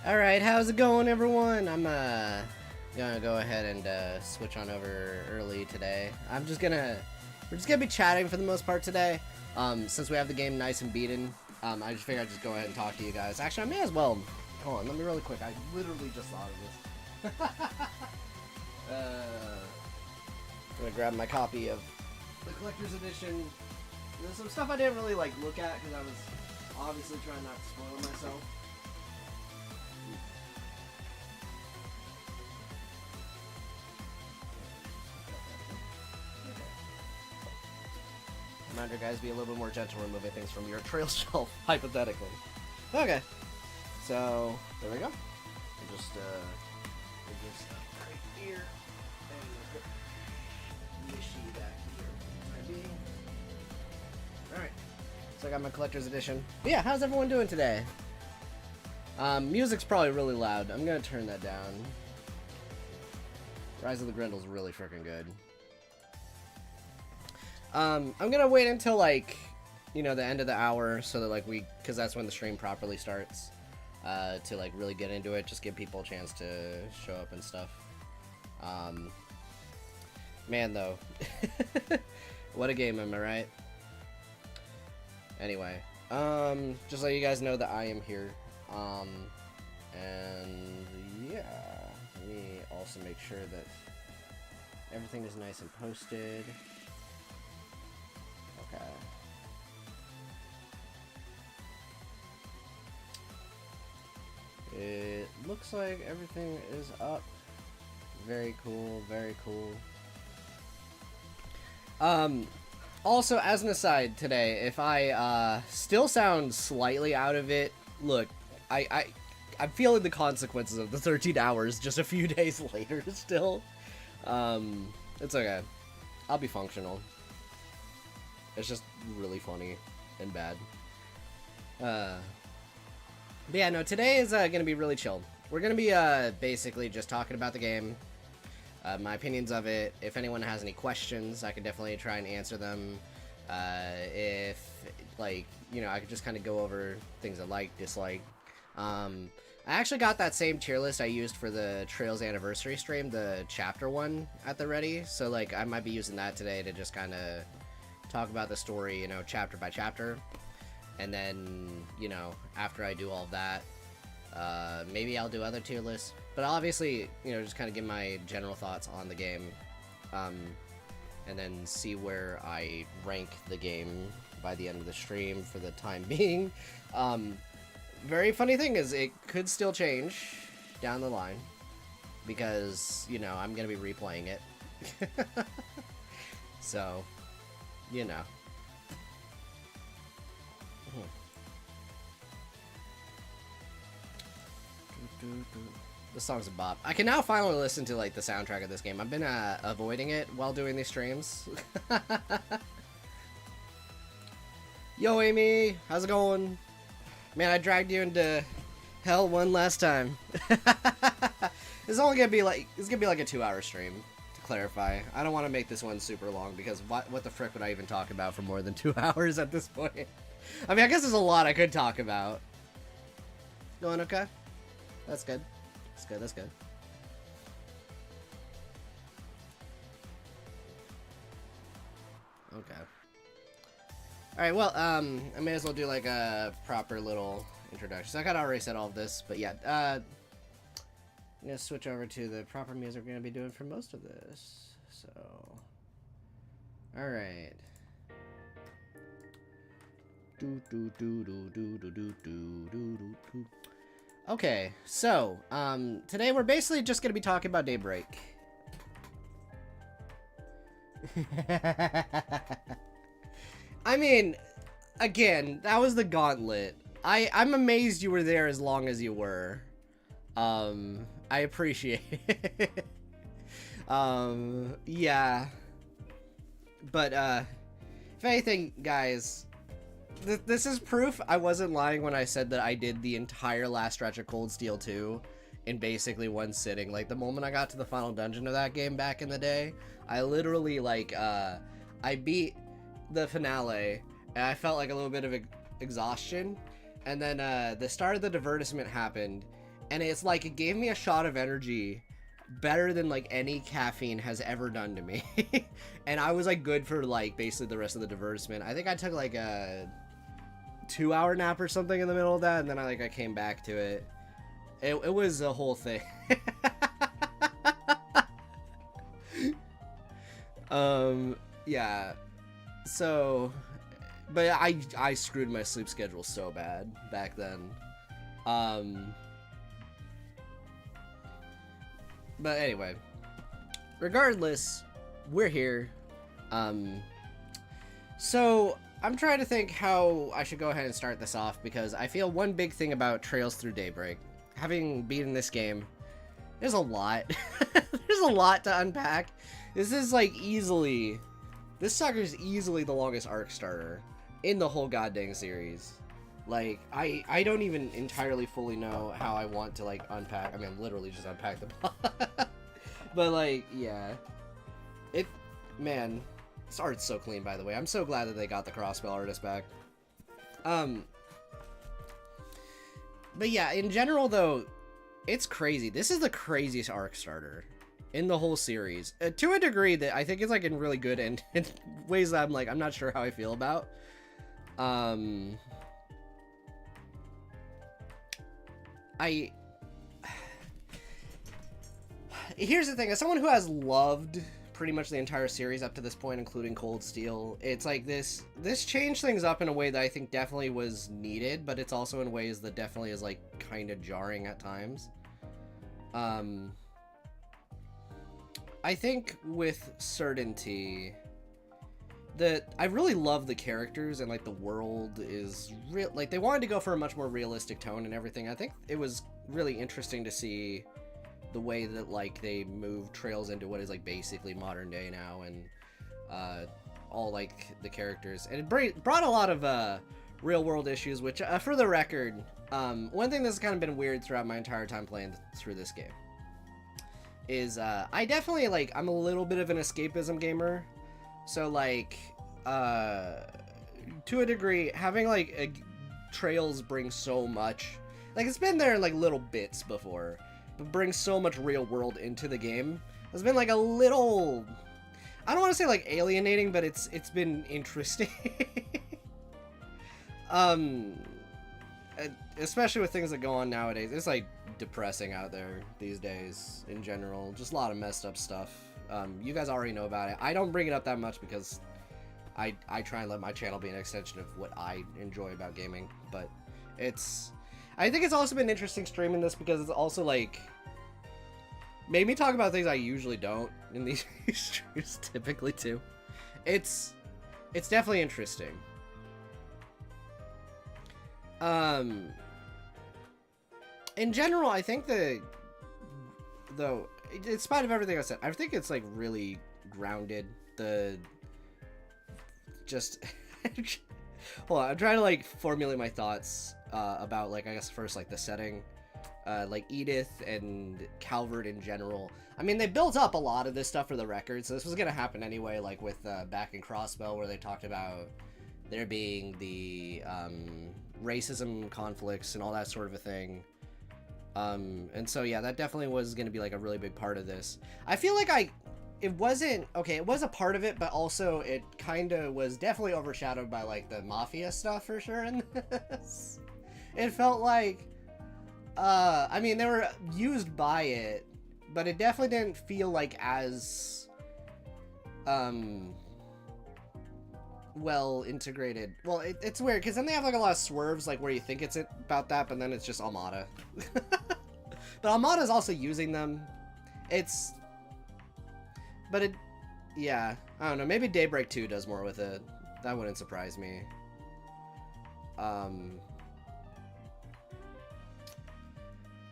Alright, how's it going, everyone? I'm gonna go ahead and switch on over early today. We're just gonna be chatting for the most part today. Since we have the game nice and beaten, I just figured I'd just go ahead and talk to you guys. Actually, I may as well. Hold on, let me really quick. I literally just thought of this. I'm gonna grab my copy of the collector's edition. There's some stuff I didn't really look at because I was obviously trying not to spoil myself. Reminder, guys, be a little bit more gentle removing things from your trail shelf, hypothetically. Okay, so there we go. We'll just put this stuff right here, and we'll put Mishy back here. Alright, so I got my collector's edition. But yeah, how's everyone doing today? Music's probably really loud. I'm gonna turn that down. Rise of the Grendel's really freaking good. I'm gonna wait until the end of the hour so that because that's when the stream properly starts, to really get into it. Just give people a chance to show up and stuff. Man, though, what a game, am I right? Anyway, just let you guys know that I am here. And yeah, let me also make sure that everything is nice and posted. Okay. It looks like everything is up. Very cool, very cool. Also, as an aside today, if I still sound slightly out of it, look, I'm feeling the consequences of the 13 hours just a few days later still. It's okay. I'll be functional. It's just really funny and bad. But yeah, no, today is gonna be really chill. We're gonna be basically just talking about the game, my opinions of it. If anyone has any questions, I could definitely try and answer them. If I could just kind of go over things I like, dislike. I actually got that same tier list I used for the Trails anniversary stream, the chapter one, at the ready. So I might be using that today to just kind of talk about the story, chapter by chapter. And then, after I do all of that, maybe I'll do other tier lists. But I'll obviously, just kind of give my general thoughts on the game. And then see where I rank the game by the end of the stream for the time being. Very funny thing is, it could still change down the line. Because, I'm going to be replaying it. So, The song's a bop. I can now finally listen to the soundtrack of this game. I've been avoiding it while doing these streams. Yo, Amy, how's it going? Man, I dragged you into hell one last time. It's only gonna be it's gonna be a 2-hour stream, to clarify. I don't want to make this one super long because what the frick would I even talk about for more than 2 hours at this point? I mean, I guess there's a lot I could talk about. Going okay? That's good. That's good, that's good. Okay. Alright, well, I may as well do a proper little introduction. So I kind of already said all of this, but yeah, I'm gonna switch over to the proper music we're gonna be doing for most of this. So, alright. Okay, so, today we're basically just gonna be talking about Daybreak. I mean, again, that was the gauntlet. I'm amazed you were there as long as you were. I appreciate it. Yeah. But, if anything, guys, this is proof I wasn't lying when I said that I did the entire last stretch of Cold Steel 2 in basically one sitting. The moment I got to the final dungeon of that game back in the day, I literally, I beat the finale, and I felt a little bit of exhaustion, and then the start of the divertisement happened, and it's like it gave me a shot of energy better than like any caffeine has ever done to me. And I was like good for like basically the rest of the divertisement. I think I took like a 2-hour nap or something in the middle of that, and then I came back to it. It was a whole thing. Yeah. So, but I screwed my sleep schedule so bad back then. But anyway, regardless, we're here. So I'm trying to think how I should go ahead and start this off, because I feel one big thing about Trails Through Daybreak, having beaten this game, there's a lot. There's a lot to unpack. This is like this sucker's easily the longest arc starter in the whole goddamn series. Like, I don't even entirely fully know how I want to, like, unpack. I mean, literally just unpack the plot. But, like, yeah. Man, this art's so clean, by the way. I'm so glad that they got the Crossbell artist back. But yeah, in general, though, it's crazy. This is the craziest arc starter in the whole series. To a degree that I think it's, like, in really good and in ways that I'm not sure how I feel about. Here's the thing, as someone who has loved pretty much the entire series up to this point, including Cold Steel, it's like this changed things up in a way that I think definitely was needed, but it's also in ways that definitely is like kind of jarring at times. I think with certainty that I really love the characters, and like the world is real. Like, they wanted to go for a much more realistic tone and everything. I think it was really interesting to see the way that like they moved Trails into what is like basically modern day now, and all like the characters, and it brought a lot of real world issues, which for the record, one thing that's kind of been weird throughout my entire time playing through this game is I definitely like, I'm a little bit of an escapism gamer. So, like, to a degree, having, like, Trails bring so much. Like, it's been there in, like, little bits before, but brings so much real world into the game. It's been, like, a little... I don't want to say, like, alienating, but it's been interesting. Especially with things that go on nowadays. It's, like, depressing out there these days, in general. Just a lot of messed up stuff. You guys already know about it. I don't bring it up that much because I try and let my channel be an extension of what I enjoy about gaming, but I think it's also been interesting streaming this because it's also like made me talk about things I usually don't in these streams typically too. It's definitely interesting. In general, I think though, in spite of everything I said, I think it's like really grounded. Hold on, I'm trying to like formulate my thoughts about like, I guess first like the setting, like Edith and Calvard in general. I mean, they built up a lot of this stuff for the record, so this was gonna happen anyway. Like with back in Crossbell, where they talked about there being the racism conflicts and all that sort of a thing. And so yeah, that definitely was going to be like a really big part of this. I feel like it wasn't, okay, it was a part of it, but also it kind of was definitely overshadowed by like the mafia stuff for sure in this. It felt like, I mean, they were used by it, but it definitely didn't feel like as, well integrated. Well, it's weird because then they have like a lot of swerves, like where you think it's about that, but then it's just Almada. But Almada's also using them. Yeah, I don't know. Maybe Daybreak 2 does more with it. That wouldn't surprise me.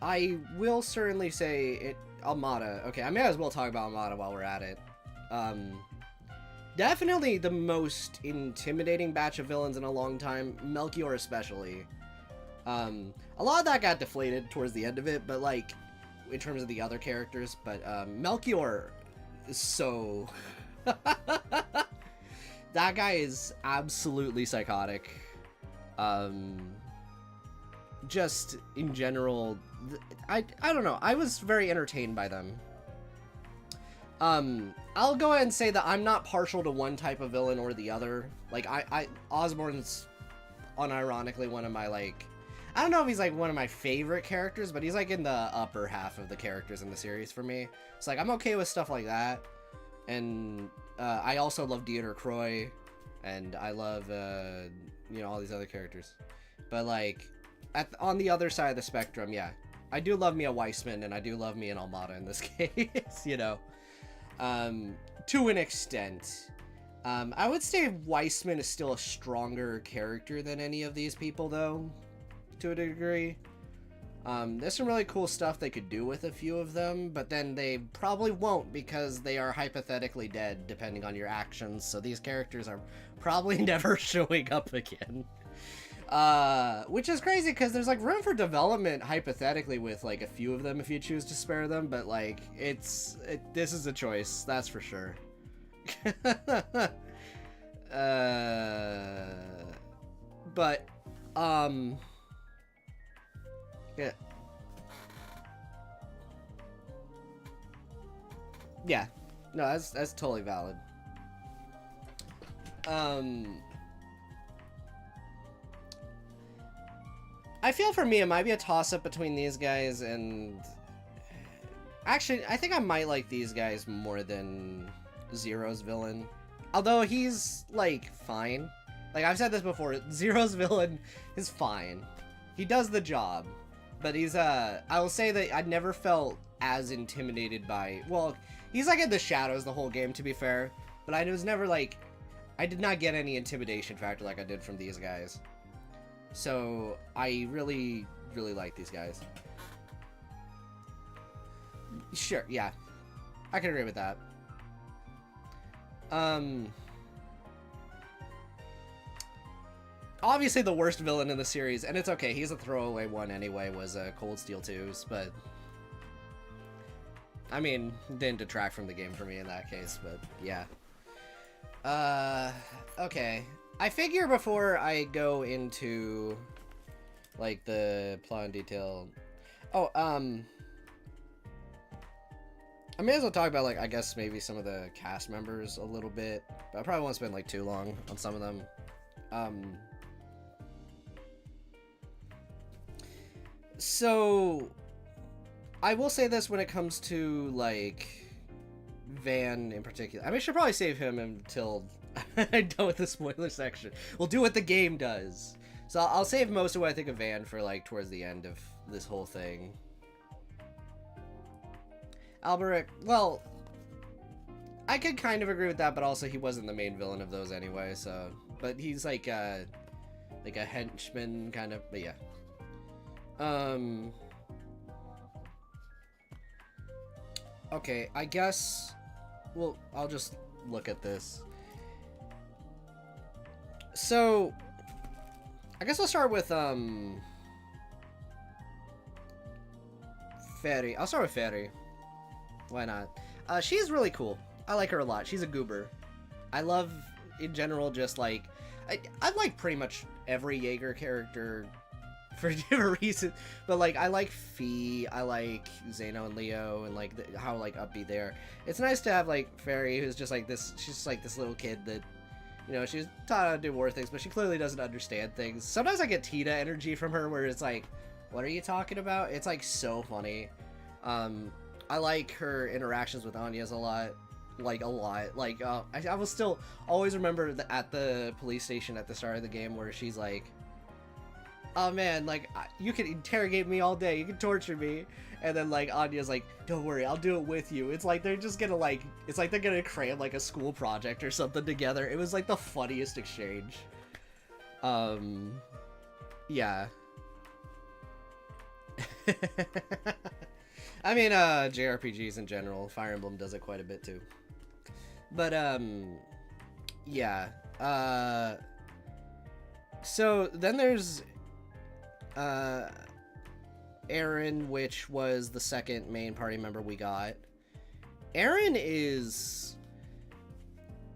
I will certainly say Almada. Okay, I may as well talk about Almada while we're at it. Definitely the most intimidating batch of villains in a long time, Melchior especially. A lot of that got deflated towards the end of it, but like, in terms of the other characters, but Melchior is so... That guy is absolutely psychotic. just in general, I don't know. I was very entertained by them. I'll go ahead and say that I'm not partial to one type of villain or the other. Like, Osborn's unironically one of my, like, I don't know if he's, like, one of my favorite characters, but he's, like, in the upper half of the characters in the series for me. It's like, I'm okay with stuff like that. And, I also love Dieter Croy, and I love, you know, all these other characters. But, like, on the other side of the spectrum, yeah. I do love me a Weissman, and I do love me an Almada in this case, you know. To an extent. I would say Weissman is still a stronger character than any of these people, though, to a degree. There's some really cool stuff they could do with a few of them, but then they probably won't because they are hypothetically dead, depending on your actions, so these characters are probably never showing up again. Which is crazy, because there's, like, room for development, hypothetically, with, like, a few of them if you choose to spare them, but, like, this is a choice, that's for sure. But, yeah. Yeah. No, that's totally valid. I feel for me it might be a toss-up between these guys and... Actually, I think I might like these guys more than Zero's villain. Although he's, like, fine. Like, I've said this before, Zero's villain is fine. He does the job. But he's, I will say that I never felt as intimidated by... Well, he's, like, in the shadows the whole game, to be fair. But I was never, like... I did not get any intimidation factor like I did from these guys. So, I really, really like these guys. Sure, yeah. I can agree with that. Obviously the worst villain in the series, and it's okay, he's a throwaway one anyway, was Cold Steel 2's, but... I mean, didn't detract from the game for me in that case, but yeah. Okay. I figure before I go into, like, the plot in detail... Oh, I may as well talk about, like, I guess maybe some of the cast members a little bit, but I probably won't spend, like, too long on some of them. So, I will say this when it comes to, like, Van in particular. I mean, I should probably save him until I'm done with the spoiler section. We'll do what the game does. So I'll save most of what I think of Van for, like, towards the end of this whole thing. Alberic, well, I could kind of agree with that, but also he wasn't the main villain of those anyway, so... But he's like a henchman, kind of, but yeah. Okay, I guess... Well, I'll just look at this. So... I guess I'll start with, Fairy. I'll start with Fairy. Why not? She's really cool. I like her a lot. She's a goober. I love, in general, just, like... I like pretty much every Jaeger character for different reasons. But, like, I like Fee. I like Zeno and Leo and, like, how, like, upbeat they are. It's nice to have, like, Fairy, who's just, like, this... She's just, like, this little kid that... You know, she's taught how to do war things, but she clearly doesn't understand things. Sometimes I get Tita energy from her, where it's like, what are you talking about? It's, like, so funny. I like her interactions with Anya's a lot. Like, a lot. Like, I will still always remember at the police station at the start of the game where she's like, oh man, like, you can interrogate me all day, you can torture me. And then, like, Anya's like, don't worry, I'll do it with you. It's like they're just gonna, like, it's like they're gonna cram, like, a school project or something together. It was, like, the funniest exchange. Yeah. I mean, JRPGs in general, Fire Emblem does it quite a bit too. But, yeah. So, then there's, Aaron, which was the second main party member we got. Aaron is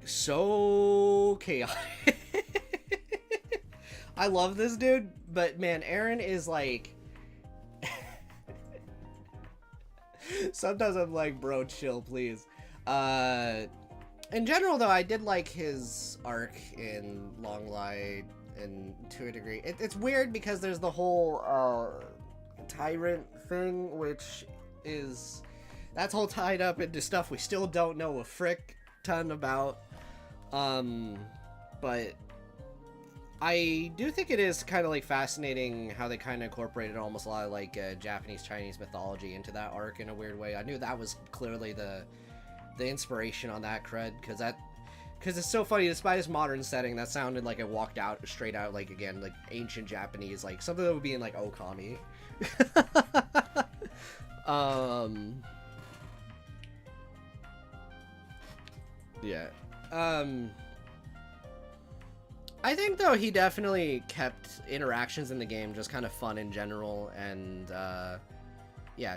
so chaotic. I love this dude, but man, Aaron is like... Sometimes I'm like, bro, chill, please. In general, though, I did like his arc in Long Light, and to a degree. It's weird because there's the whole tyrant thing, which is... That's all tied up into stuff we still don't know a frick ton about. But I do think it is kind of like fascinating how they kind of incorporated almost a lot of like Japanese Chinese mythology into that arc in a weird way. I knew that was clearly the inspiration on that cred, because it's so funny. Despite its modern setting, that sounded like it walked out straight out, like, again, like ancient Japanese, like something that would be in like Okami. Yeah. I think, though, he definitely kept interactions in the game just kind of fun in general, and, yeah.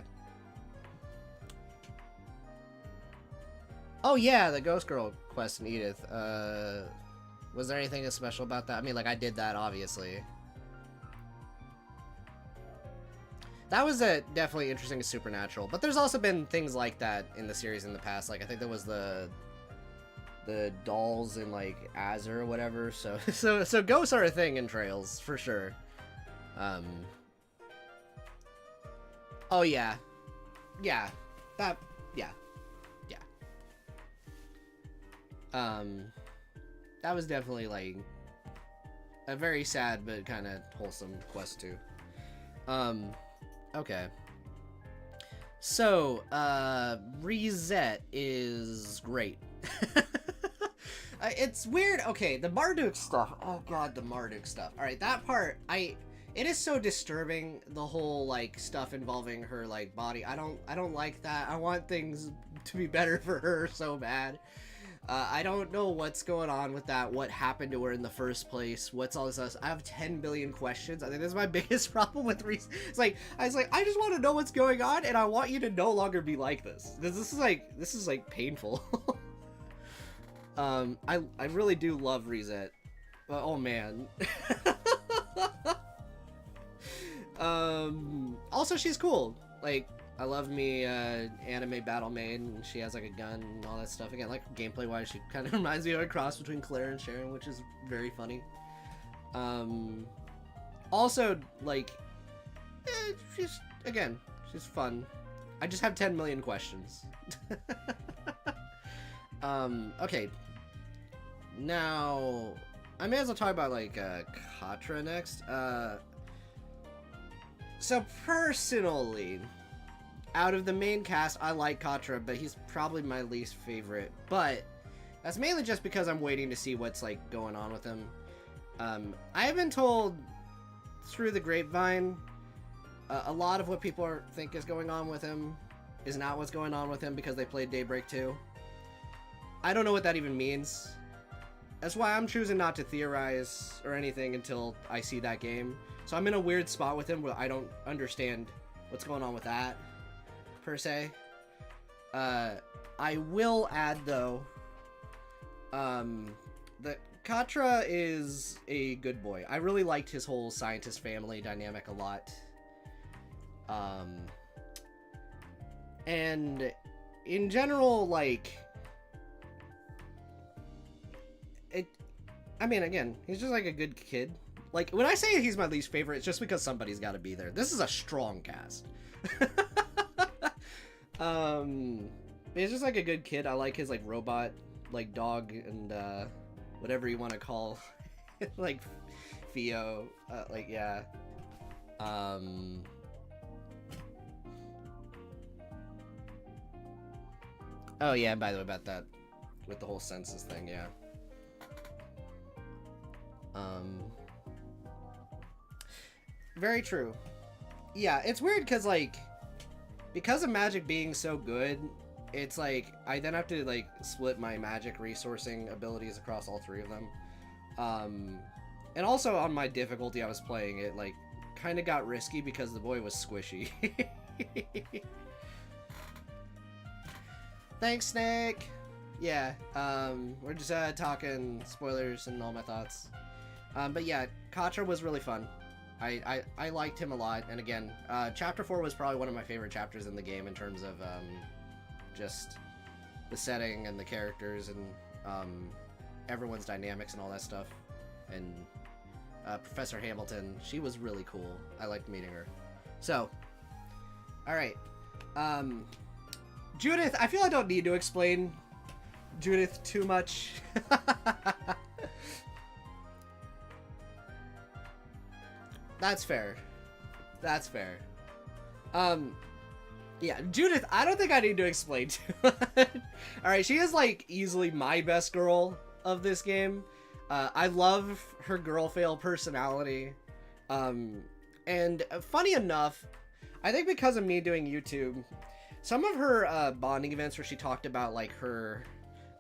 Oh, yeah, the Ghost Girl quest in Edith. Was there anything special about that? I mean, like, I did that, obviously. That was definitely interesting and supernatural, but there's also been things like that in the series in the past. Like, I think there was the dolls in like Azure or whatever. So ghosts are a thing in Trails for sure. Oh yeah, yeah, that yeah. That was definitely like a very sad but kind of wholesome quest too. Okay. So, Resette is great. It's weird. Okay, the Marduk stuff. Oh god, the Marduk stuff. Alright, that part, it is so disturbing, the whole, like, stuff involving her, like, body. I don't like that. I want things to be better for her so bad. I don't know what's going on with that, what happened to her in the first place, what's all this stuff. I have 10 billion questions. I think that's my biggest problem with Resette. I just want to know what's going on, and I want you to no longer be like this. This is like painful. I really do love Resette. But, oh man. Also, she's cool. Like, I love me anime battle maid, and she has like a gun and all that stuff. Again, like gameplay wise, she kind of reminds me of a cross between Claire and Sharon, which is very funny. Also, like, she's fun. I just have 10 million questions. Okay. Now, I may as well talk about like Katra next. So personally, out of the main cast, I like Katra, but he's probably my least favorite. But that's mainly just because I'm waiting to see what's like going on with him. I have been told through the grapevine, a lot of what people think is going on with him is not what's going on with him because they played Daybreak 2. I don't know what that even means. That's why I'm choosing not to theorize or anything until I see that game. So I'm in a weird spot with him where I don't understand what's going on with that, per se. I will add, though, that Katra is a good boy. I really liked his whole scientist family dynamic a lot. And in general, like, I mean, again, he's just like a good kid. Like, when I say he's my least favorite, it's just because somebody's got to be there. This is a strong cast. He's just like a good kid. I like his like robot, like dog, and whatever you want to call, like Theo. Like, yeah. Oh yeah, by the way, about that with the whole census thing, yeah. Very true. Yeah, it's weird because, like, because of magic being so good, it's like I then have to like split my magic resourcing abilities across all three of them. And also on my difficulty I was playing, it like kind of got risky because the boy was squishy. Thanks, Snake. Yeah, we're just talking spoilers and all my thoughts. But yeah, Katra was really fun. I liked him a lot, and again, Chapter 4 was probably one of my favorite chapters in the game in terms of just the setting and the characters and everyone's dynamics and all that stuff. And Professor Hamilton, she was really cool. I liked meeting her. So, alright. Judith, I feel I don't need to explain Judith too much. That's fair. That's fair. Yeah, Judith, I don't think I need to explain too much. Alright, she is, like, easily my best girl of this game. I love her girl fail personality. And funny enough, I think because of me doing YouTube, some of her bonding events where she talked about, like, her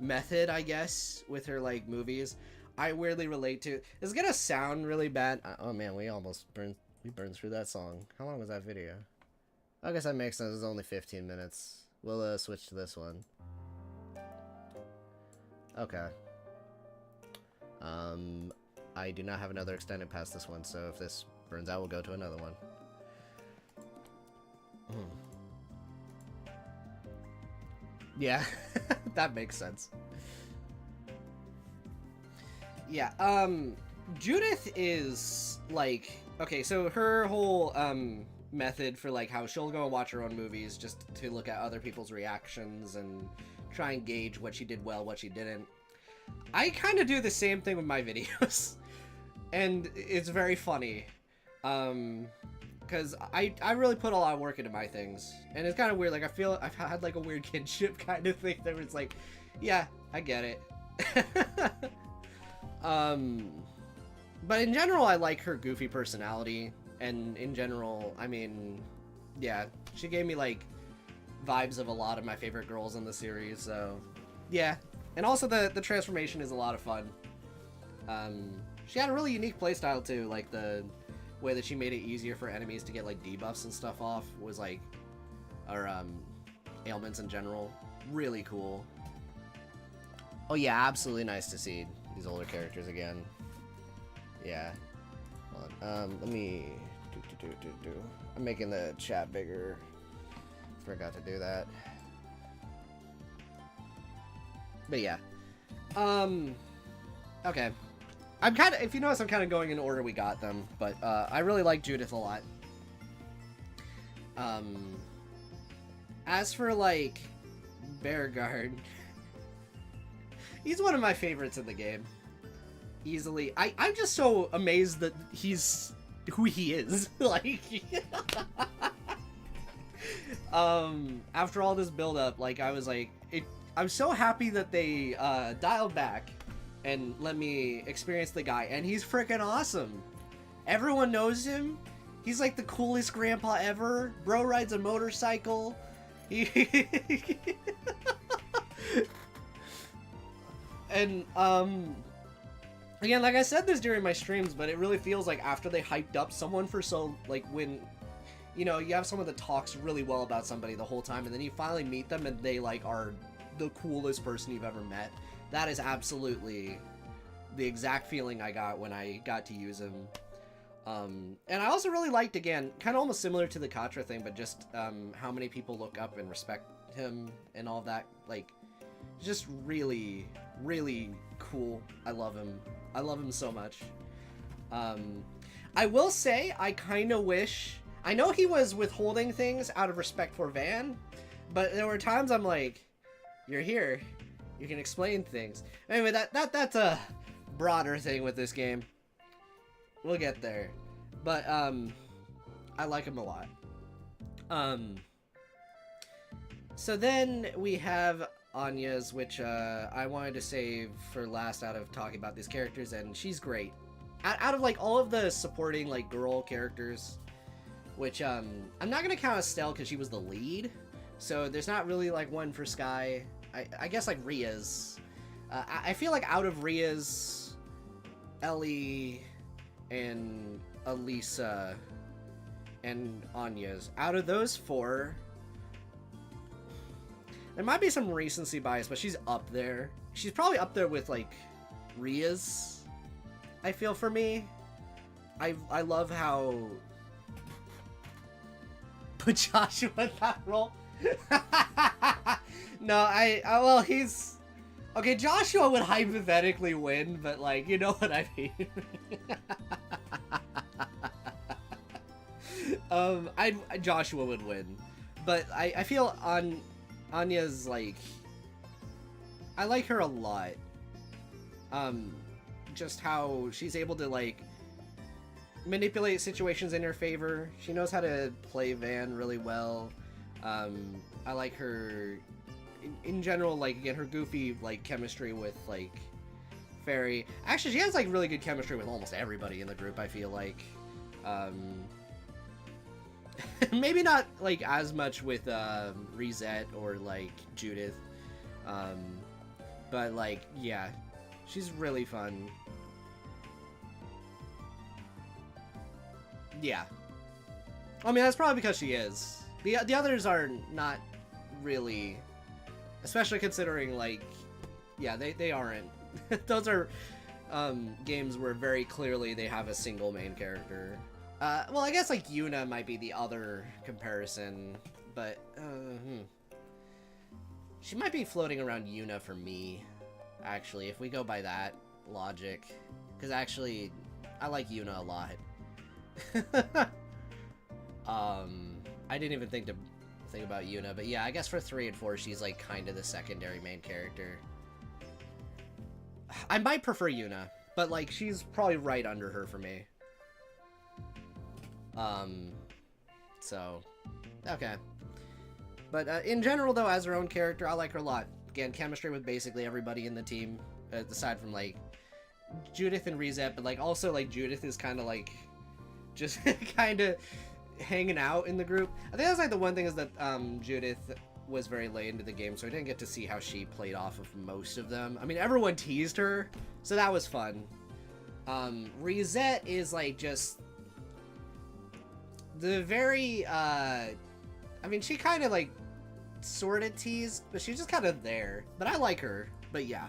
method, I guess, with her, like, movies, I weirdly relate to. It's gonna sound really bad. Oh man, we burned through that song. How long was that video? I guess that makes sense. It's only 15 minutes. We'll switch to this one. Okay. I do not have another extended past this one, so if this burns out, we'll go to another one. Yeah, that makes sense. Yeah, Judith is, like, okay, so her whole, method for, like, how she'll go and watch her own movies just to look at other people's reactions and try and gauge what she did well, what she didn't. I kind of do the same thing with my videos, and it's very funny, because I really put a lot of work into my things, and it's kind of weird, like, I feel I've had, like, a weird kinship kind of thing, that it's like, yeah, I get it. But in general, I like her goofy personality, and in general, I mean, yeah, she gave me, like, vibes of a lot of my favorite girls in the series, so, yeah. And also, the transformation is a lot of fun. She had a really unique playstyle, too, like, the way that she made it easier for enemies to get, like, debuffs and stuff off was, like, or, ailments in general. Really cool. Oh, yeah, absolutely nice to see these older characters again. Yeah. Hold on. Let me I'm making the chat bigger. Forgot to do that. But yeah. Okay. I'm kind of, if you notice, I'm kind of going in order we got them, but I really like Judith a lot. As for, like, Beauregard, he's one of my favorites in the game. Easily. I'm just so amazed that he's who he is. Like, after all this build-up, like, I was like, I'm so happy that they dialed back and let me experience the guy, and he's freaking awesome. Everyone knows him. He's like the coolest grandpa ever. Bro rides a motorcycle. And again, like I said this during my streams, but it really feels like after they hyped up someone for so, like, when, you know, you have someone that talks really well about somebody the whole time, and then you finally meet them and they, like, are the coolest person you've ever met. That is absolutely the exact feeling I got when I got to use him. And I also really liked, again, kind of almost similar to the Katra thing, but just how many people look up and respect him and all that. Like, just really, really cool. I love him. I love him so much. I will say, I kind of wish... I know he was withholding things out of respect for Van, but there were times I'm like, you're here. You can explain things. Anyway, that's a broader thing with this game. We'll get there. But, I like him a lot. So then we have Anya's, which, I wanted to save for last out of talking about these characters, and she's great. Out of, like, all of the supporting, like, girl characters, which, I'm not gonna count Estelle because she was the lead, so there's not really, like, one for Sky. I guess, like, Ria's. I feel like out of Ria's, Ellie, and Elisa, and Anya's, out of those four, there might be some recency bias, but she's up there. She's probably up there with, like, Ria's. I feel for me. I love how put Joshua in that role. No, well, he's okay. Joshua would hypothetically win, but like, you know what I mean. Joshua would win, but I feel Anya's like, I like her a lot. Just how she's able to like manipulate situations in her favor. She knows how to play Van really well. I like her in general, like, again, her goofy like chemistry with like Fairy. Actually, she has like really good chemistry with almost everybody in the group, I feel like. Maybe not like as much with Resette or like Judith, but like, yeah, she's really fun. Yeah, I mean, that's probably because she is. The others are not really, especially considering like, yeah, they aren't. Those are games where very clearly they have a single main character. Well, I guess like Yuna might be the other comparison, but she might be floating around Yuna for me, actually, if we go by that logic, because actually I like Yuna a lot. I didn't even think about Yuna, but yeah, I guess for 3 and 4 she's like kind of the secondary main character. I might prefer Yuna, but like she's probably right under her for me. So okay, but in general though, as her own character, I like her a lot. Again, chemistry with basically everybody in the team, aside from like Judith and Resette, but like also like Judith is kind of like just kind of hanging out in the group. I think that's like the one thing is that Judith was very late into the game, so I didn't get to see how she played off of most of them. I mean, everyone teased her, so that was fun. Resette is like just the very I mean, she kind of like sort of teased, but she's just kind of there. But I like her. But yeah,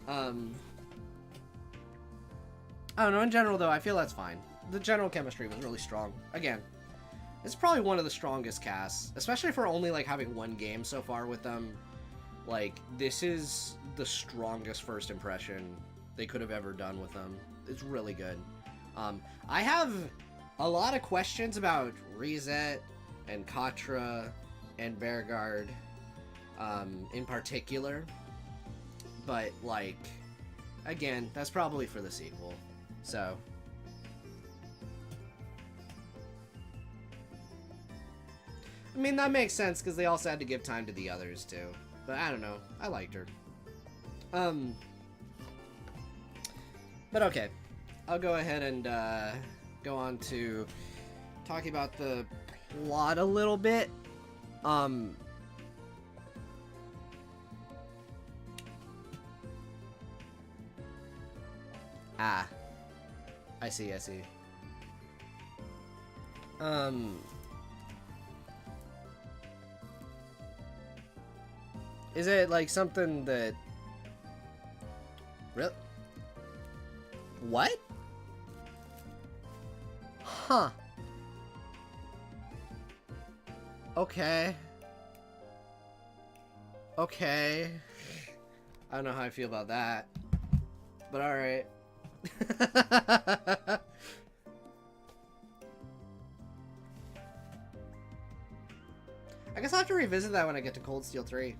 I don't know, in general though, I feel that's fine. The general chemistry was really strong. Again, it's probably one of the strongest casts, especially for only like having one game so far with them. Like, this is the strongest first impression they could have ever done with them. It's really good. I have a lot of questions about Resette and Katra and Bearguard in particular, but like, again, that's probably for the sequel. So I mean, that makes sense because they also had to give time to the others too. But I don't know, I liked her. But okay, I'll go ahead and go on to talking about the plot a little bit. I see. Is it like something that... Really? What? Huh. Okay. Okay. I don't know how I feel about that. But alright. I guess I'll have to revisit that when I get to Cold Steel 3.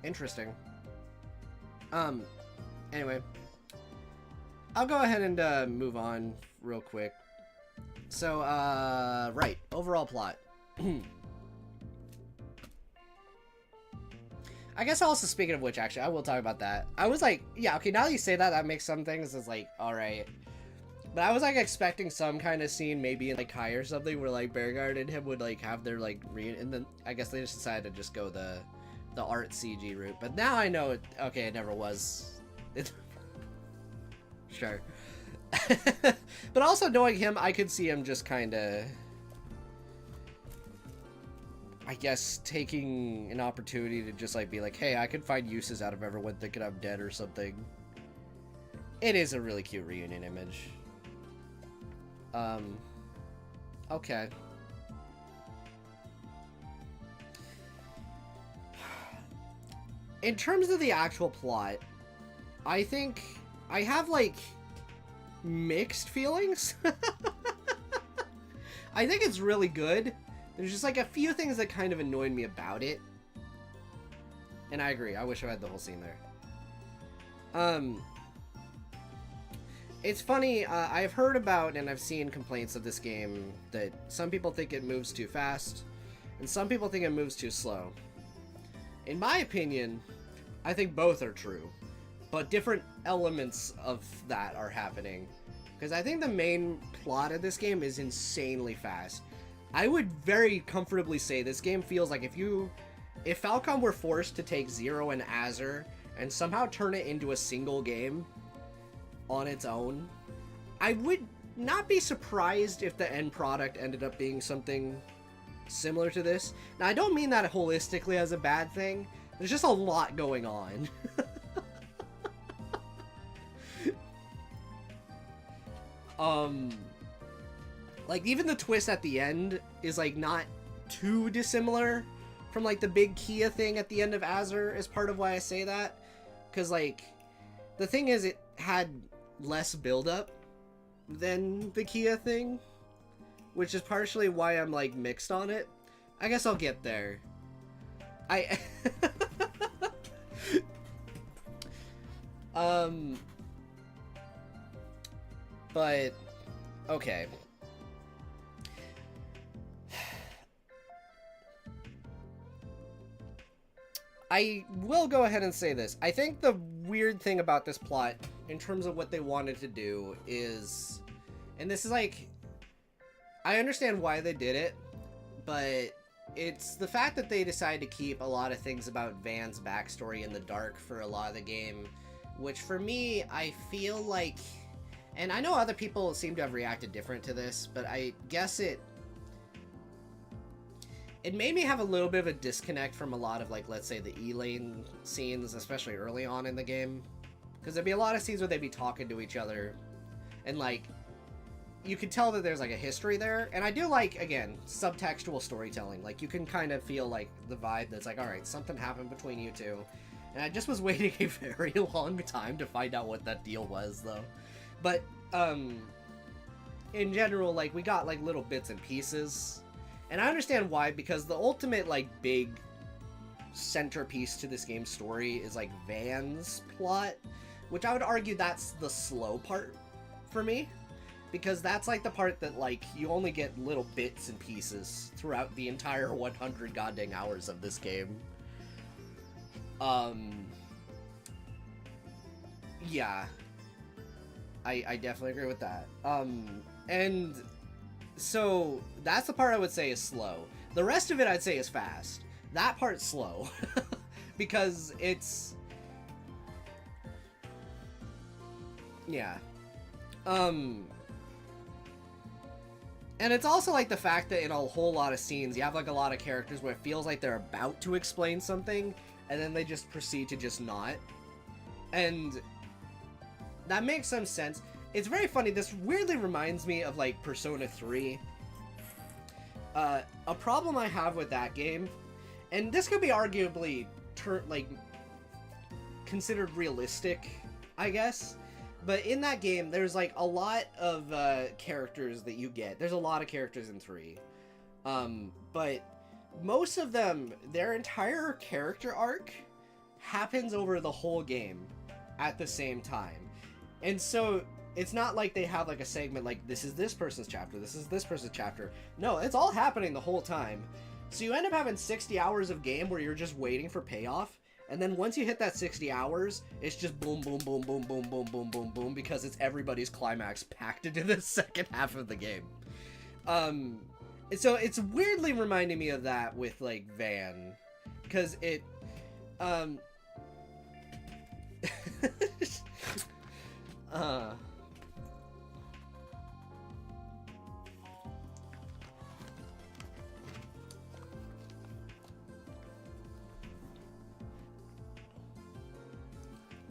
Interesting. Anyway. I'll go ahead and move on real quick. So, right. Overall plot. I guess also, speaking of which, actually, I will talk about that. I was like, yeah, okay, now that you say that, that makes some things is like, alright. But I was like expecting some kind of scene, maybe in like Kai or something, where like Bearguard and him would like have their like and then I guess they just decided to just go the art CG route. But now I know it. Okay, it never was. Sure. But also knowing him, I could see him just kind of, I guess, taking an opportunity to just like be like, hey, I could find uses out of everyone thinking I'm dead or something. It is a really cute reunion image. Okay. In terms of the actual plot, I think I have, like, mixed feelings. I think it's really good. There's just, like, a few things that kind of annoyed me about it. And I agree. I wish I had the whole scene there. It's funny, I've heard about and I've seen complaints of this game that some people think it moves too fast, and some people think it moves too slow. In my opinion, I think both are true, but different elements of that are happening. Because I think the main plot of this game is insanely fast. I would very comfortably say this game feels like if Falcom were forced to take Zero and Azure and somehow turn it into a single game on its own, I would not be surprised if the end product ended up being something similar to this. Now, I don't mean that holistically as a bad thing. There's just a lot going on. Like, even the twist at the end is, like, not too dissimilar from, like, the big Kia thing at the end of Azure is part of why I say that. Because, like, the thing is, it had less build-up than the Kia thing, which is partially why I'm, like, mixed on it. I guess I'll get there. But, okay. I will go ahead and say this. I think the weird thing about this plot, in terms of what they wanted to do, is... And this is like... I understand why they did it, but it's the fact that they decided to keep a lot of things about Van's backstory in the dark for a lot of the game, which for me, I feel like... And I know other people seem to have reacted different to this, but I guess it made me have a little bit of a disconnect from a lot of, like, let's say the E-Lane scenes, especially early on in the game. Because there'd be a lot of scenes where they'd be talking to each other, and, like, you could tell that there's, like, a history there. And I do like, again, subtextual storytelling. Like, you can kind of feel, like, the vibe that's like, alright, something happened between you two. And I just was waiting a very long time to find out what that deal was, though. But, in general, like, we got, like, little bits and pieces. And I understand why, because the ultimate, like, big centerpiece to this game's story is, like, Van's plot, which I would argue that's the slow part for me, because that's, like, the part that, like, you only get little bits and pieces throughout the entire 100 goddamn hours of this game. Yeah. I definitely agree with that. And so that's the part I would say is slow. The rest of it I'd say is fast. That part's slow. Because it's... Yeah. And it's also, like, the fact that in a whole lot of scenes, you have, like, a lot of characters where it feels like they're about to explain something, and then they just proceed to just not. And that makes some sense. It's very funny. This weirdly reminds me of, like, Persona 3. A problem I have with that game, and this could be arguably, considered realistic, I guess. But in that game, there's, like, a lot of characters that you get. There's a lot of characters in 3. But most of them, their entire character arc happens over the whole game at the same time. And so it's not like they have, like, a segment like, this is this person's chapter, this is this person's chapter. No, it's all happening the whole time. So you end up having 60 hours of game where you're just waiting for payoff. And then once you hit that 60 hours, it's just boom, boom, boom, boom, boom, boom, boom, boom, boom, because it's everybody's climax packed into the second half of the game. And so it's weirdly reminding me of that with, like, Van. Because it,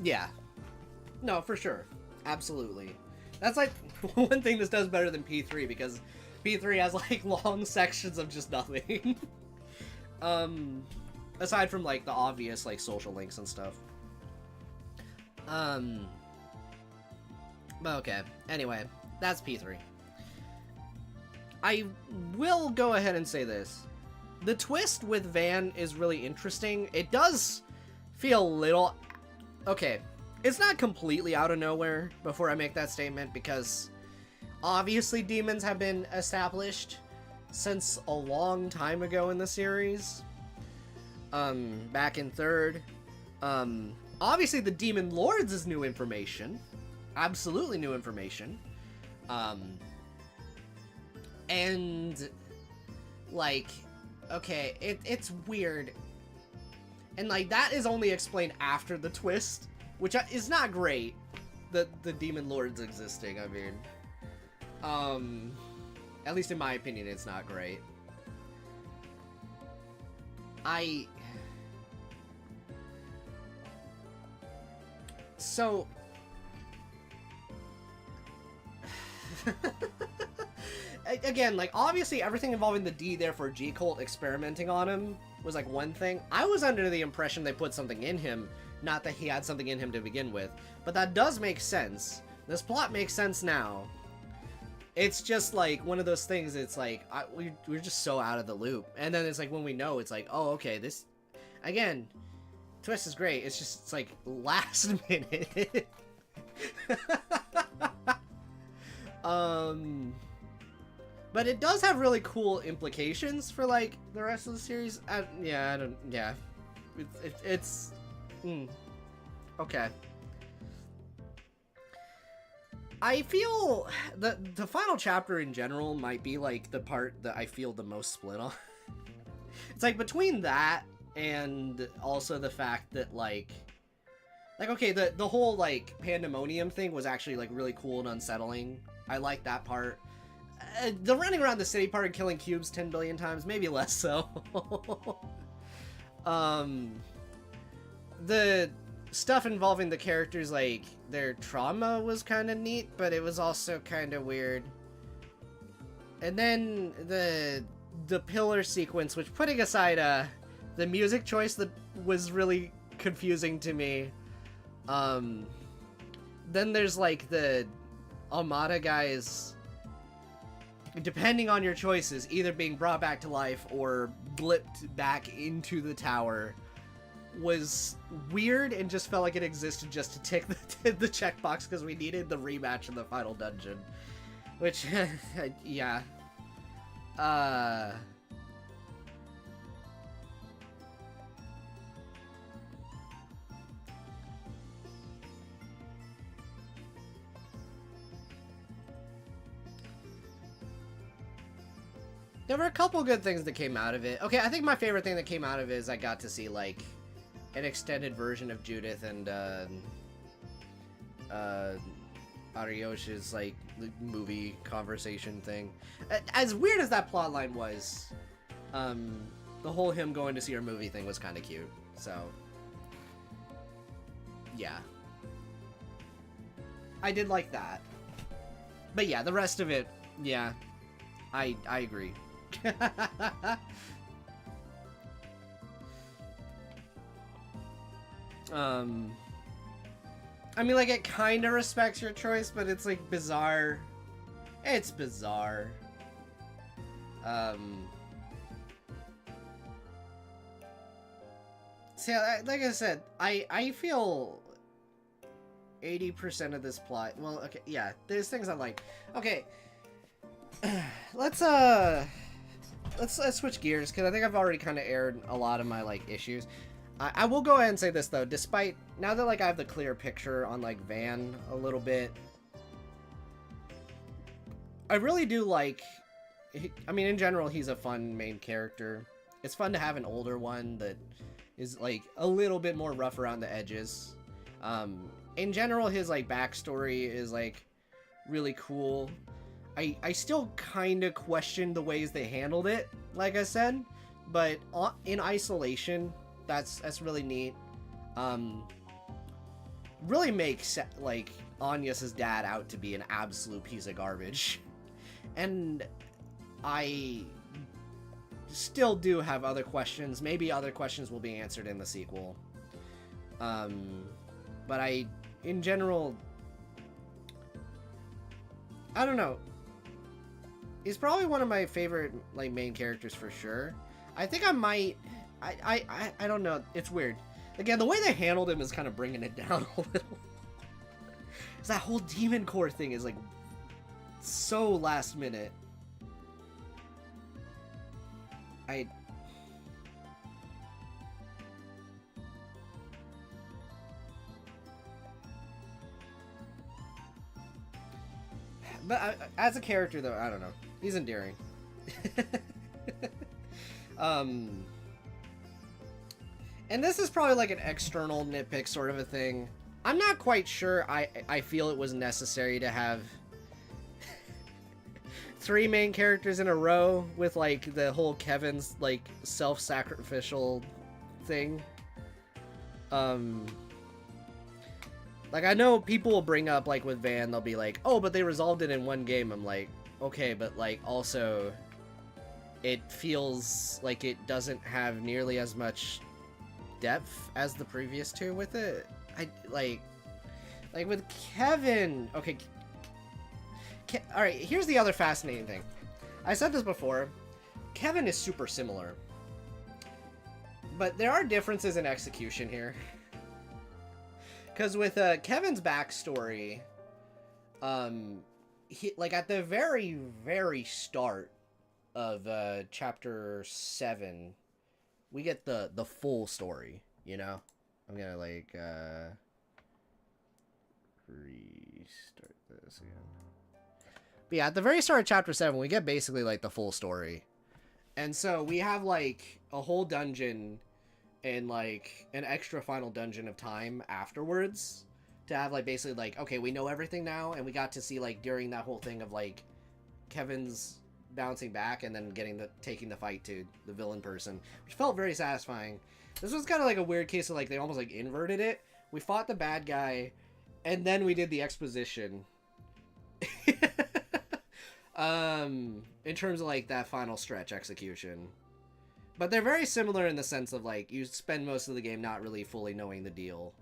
yeah. No, for sure. Absolutely. That's like one thing this does better than P3, because P3 has like long sections of just nothing. Aside from like the obvious like social links and stuff. But okay. Anyway, that's P3. I will go ahead and say this. The twist with Van is really interesting. It does feel a little... Okay, it's not completely out of nowhere before I make that statement, because obviously demons have been established since a long time ago in the series. Back in 3rd. Obviously the Demon Lords is new information. Absolutely new information. And, like, okay, it's weird. And, like, that is only explained after the twist, which is not great, the Demon Lords existing, I mean. At least in my opinion, it's not great. So... Again, like, obviously everything involving the D, therefore G cult experimenting on him was, like, one thing. I was under the impression they put something in him, not that he had something in him to begin with. But that does make sense. This plot makes sense now. It's just, like, one of those things, it's like, we're just so out of the loop. And then it's like, when we know, it's like, oh, okay, this... Again, twist is great, it's just, it's like, last minute. But it does have really cool implications for, like, the rest of the series. It's okay. I feel that the final chapter in general might be, like, the part that I feel the most split on. It's, like, between that and also the fact that, like, okay, the whole, like, pandemonium thing was actually, like, really cool and unsettling. I like that part. The running around the city part and killing cubes 10 billion times, maybe less so. The stuff involving the characters, like, their trauma was kind of neat, but it was also kind of weird. And then the pillar sequence, which, putting aside the music choice that was really confusing to me. Then there's, like, the Armada guys, depending on your choices, either being brought back to life or blipped back into the tower, was weird and just felt like it existed just to tick the checkbox because we needed the rematch in the final dungeon. Which, yeah. There were a couple good things that came out of it. Okay, I think my favorite thing that came out of it is I got to see, like, an extended version of Judith and, Ariosh's, like, movie conversation thing. As weird as that plotline was, the whole him going to see her movie thing was kind of cute, so... Yeah. I did like that. But yeah, the rest of it, yeah, I agree. I mean, like, it kind of respects your choice, but it's, like, bizarre. It's bizarre. See, like I said, I feel 80% of this plot. Well, okay, yeah, there's things I like. Okay, let's switch gears, because I think I've already kind of aired a lot of my, like, issues. I will go ahead and say this, though, despite, now that, like, I have the clear picture on, like, Van a little bit, I really do like, I mean, in general, he's a fun main character. It's fun to have an older one that is, like, a little bit more rough around the edges. In general, his, like, backstory is, like, really cool. I still kind of question the ways they handled it, like I said, but in isolation, that's really neat. Really makes, like, Agnes's dad out to be an absolute piece of garbage. And I still do have other questions. Maybe other questions will be answered in the sequel. But in general, I don't know. He's probably one of my favorite, like, main characters for sure. I think I might... I don't know. It's weird. Again, the way they handled him is kind of bringing it down a little. Because that whole Demon Core thing is, like, so last minute. But as a character, though, I don't know. He's endearing. And this is probably like an external nitpick sort of a thing. I'm not quite sure I feel it was necessary to have 3 main characters in a row with, like, the whole Kevin's, like, self-sacrificial thing. Like, I know people will bring up, like, with Van, they'll be like, oh, but they resolved it in one game. I'm like, okay, but, like, also, it feels like it doesn't have nearly as much depth as the previous 2 with it. Like with Kevin, okay, alright, here's the other fascinating thing. I said this before, Kevin is super similar, but there are differences in execution here. Because with Kevin's backstory, he, like, at the very, very start of chapter 7, we get the full story, you know? I'm gonna, like, restart this again. But yeah, at the very start of chapter 7, we get basically, like, the full story. And so we have, like, a whole dungeon and, like, an extra final dungeon of time afterwards to have, like, basically, like, okay, we know everything now, and we got to see, like, during that whole thing of, like, Kevin's bouncing back and then taking the fight to the villain person, which felt very satisfying. This was kind of like a weird case of, like, they almost, like, inverted it. We fought the bad guy, and then we did the exposition. In terms of, like, that final stretch execution. But they're very similar in the sense of, like, you spend most of the game not really fully knowing the deal.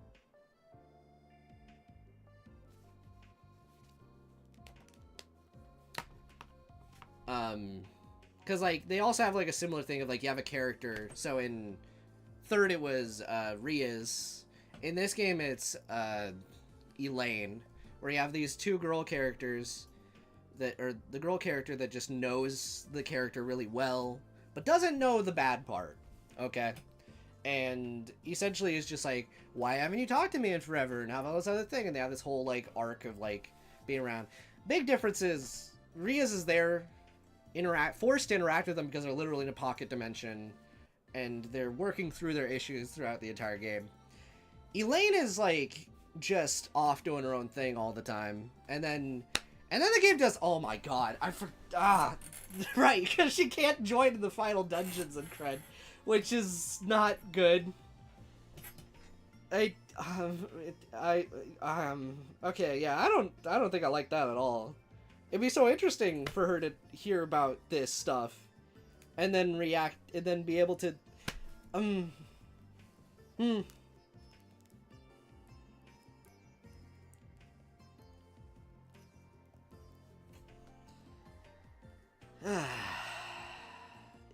Because, like, they also have, like, a similar thing of, like, you have a character. So in 3rd it was Ria's. In this game it's Elaine, where you have these 2 girl characters that are the girl character that just knows the character really well, but doesn't know the bad part, okay? And essentially is just like, why haven't you talked to me in forever? And have all this other thing, and they have this whole, like, arc of, like, being around. Big difference is Ria's is there, forced to interact with them because they're literally in a pocket dimension, and they're working through their issues throughout the entire game. Elaine is, like, just off doing her own thing all the time, and then the game does, oh my god, right, because she can't join the final dungeons and cred, which is not good. Okay, yeah, I don't think I like that at all. It'd be so interesting for her to hear about this stuff, and then react, and then be able to,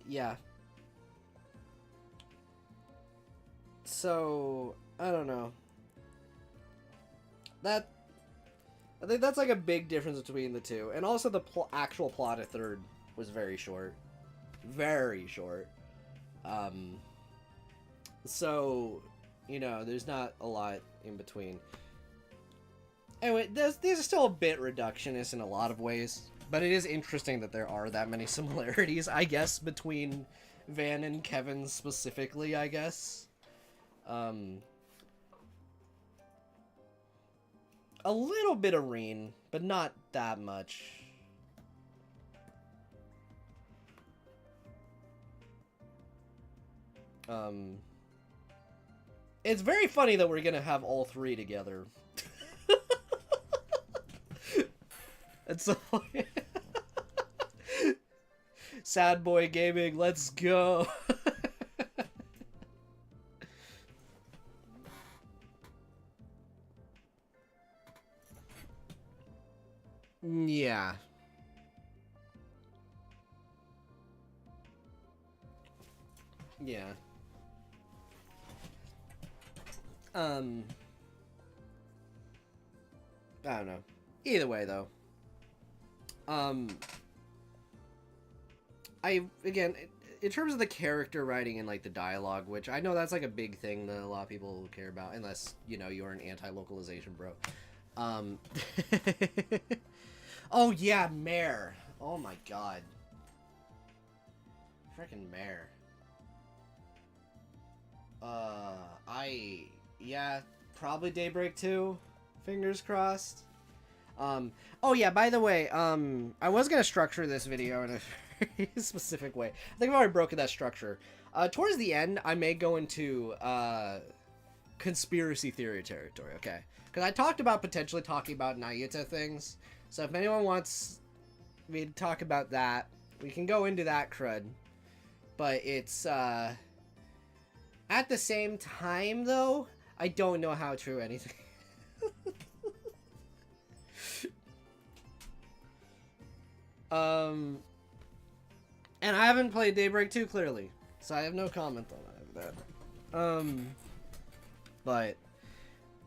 yeah. So, I don't know. I think that's, like, a big difference between the 2. And also the actual plot of 3rd was very short. Very short. So, you know, there's not a lot in between. Anyway, these are still a bit reductionist in a lot of ways. But it is interesting that there are that many similarities, I guess, between Van and Kevin specifically, I guess. A little bit of Reen, but not that much. It's very funny that we're gonna have all 3 together. It's so funny. Sad boy gaming, let's go. Yeah. Yeah. I don't know. Either way, though. Again, in terms of the character writing and, like, the dialogue, which I know that's, like, a big thing that a lot of people care about, unless, you know, you're an anti-localization bro. Oh, yeah, Mare. Oh, my God. Frickin' Mare. Yeah, probably Daybreak 2. Fingers crossed. Oh yeah, by the way, I was gonna structure this video in a very specific way. I think I've already broken that structure. Towards the end, I may go into, conspiracy theory territory, okay? Because I talked about potentially talking about Nayuta things, so if anyone wants me to talk about that, we can go into that crud. But it's, at the same time, though, I don't know how true anything. And I haven't played Daybreak 2, clearly, so I have no comment on that. But,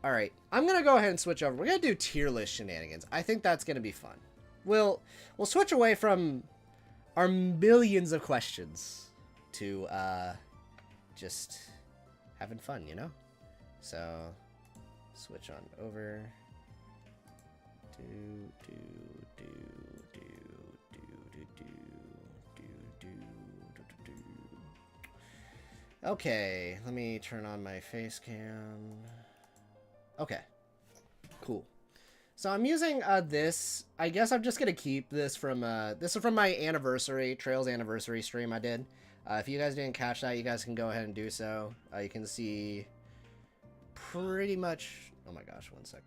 alright, I'm gonna go ahead and switch over. We're gonna do tier list shenanigans. I think that's gonna be fun. We'll switch away from our millions of questions to, just having fun, you know? So, switch on over. Okay, let me turn on my face cam. Okay, cool. So I'm using this. I guess I'm just gonna keep this from this is from my anniversary Trails anniversary stream I did. If you guys didn't catch that, you guys can go ahead and do so. You can see pretty much. Oh my gosh, one sec.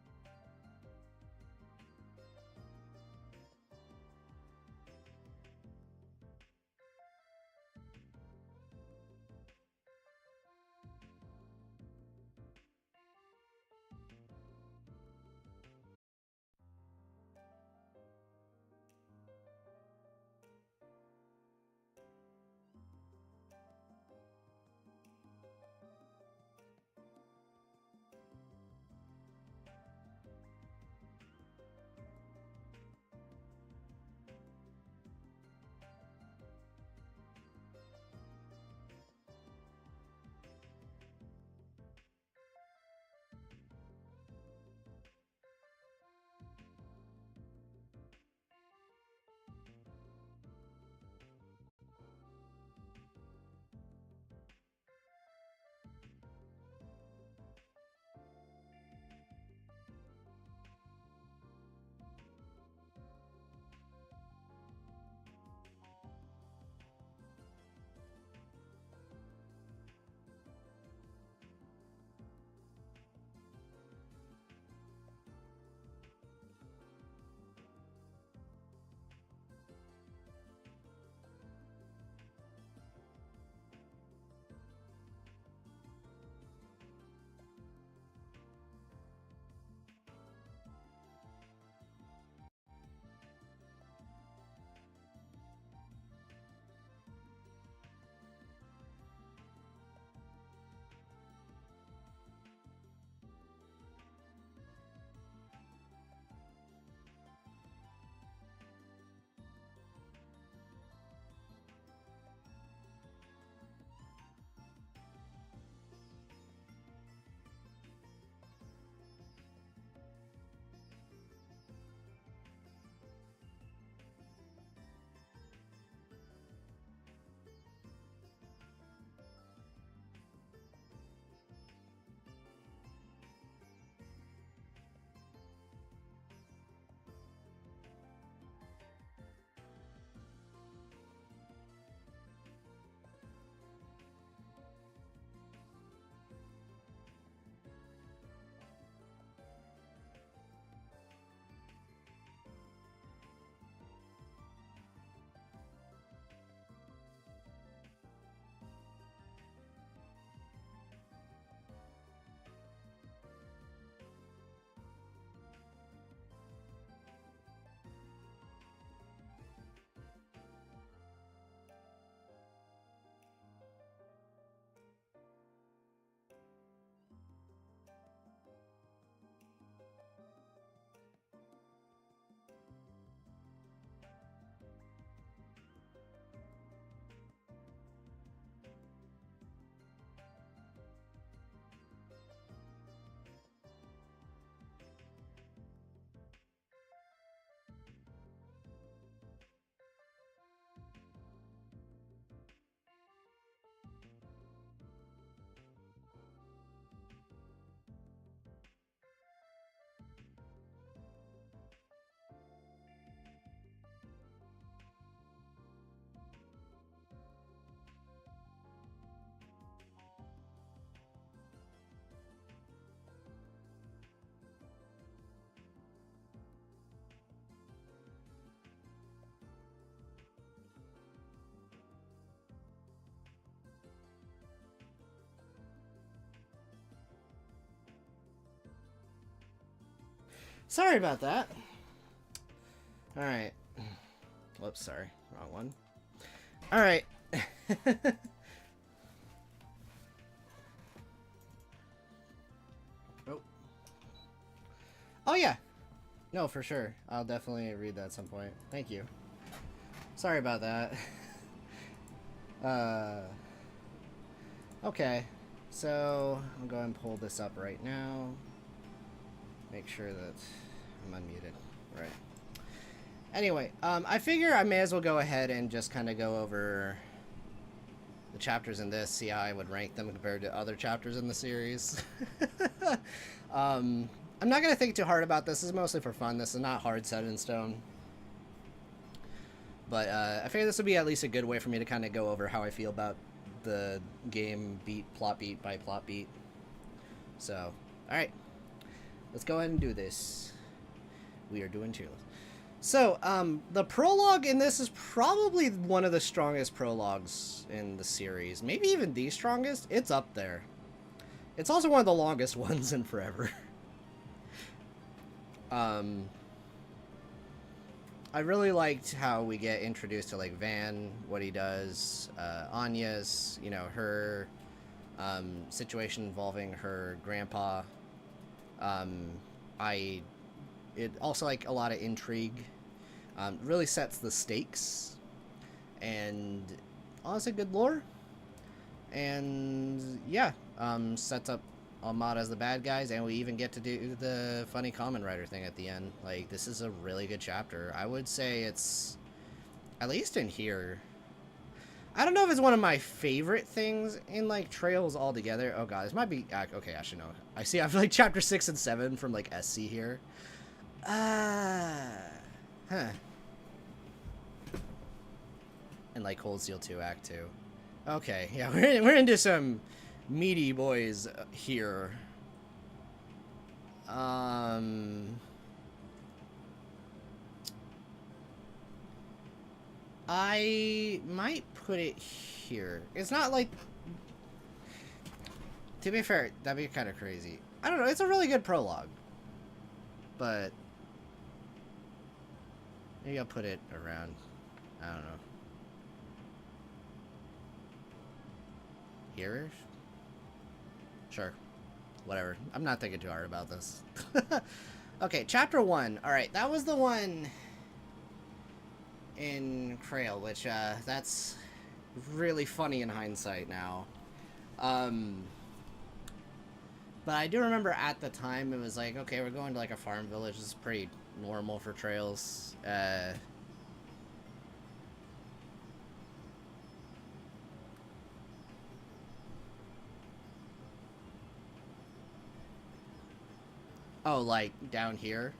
Sorry about that. Alright. Whoops, sorry. Wrong one. Alright. Oh. Oh, yeah. No, for sure. I'll definitely read that at some point. Thank you. Sorry about that. Okay. So, I'll go ahead and pull this up right now. Make sure that I'm unmuted. Right. Anyway, I figure I may as well go ahead and just kind of go over the chapters in this, see how I would rank them compared to other chapters in the series. I'm not going to think too hard about this. This is mostly for fun. This is not hard set in stone. But I figure this would be at least a good way for me to kind of go over how I feel about the game plot beat by plot beat. So, alright. Let's go ahead and do this. We are doing Trails. So, the prologue in this is probably one of the strongest prologues in the series. Maybe even the strongest. It's up there. It's also one of the longest ones in forever. I really liked how we get introduced to, like, Van, what he does, Anya's, you know, her, situation involving her grandpa. It also, like, a lot of intrigue, really sets the stakes, and honestly, good lore, and, yeah, sets up Armada as the bad guys, and we even get to do the funny Kamen Rider thing at the end. Like, this is a really good chapter. I would say it's, at least in here, I don't know if it's one of my favorite things in, like, Trails altogether. Oh god, this might be, okay, actually no. I see, I have, like, chapter 6 and 7 from, like, SC here. Huh. And, like, Cold Steel 2, Act 2. Okay, yeah, we're into some meaty boys here. I might put it here. It's not like... To be fair, that'd be kind of crazy. I don't know, it's a really good prologue. But... maybe I'll put it around... I don't know. Here? Sure. Whatever. I'm not thinking too hard about this. Okay, chapter 1. Alright, that was the one in Trail, which, that's really funny in hindsight now. But I do remember at the time it was like, okay, we're going to, like, a farm village. This is pretty normal for Trails. Oh, like, down here?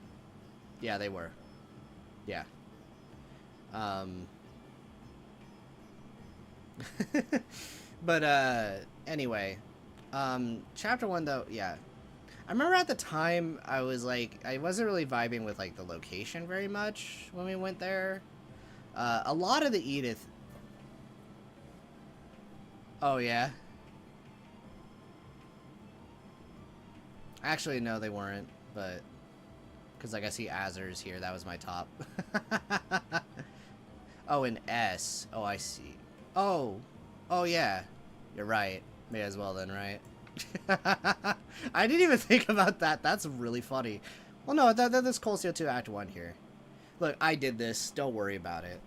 Yeah, they were. Yeah. But, anyway. Chapter 1, though, yeah. I remember at the time, I was, like, I wasn't really vibing with, like, the location very much when we went there. A lot of the Edith... Oh, yeah? Actually, no, they weren't, but... because, like, I see Azures here. That was my top. Oh, an S. Oh, I see. Oh. Oh, yeah. You're right. May as well then, right? I didn't even think about that. That's really funny. Well, no, that's Cold Steel 2 Act 1 here. Look, I did this. Don't worry about it.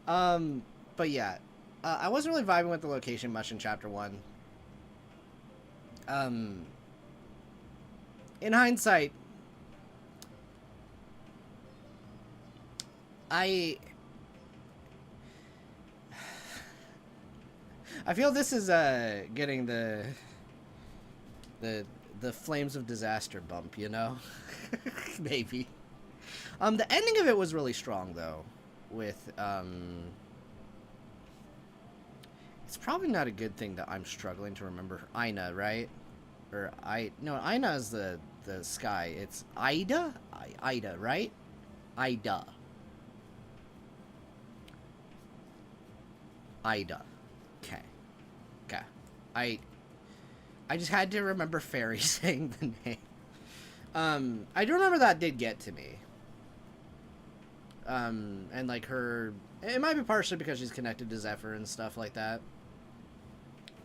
But yeah. I wasn't really vibing with the location much in Chapter 1. In hindsight, I feel this is getting the Flames of Disaster bump, you know? Maybe. The ending of it was really strong though, with it's probably not a good thing that I'm struggling to remember Ina, right? Or no, Ina is the sky. It's Ida? Ida, right? Ida. Ida. Okay. Okay. I just had to remember Fairy saying the name. I do remember that did get to me. And like her, it might be partially because she's connected to Zephyr and stuff like that.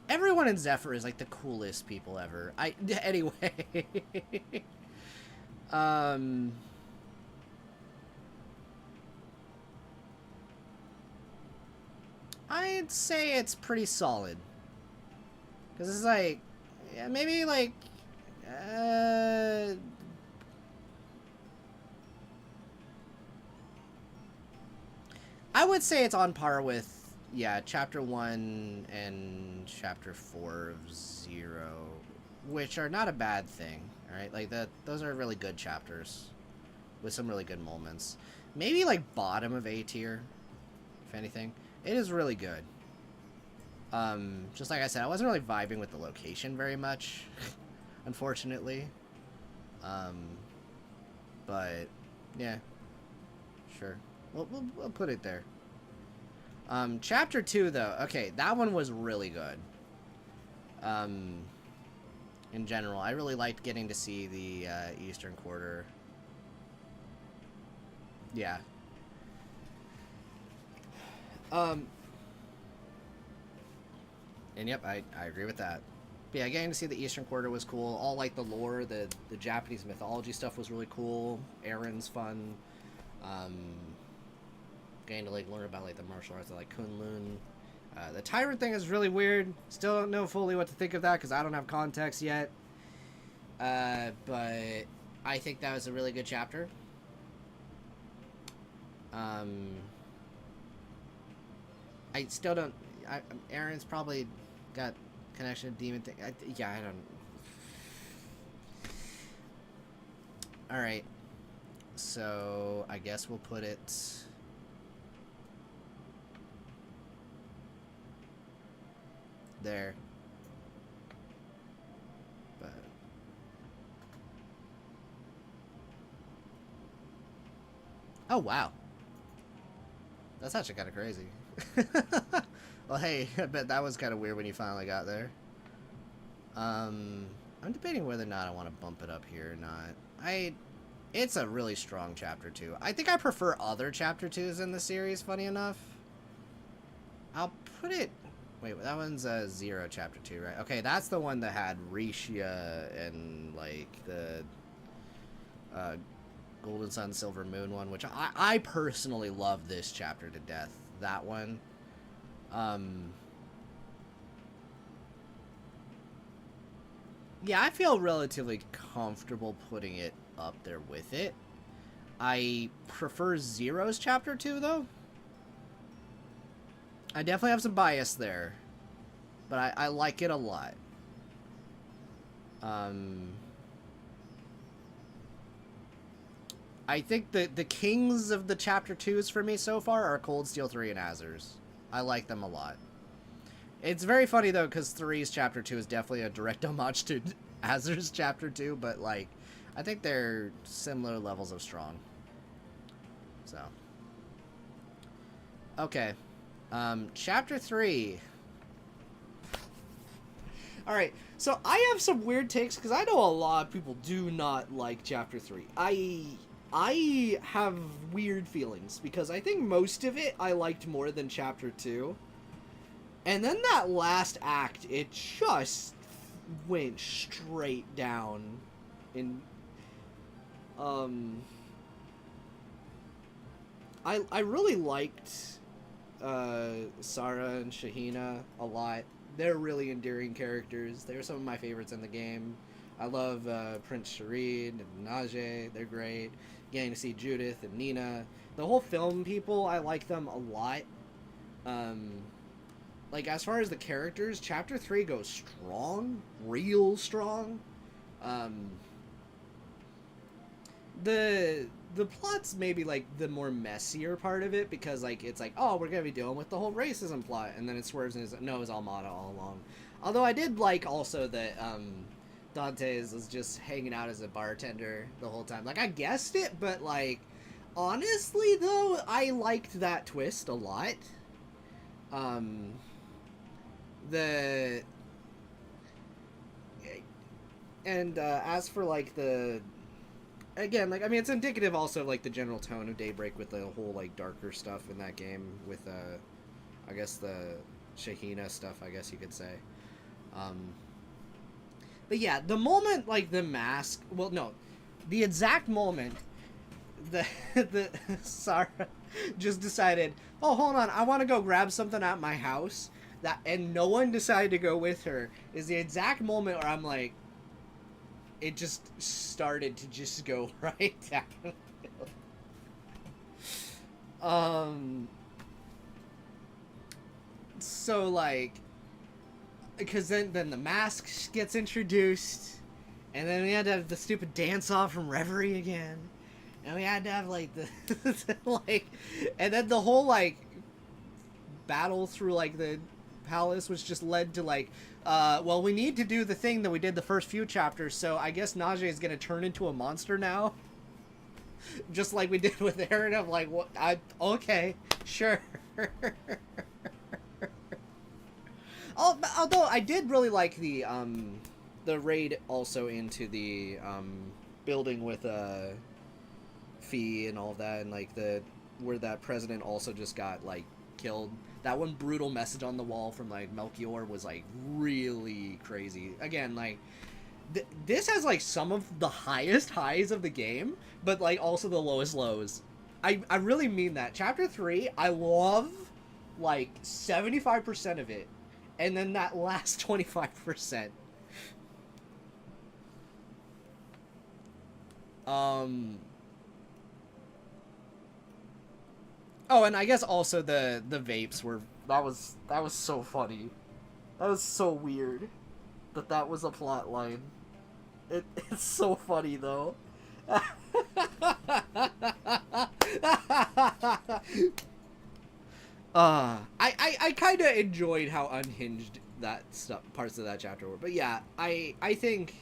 Everyone in Zephyr is like the coolest people ever. Anyway. I'd say it's pretty solid. Because it's like, yeah, maybe like, I would say it's on par with, yeah, Chapter 1 and Chapter 4 of Zero, which are not a bad thing, alright? Like, those are really good chapters with some really good moments. Maybe, like, bottom of A tier, if anything. It is really good. Just like I said, I wasn't really vibing with the location very much, unfortunately. But, yeah, sure. We'll put it there. Chapter 2, though. Okay, that one was really good. In general, I really liked getting to see the Eastern Quarter. Yeah. And yep, I agree with that. But yeah, getting to see the Eastern Quarter was cool. All like the lore, the Japanese mythology stuff was really cool. Aaron's fun. Getting to like learn about like the martial arts of like Kunlun. The Tyrant thing is really weird. Still don't know fully what to think of that because I don't have context yet. But I think that was a really good chapter. I still don't. Aaron's probably got connection to demon thing. Yeah, I don't. All right. So I guess we'll put it there. But oh wow, that's actually kind of crazy. Well, hey, I bet that was kind of weird when you finally got there. I'm debating whether or not I want to bump it up here or not. It's a really strong chapter 2. I think I prefer other chapter 2s in the series, funny enough. I'll put it... Wait, that one's Zero chapter 2, right? Okay, that's the one that had Rishia and, like, the Golden Sun, Silver Moon one, which I personally love this chapter to death. That one. Yeah, I feel relatively comfortable putting it up there with it. I prefer Zero's chapter 2, though. I definitely have some bias there. But I like it a lot. I think the kings of the chapter 2s for me so far are Cold Steel 3 and Azures. I like them a lot. It's very funny, though, because 3's chapter 2 is definitely a direct homage to Azure's chapter 2, but, like, I think they're similar levels of strong. So. Okay. Chapter 3. Alright, so I have some weird takes, because I know a lot of people do not like chapter 3. I have weird feelings, because I think most of it I liked more than chapter 2. And then that last act, it just went straight down in... I really liked Sarah and Shahina a lot. They're really endearing characters. They're some of my favorites in the game. I love Prince Sharid and Najee. They're great. Getting to see Judith and Nina. The whole film people, I like them a lot. Like, as far as the characters, Chapter 3 goes strong. Real strong. The plot's maybe, like, the more messier part of it, because, like, it's like, oh, we're gonna be dealing with the whole racism plot, and then it swerves and no, it was Almada all along. Although I did like, also, that, Dante's was just hanging out as a bartender the whole time. Like, I guessed it, but, like, honestly, though, I liked that twist a lot. And as for like the, again, like I mean, it's indicative also of like the general tone of Daybreak with the whole like darker stuff in that game with I guess the Shahina stuff, I guess you could say. Um, but yeah, the moment like the mask, well, no, the exact moment the Sarah just decided, oh hold on, I want to go grab something at my house. That and no one decided to go with her is the exact moment where I'm like, it just started to just go right down. So like, because then the mask gets introduced, and then we had to have the stupid dance off from Reverie again, and we had to have like the like, and then the whole like battle through like the palace was just led to like, well, we need to do the thing that we did the first few chapters, so I guess Najee is gonna turn into a monster now, just like we did with Aaron. I'm like, what? Okay, sure. Although I did really like the raid also into the building with Fee and all of that, and like the where that president also just got like killed. That one brutal message on the wall from like Melchior was like really crazy. Again, like this has like some of the highest highs of the game, but like also the lowest lows. I really mean that. Chapter 3, I love like 75% of it, and then that last 25%. Oh, and I guess also the vapes were, that was so funny. That was so weird that was a plot line. It's so funny though. I kind of enjoyed how unhinged that stuff, parts of that chapter were. But yeah, I think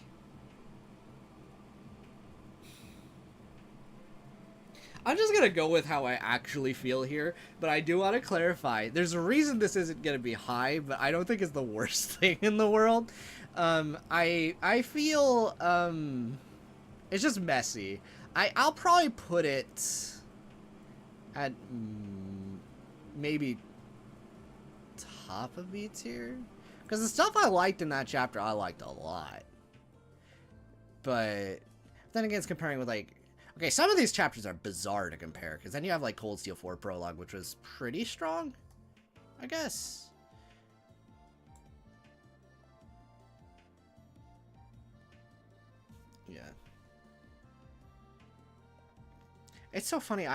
I'm just gonna go with how I actually feel here, but I do want to clarify. There's a reason this isn't gonna be high, but I don't think it's the worst thing in the world. I feel it's just messy. I'll probably put it at maybe top of B tier, because the stuff I liked in that chapter I liked a lot. But then again, it's comparing with like, okay, some of these chapters are bizarre to compare, because then you have like Cold Steel 4 Prologue, which was pretty strong, I guess. Yeah. It's so funny.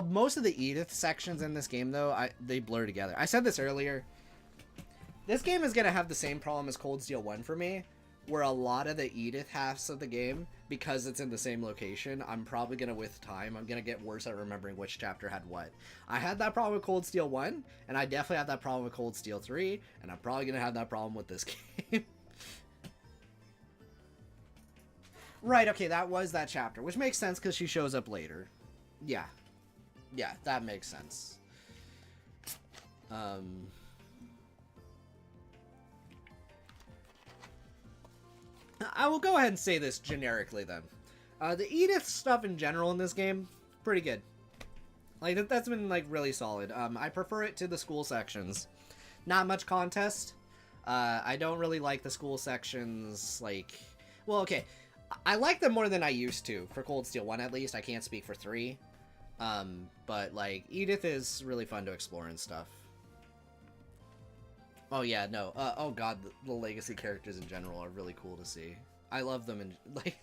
Most of the Edith sections in this game, though, they blur together. I said this earlier. This game is going to have the same problem as Cold Steel 1 for me, where a lot of the Edith halves of the game, because it's in the same location, I'm probably going to, with time, I'm going to get worse at remembering which chapter had what. I had that problem with Cold Steel 1, and I definitely had that problem with Cold Steel 3, and I'm probably going to have that problem with this game. Right, okay, that was that chapter, which makes sense because she shows up later. Yeah. Yeah, that makes sense. I will go ahead and say this generically then. The Edith stuff in general in this game, pretty good. Like, that's been, like, really solid. I prefer it to the school sections. Not much contest. I don't really like the school sections, like... Well, okay. I like them more than I used to, for Cold Steel 1 at least. I can't speak for 3. But, like, Edith is really fun to explore and stuff. Oh, yeah, no. Oh, God, the Legacy characters in general are really cool to see. I love them, and, like...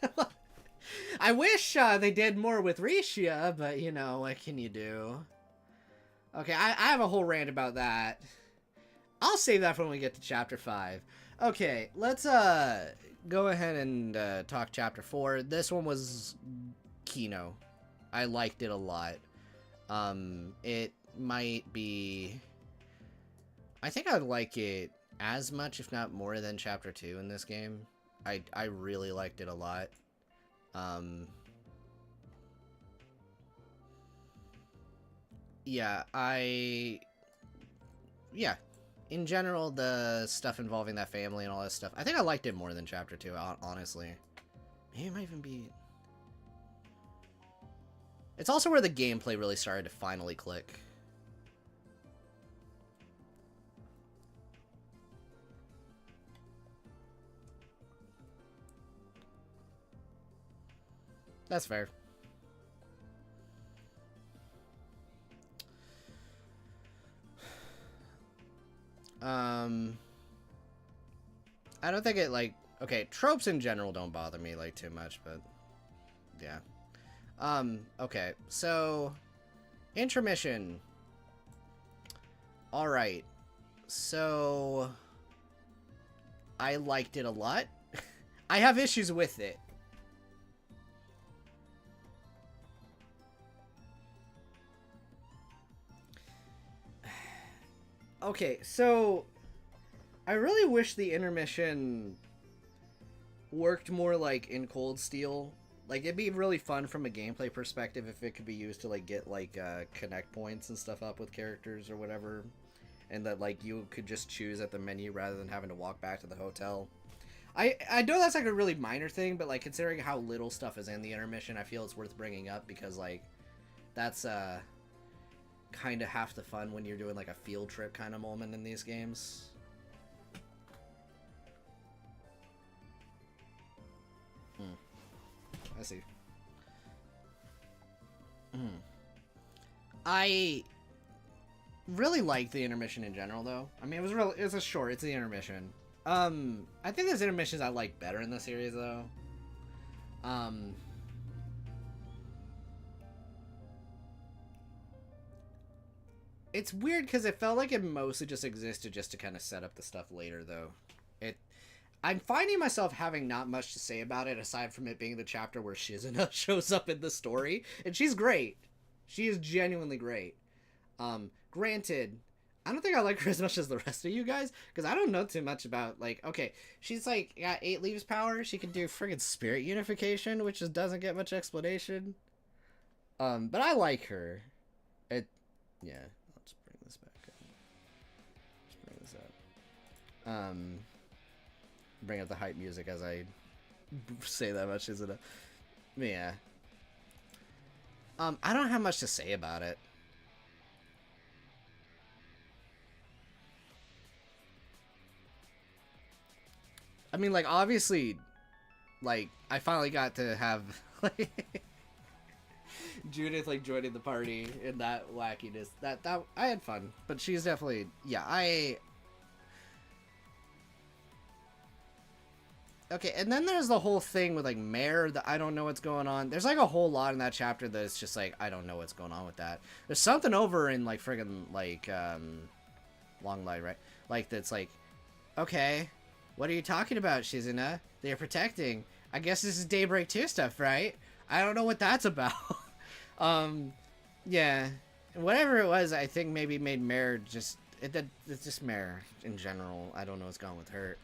I wish they did more with Risha, but, you know, what can you do? Okay, I have a whole rant about that. I'll save that for when we get to Chapter 5. Okay, let's go ahead and talk Chapter 4. This one was Kino. I liked it a lot. It might be... I think I'd like it as much, if not more, than Chapter 2 in this game. I really liked it a lot. Yeah, in general, the stuff involving that family and all that stuff, I think I liked it more than Chapter 2, honestly. Maybe it might even be... It's also where the gameplay really started to finally click. That's fair. I don't think it, like... Okay, tropes in general don't bother me, like, too much, but... Yeah. Okay, so... Intermission. Alright. So... I liked it a lot. I have issues with it. Okay, so... I really wish the intermission worked more like in Cold Steel. Like, it'd be really fun from a gameplay perspective if it could be used to, like, get, like, connect points and stuff up with characters or whatever. And that, like, you could just choose at the menu rather than having to walk back to the hotel. I know that's, like, a really minor thing, but, like, considering how little stuff is in the intermission, I feel it's worth bringing up because, like, that's, kind of half the fun when you're doing, like, a field trip kind of moment in these games. I see. I really liked the intermission in general, though. I mean, it was a short. It's the intermission. I think there's intermissions I like better in the series, though. It's weird because it felt like it mostly just existed just to kind of set up the stuff later, though. I'm finding myself having not much to say about it, aside from it being the chapter where Shizuna shows up in the story. And she's great. She is genuinely great. Granted, I don't think I like her as much as the rest of you guys, because I don't know too much about, like, okay, she's, like, got 8 leaves power. She can do friggin' spirit unification, which just doesn't get much explanation. But I like her. Yeah. Let's bring this back up. Let's bring this up. Bring up the hype music as I say that much, isn't it? Yeah. I don't have much to say about it. I mean, like, obviously, like, I finally got to have, like, Judith, like, joining the party in that wackiness. That I had fun. But she's definitely, yeah, Okay, and then there's the whole thing with, like, Mare, that I don't know what's going on. There's, like, a whole lot in that chapter that's just, like, I don't know what's going on with that. There's something over in, like, friggin', like, Long Light, right? Like, that's, like, okay, what are you talking about, Shizuna? They're protecting. I guess this is Daybreak 2 stuff, right? I don't know what that's about. Yeah. Whatever it was, I think maybe made Mare just... It's just Mare in general. I don't know what's going on with her.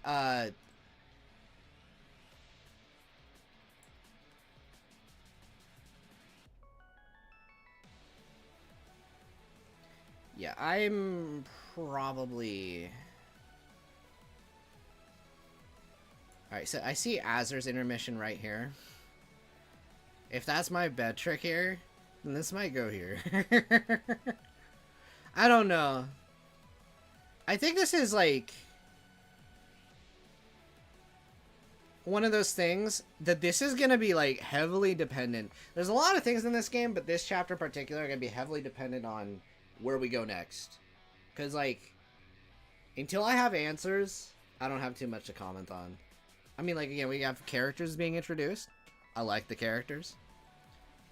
Yeah, I'm probably... Alright, so I see Azure's intermission right here. If that's my bet trick here, then this might go here. I don't know. I think this is, like, one of those things that this is going to be, like, heavily dependent. There's a lot of things in this game, but this chapter in particular are going to be heavily dependent on where we go next. Because, like, until I have answers, I don't have too much to comment on. I mean, like, again, we have characters being introduced. I like the characters.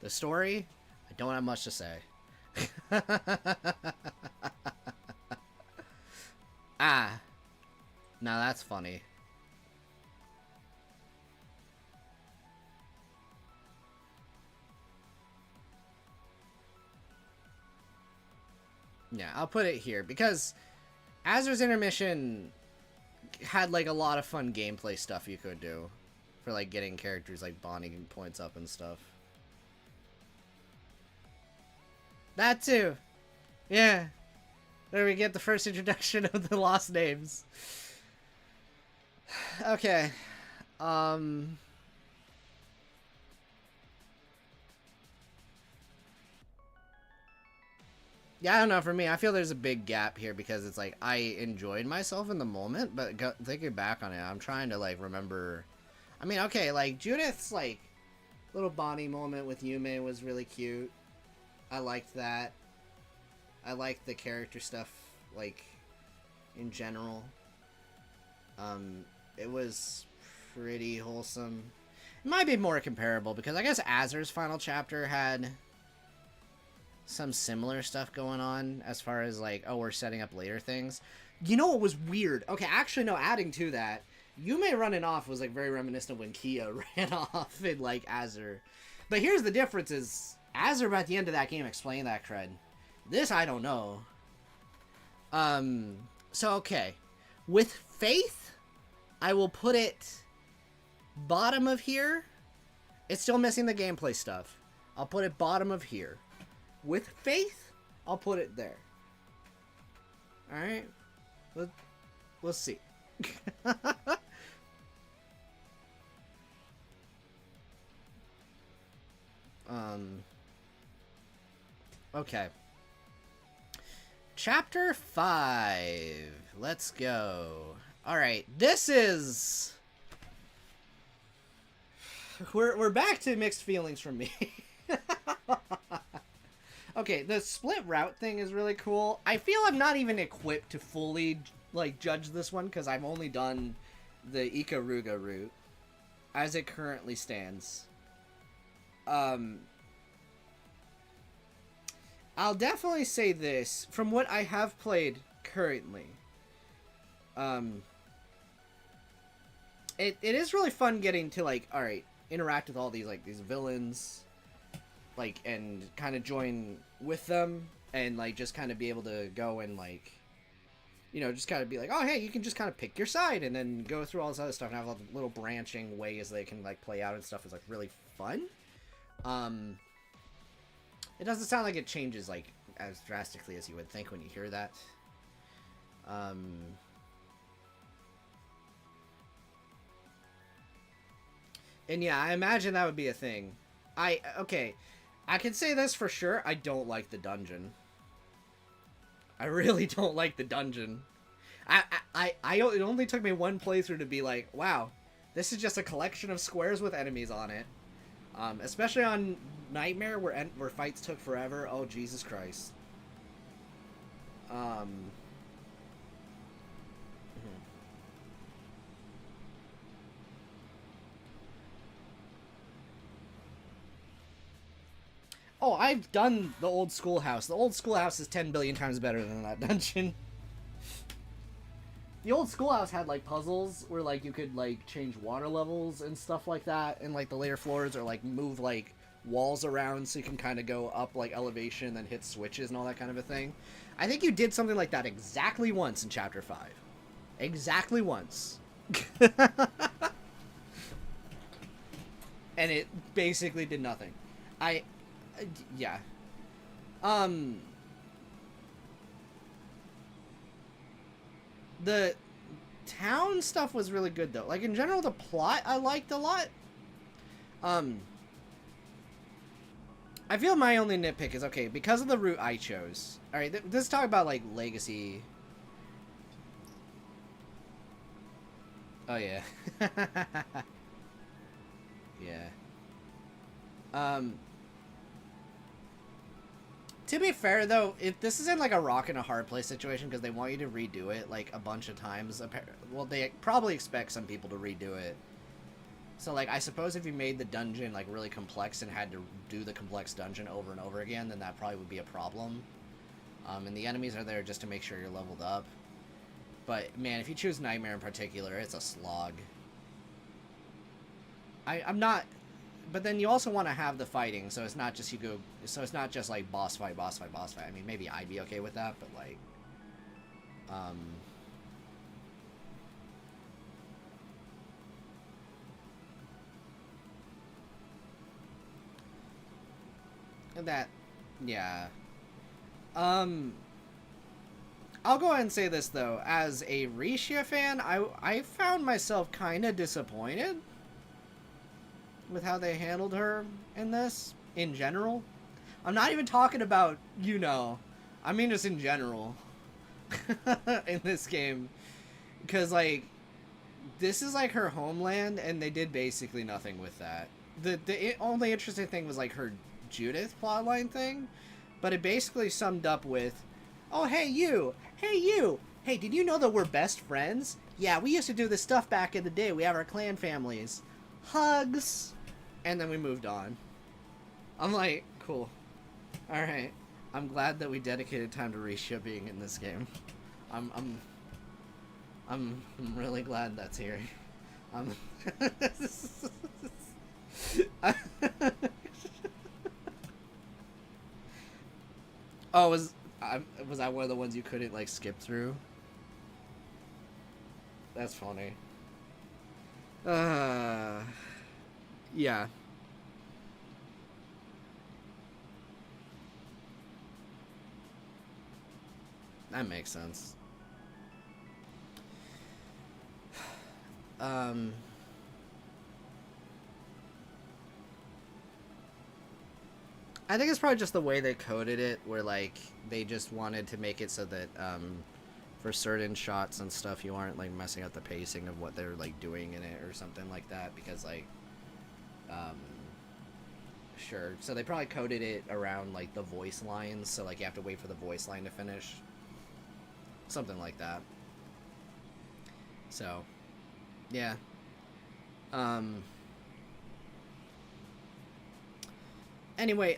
The story, I don't have much to say. Ah. Now that's funny. Yeah, I'll put it here because Azure's intermission had, like, a lot of fun gameplay stuff you could do for, like, getting characters, like, bonding points up and stuff. That too. Yeah. where we get the first introduction of the lost names. Okay. Yeah, I don't know. For me, I feel there's a big gap here because it's like I enjoyed myself in the moment, but thinking back on it, I'm trying to like remember. I mean, okay, like Judith's like little Bonnie moment with Yume was really cute. I liked that. I liked the character stuff, like in general. It was pretty wholesome. It might be more comparable because I guess Azure's final chapter had some similar stuff going on as far as like, oh, we're setting up later things. You know what was weird? Okay, actually, no, adding to that, Yume running off was like very reminiscent of when Kia ran off in like Azure. But here's the difference is Azure at the end of that game explained that cred. This I don't know. So okay. With Faith, I will put it bottom of here. It's still missing the gameplay stuff. I'll put it bottom of here. With Faith, I'll put it there. Alright? We'll see. Okay. Chapter 5. Let's go. Alright, this is... We're back to mixed feelings from me. Okay, the split route thing is really cool. I feel I'm not even equipped to fully, like, judge this one, because I've only done the Ikaruga route, as it currently stands. I'll definitely say this, from what I have played currently, it is really fun getting to, like, alright, interact with all these, like, these villains, like, and kind of join with them, and, like, just kind of be able to go and, like, you know, just kind of be like, oh, hey, you can just kind of pick your side, and then go through all this other stuff, and have all the little branching ways they can, like, play out and stuff is, like, really fun. It doesn't sound like it changes, like, as drastically as you would think when you hear that. And yeah, I imagine that would be a thing. Okay, I can say this for sure, I don't like the dungeon. I really don't like the dungeon. It only took me one playthrough to be like, wow, this is just a collection of squares with enemies on it. Especially on Nightmare, where fights took forever. Oh, Jesus Christ. Oh, I've done the old schoolhouse. The old schoolhouse is 10 billion times better than that dungeon. The old schoolhouse had, like, puzzles where, like, you could, like, change water levels and stuff like that in, like, the later floors, or, like, move, like, walls around so you can kind of go up, like, elevation and then hit switches and all that kind of a thing. I think you did something like that exactly once in Chapter 5. Exactly once. And it basically did nothing. Yeah. The town stuff was really good, though. Like, in general, the plot I liked a lot. I feel my only nitpick is, okay, because of the route I chose. Alright, let's talk about, like, legacy. Oh, yeah. Yeah. To be fair, though, if this isn't like a rock and a hard place situation because they want you to redo it like a bunch of times, well, they probably expect some people to redo it. So, like, I suppose if you made the dungeon like really complex and had to do the complex dungeon over and over again, then that probably would be a problem. And the enemies are there just to make sure you're leveled up. But man, if you choose Nightmare in particular, it's a slog. I'm not. But then you also want to have the fighting, so it's not just so it's not just like boss fight, boss fight, boss fight. I mean, maybe I'd be okay with that, but like, and that, yeah, I'll go ahead and say this, though. As a Risha fan, I found myself kind of disappointed with how they handled her in this, in general. I'm not even talking about, you know, I mean just in general in this game. Because, like, this is, like, her homeland, and they did basically nothing with that. The only interesting thing was, like, her Judith plotline thing, but it basically summed up with, oh, hey, you! Hey, you! Hey, did you know that we're best friends? Yeah, we used to do this stuff back in the day. We have our clan families. Hugs! And then we moved on. I'm like, cool. Alright. I'm glad that we dedicated time to Risha being in this game. I'm really glad that's here. Oh, was that one of the ones you couldn't, like, skip through? That's funny. Yeah. That makes sense. I think it's probably just the way they coded it, where, like, they just wanted to make it so that, for certain shots and stuff, you aren't, like, messing up the pacing of what they're, like, doing in it or something like that, because, like, sure. So they probably coded it around, like, the voice lines, so, like, you have to wait for the voice line to finish. Something like that. So, yeah. Anyway,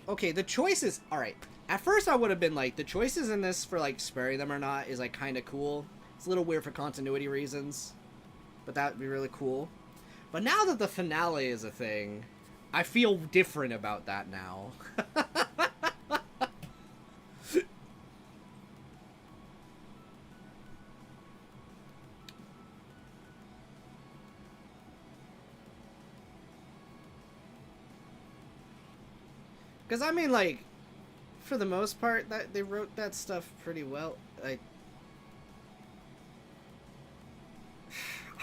okay, the choices, alright. At first I would have been like, the choices in this for, like, sparing them or not is, like, kind of cool. It's a little weird for continuity reasons, but that would be really cool. But now that the finale is a thing, I feel different about that now. Because, I mean, like, for the most part, that they wrote that stuff pretty well. Like,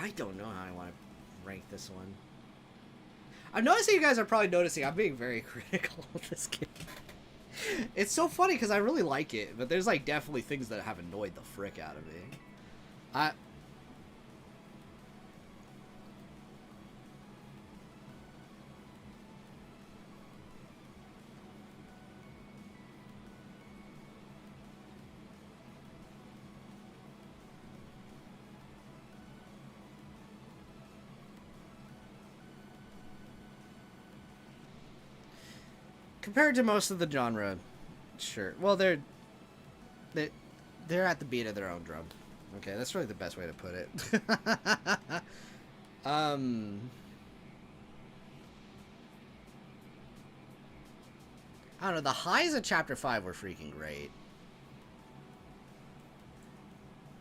I don't know how I want to rank this one. I'm noticing you guys are probably noticing I'm being very critical of this game. It's so funny because I really like it, but there's, like, definitely things that have annoyed the frick out of me. Compared to most of the genre, sure. Well, they're at the beat of their own drum. Okay, that's really the best way to put it. I don't know. The highs of Chapter 5 were freaking great.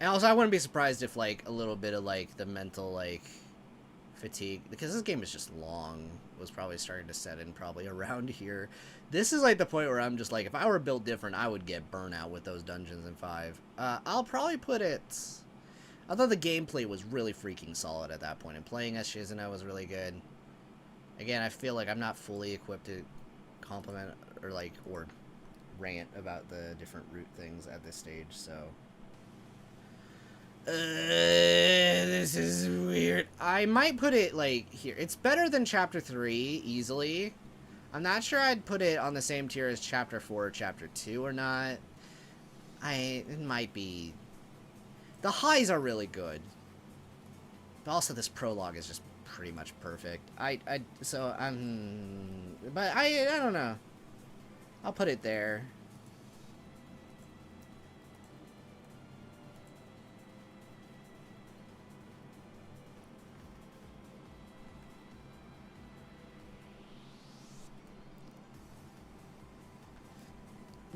And also, I wouldn't be surprised if, like, a little bit of, like, the mental, like, fatigue, because this game is just long, was probably starting to set in probably around here. This is, like, the point where I'm just like, if I were built different, I would get burnout with those dungeons in 5. I'll probably put it... I thought the gameplay was really freaking solid at that point, and playing as Shizuna was really good. Again, I feel like I'm not fully equipped to compliment or, like, or rant about the different route things at this stage, so... this is weird. I might put it, like, here. It's better than Chapter 3, easily. I'm not sure I'd put it on the same tier as Chapter 4 or Chapter 2 or not. It might be... The highs are really good. But also this prologue is just pretty much perfect. But I don't know. I'll put it there.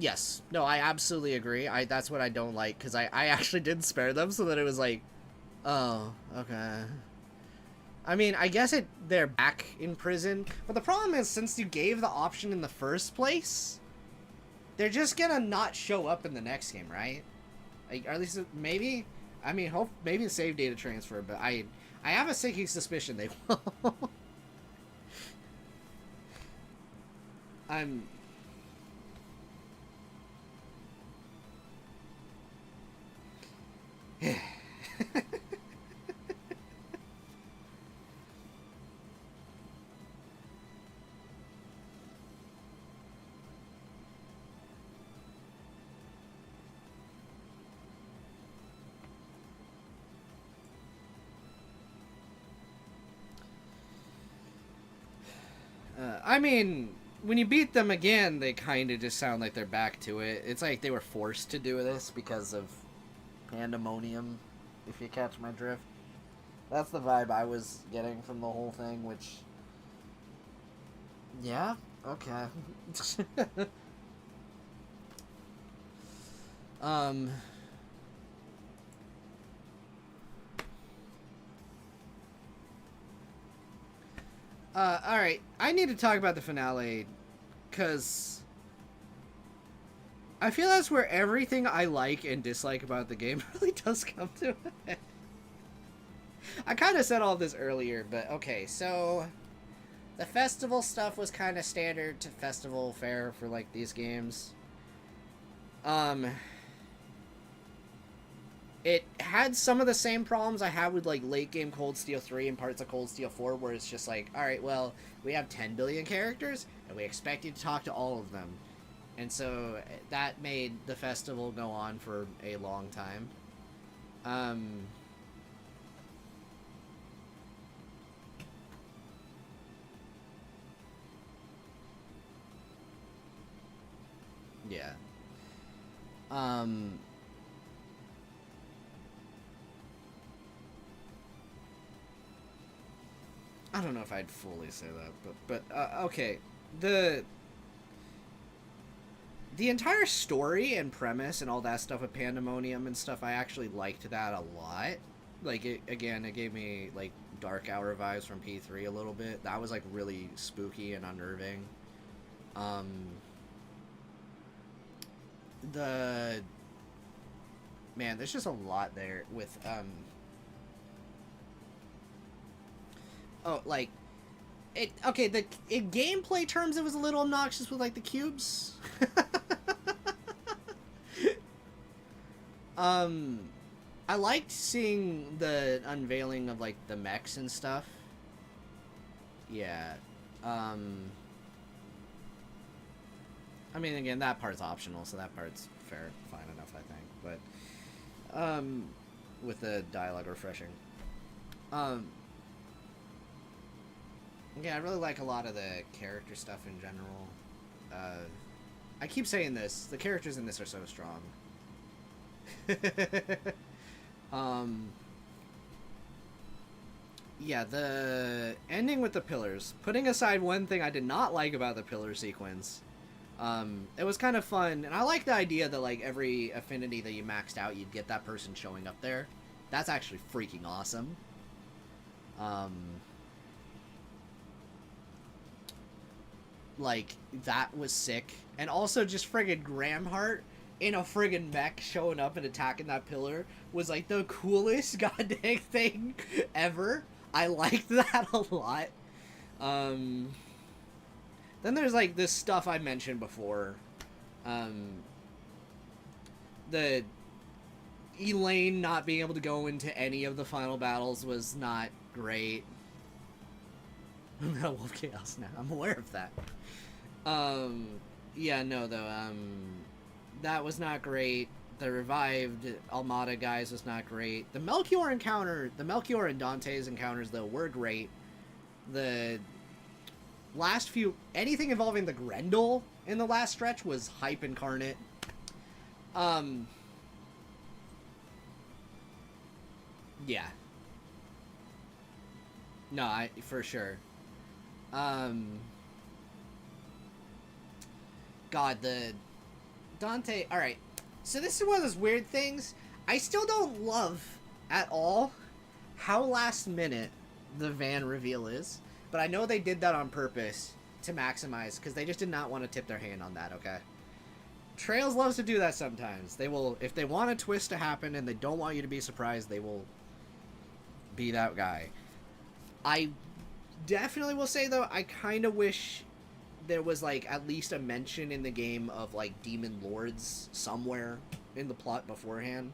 Yes. No, I absolutely agree. That's what I don't like, because I actually did spare them so that it was like, oh, okay. I mean, I guess they're back in prison, but the problem is, since you gave the option in the first place, they're just gonna not show up in the next game, right? Like, or at least maybe. I mean, maybe the save data transfer, but I have a sinking suspicion they will. I'm. I mean, when you beat them again, they kind of just sound like they're back to it. It's like they were forced to do this because of pandemonium, if you catch my drift. That's the vibe I was getting from the whole thing, which... Yeah? Okay. Alright. I need to talk about the finale, because I feel that's where everything I like and dislike about the game really does come to it. I kind of said all this earlier, but okay, so the festival stuff was kind of standard to festival fare for, like, these games. It had some of the same problems I had with, like, late game Cold Steel 3 and parts of Cold Steel 4, where it's just like, alright, well, we have 10 billion characters, and we expect you to talk to all of them. And so that made the festival go on for a long time. Yeah. I don't know if I'd fully say that, but okay. The entire story and premise and all that stuff with Pandemonium and stuff, I actually liked that a lot. Like, it gave me, like, Dark Hour vibes from P3 a little bit. That was, like, really spooky and unnerving. Man, there's just a lot there with, oh, like, okay, in gameplay terms, it was a little obnoxious with, like, the cubes. I liked seeing the unveiling of, like, the mechs and stuff. Yeah. I mean, again, that part's optional, so that part's fine enough, I think. But, with the dialogue refreshing. Yeah, I really like a lot of the character stuff in general. I keep saying this, the characters in this are so strong. Yeah, the ending with the pillars. Putting aside one thing I did not like about the pillar sequence, it was kind of fun, and I like the idea that, like, every affinity that you maxed out, you'd get that person showing up there. That's actually freaking awesome. Like, that was sick. And also just friggin' Gramhart in a friggin' mech showing up and attacking that pillar was, like, the coolest goddamn thing ever. I liked that a lot. Then there's, like, this stuff I mentioned before. The Elaine not being able to go into any of the final battles was not great. I'm not Wolf Chaos now. I'm aware of that. Yeah, no, though, that was not great. The revived Almada guys was not great. The Melchior and Dante's encounters, though, were great. The last few, anything involving the Grendel in the last stretch was hype incarnate. Yeah. No, for sure. God, the Dante... Alright, so this is one of those weird things. I still don't love at all how last minute the van reveal is, but I know they did that on purpose to maximize, because they just did not want to tip their hand on that, okay? Trails loves to do that sometimes. They will, if they want a twist to happen and they don't want you to be surprised, they will be that guy. I definitely will say, though, I kind of wish there was, like, at least a mention in the game of, like, demon lords somewhere in the plot beforehand.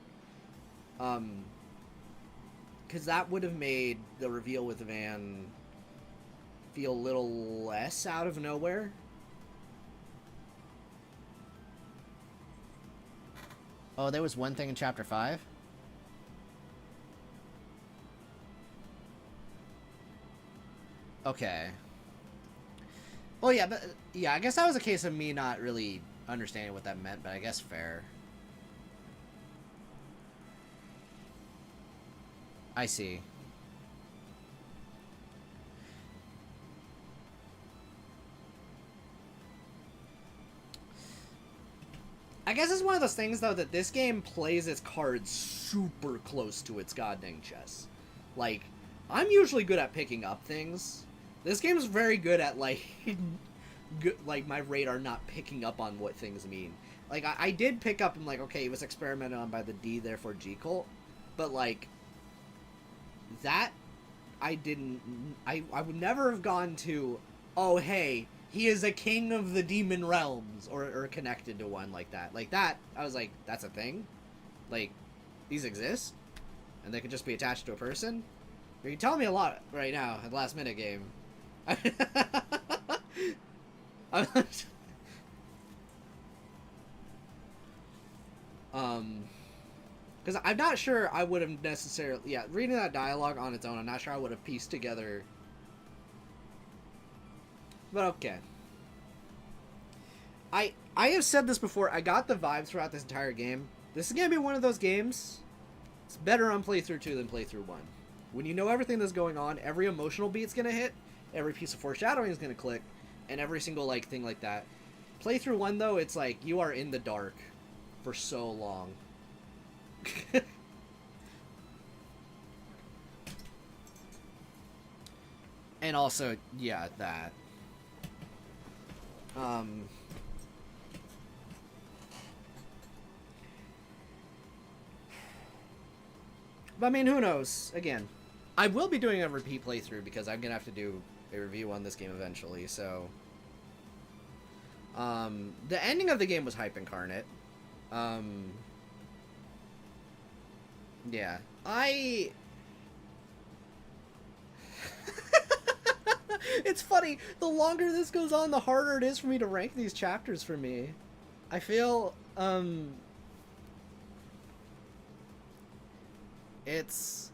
Because that would have made the reveal with Van feel a little less out of nowhere. Oh, there was one thing in Chapter 5? Okay. Well, yeah, but yeah, I guess that was a case of me not really understanding what that meant, but I guess fair. I see. I guess it's one of those things, though, that this game plays its cards super close to its goddamn chest. Like, I'm usually good at picking up things. This game's very good at, like, like, my radar not picking up on what things mean. Like, I did pick up, and, like, okay, it was experimented on by the D, therefore G cult. But, like, that, I didn't, I would never have gone to, oh, hey, he is a king of the demon realms, or connected to one like that. Like that, I was like, that's a thing? Like, these exist? And they could just be attached to a person? You're telling me a lot right now, at the last minute game. Because I'm not sure I would have necessarily, yeah, reading that dialogue on its own, I'm not sure I would have pieced together. But okay. I have said this before, I got the vibes throughout this entire game. This is going to be one of those games, it's better on playthrough 2 than playthrough 1. When you know everything that's going on, every emotional beat's going to hit, every piece of foreshadowing is going to click, and every single, like, thing like that. Playthrough 1, though, it's like, you are in the dark for so long. And also, yeah, that. But I mean, who knows? Again, I will be doing a repeat playthrough because I'm gonna have to do a review on this game eventually, so. The ending of the game was hype incarnate. Yeah. It's funny, the longer this goes on, the harder it is for me to rank these chapters for me. I feel, it's...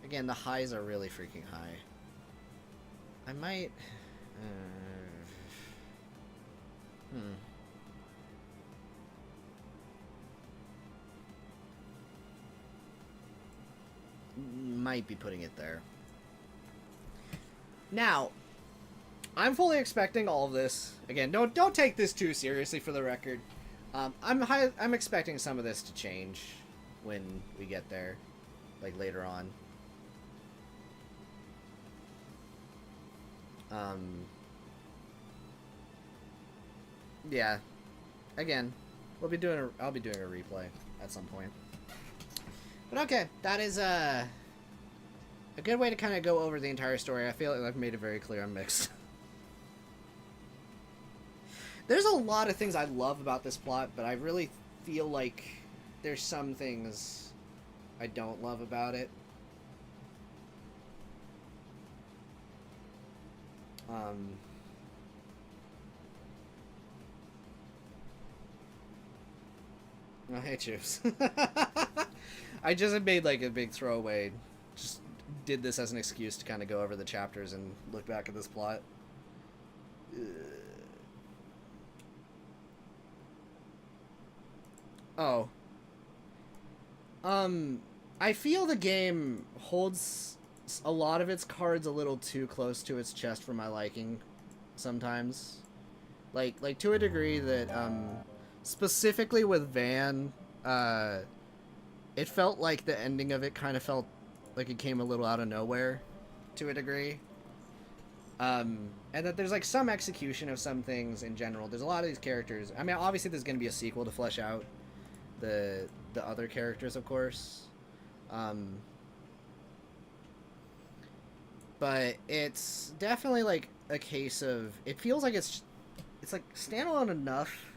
Again, the highs are really freaking high. I might... Might be putting it there. Now, I'm fully expecting all of this. Again, don't take this too seriously, for the record. I'm expecting some of this to change when we get there, like later on. Yeah. Again, I'll be doing a replay at some point. But okay, that is a good way to kind of go over the entire story. I feel like I've made it very clear I'm mixed. There's a lot of things I love about this plot, but I really feel like there's some things I don't love about it. Oh, hey, Chips. I just made, like, a big throwaway. Just did this as an excuse to kind of go over the chapters and look back at this plot. Oh. I feel the game holds a lot of its cards a little too close to its chest for my liking sometimes. Like to a degree that, specifically with Van, it felt like the ending of it kind of felt like it came a little out of nowhere to a degree. And that there's like some execution of some things in general. There's a lot of these characters. I mean, obviously there's going to be a sequel to flesh out the other characters, of course. But it's definitely like a case of, it feels like it's like standalone enough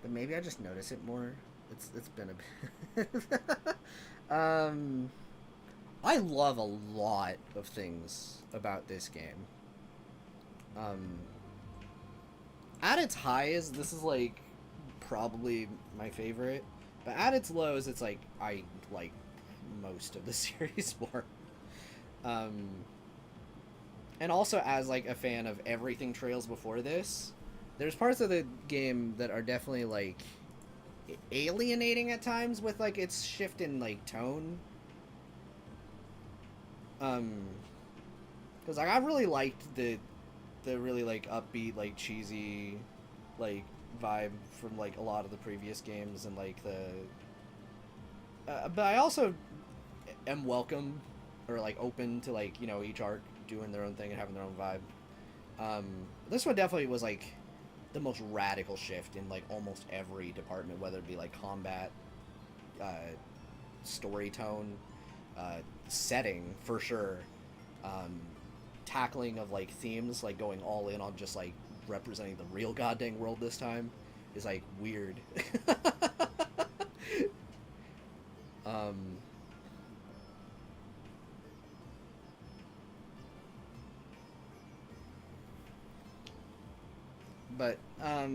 that maybe I just notice it more. It's been a bit. I love a lot of things about this game. At its highs, this is like probably my favorite, but at its lows, it's like I like most of the series more. And also as like a fan of everything Trails before this, there's parts of the game that are definitely like alienating at times with like its shift in like tone. Because like I really liked the really like upbeat, like cheesy, like vibe from like a lot of the previous games, and like the but I also am welcome or like open to like, you know, each arc doing their own thing and having their own vibe. This one definitely was like the most radical shift in like almost every department, whether it be like combat, story tone, setting for sure, tackling of like themes, like going all in on just like representing the real goddamn world this time is like weird. But I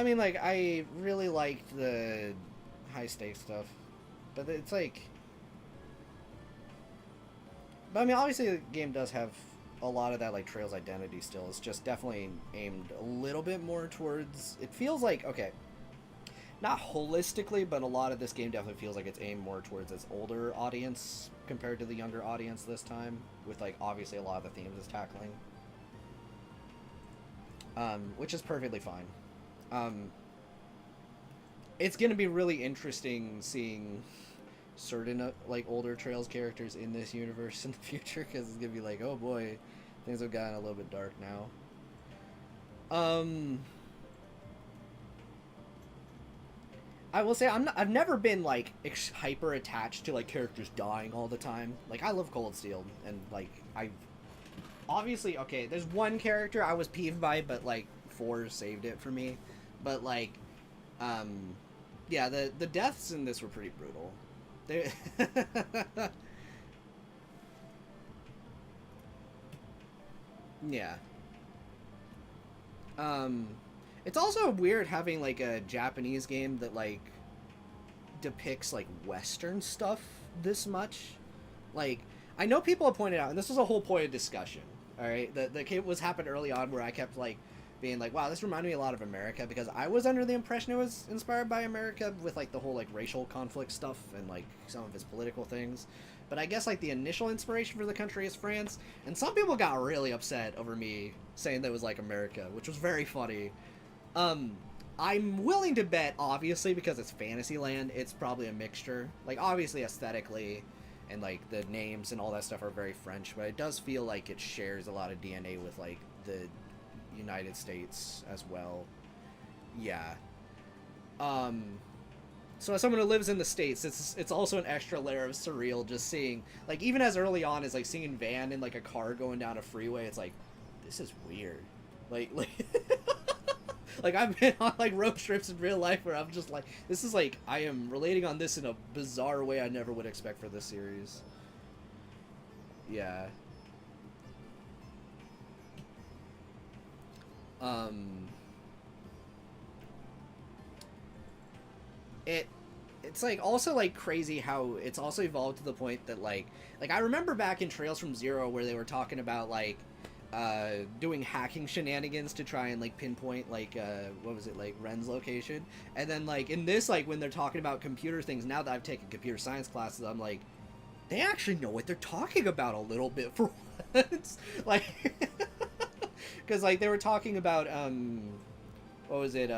mean, like, I really liked the high stakes stuff, but it's like, but I mean, obviously the game does have a lot of that like Trails identity still. It's just definitely aimed a little bit more towards, it feels like, okay, not holistically, but a lot of this game definitely feels like it's aimed more towards its older audience compared to the younger audience this time, with like obviously a lot of the themes it's tackling, which is perfectly fine. It's gonna be really interesting seeing certain like older Trails characters in this universe in the future, because it's gonna be like, oh boy, things have gotten a little bit dark now. I will say I've never been like hyper attached to like characters dying all the time. Like I love Cold Steel, and like I obviously, okay, there's one character I was peeved by, but like 4 saved it for me. But like, yeah, the deaths in this were pretty brutal. They yeah. It's also weird having like a Japanese game that like depicts like Western stuff this much. Like, I know people have pointed out, and this was a whole point of discussion, alright, that was happened early on, where I kept like being like, wow, this reminded me a lot of America, because I was under the impression it was inspired by America with like the whole like racial conflict stuff and like some of its political things. But I guess like the initial inspiration for the country is France, and some people got really upset over me saying that it was like America, which was very funny. I'm willing to bet, obviously, because it's Fantasyland, it's probably a mixture. Like, obviously, aesthetically, and, like, the names and all that stuff are very French, but it does feel like it shares a lot of DNA with, like, the United States as well. Yeah. So as someone who lives in the States, it's also an extra layer of surreal just seeing, like, even as early on as, like, seeing Van in, like, a car going down a freeway, it's like, this is weird. Like like, I've been on, like, road trips in real life where I'm just like, this is, like, I am relating on this in a bizarre way I never would expect for this series. Yeah. It's, like, also, like, crazy how it's also evolved to the point that, like, I remember back in Trails from Zero where they were talking about, like, doing hacking shenanigans to try and like pinpoint like what was it, like Ren's location, and then like in this, like when they're talking about computer things, now that I've taken computer science classes, I'm like, they actually know what they're talking about a little bit for once. Like because like they were talking about what was it,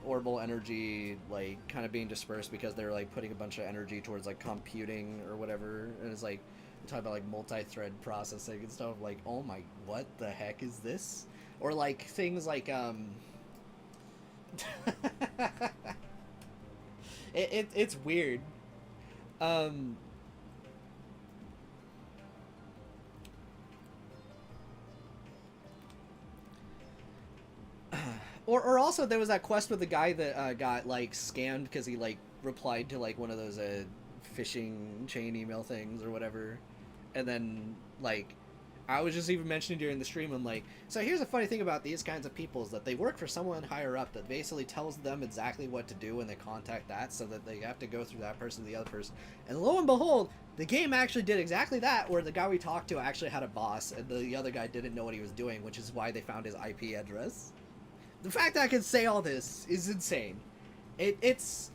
orbital energy, like, kind of being dispersed because they're, like, putting a bunch of energy towards, like, computing or whatever, and it's, like, we talk about, like, multi-thread processing and stuff, like, oh my, what the heck is this? Or, like, things like, it's weird. Or also there was that quest with the guy that got like scammed because he like replied to like one of those phishing chain email things or whatever, and then like I was just even mentioning during the stream, I'm like, so here's a funny thing about these kinds of people is that they work for someone higher up that basically tells them exactly what to do when they contact that, so that they have to go through that person to the other person. And lo and behold, the game actually did exactly that, where the guy we talked to actually had a boss, and the other guy didn't know what he was doing, which is why they found his IP address. The fact that I can say all this is insane. It's...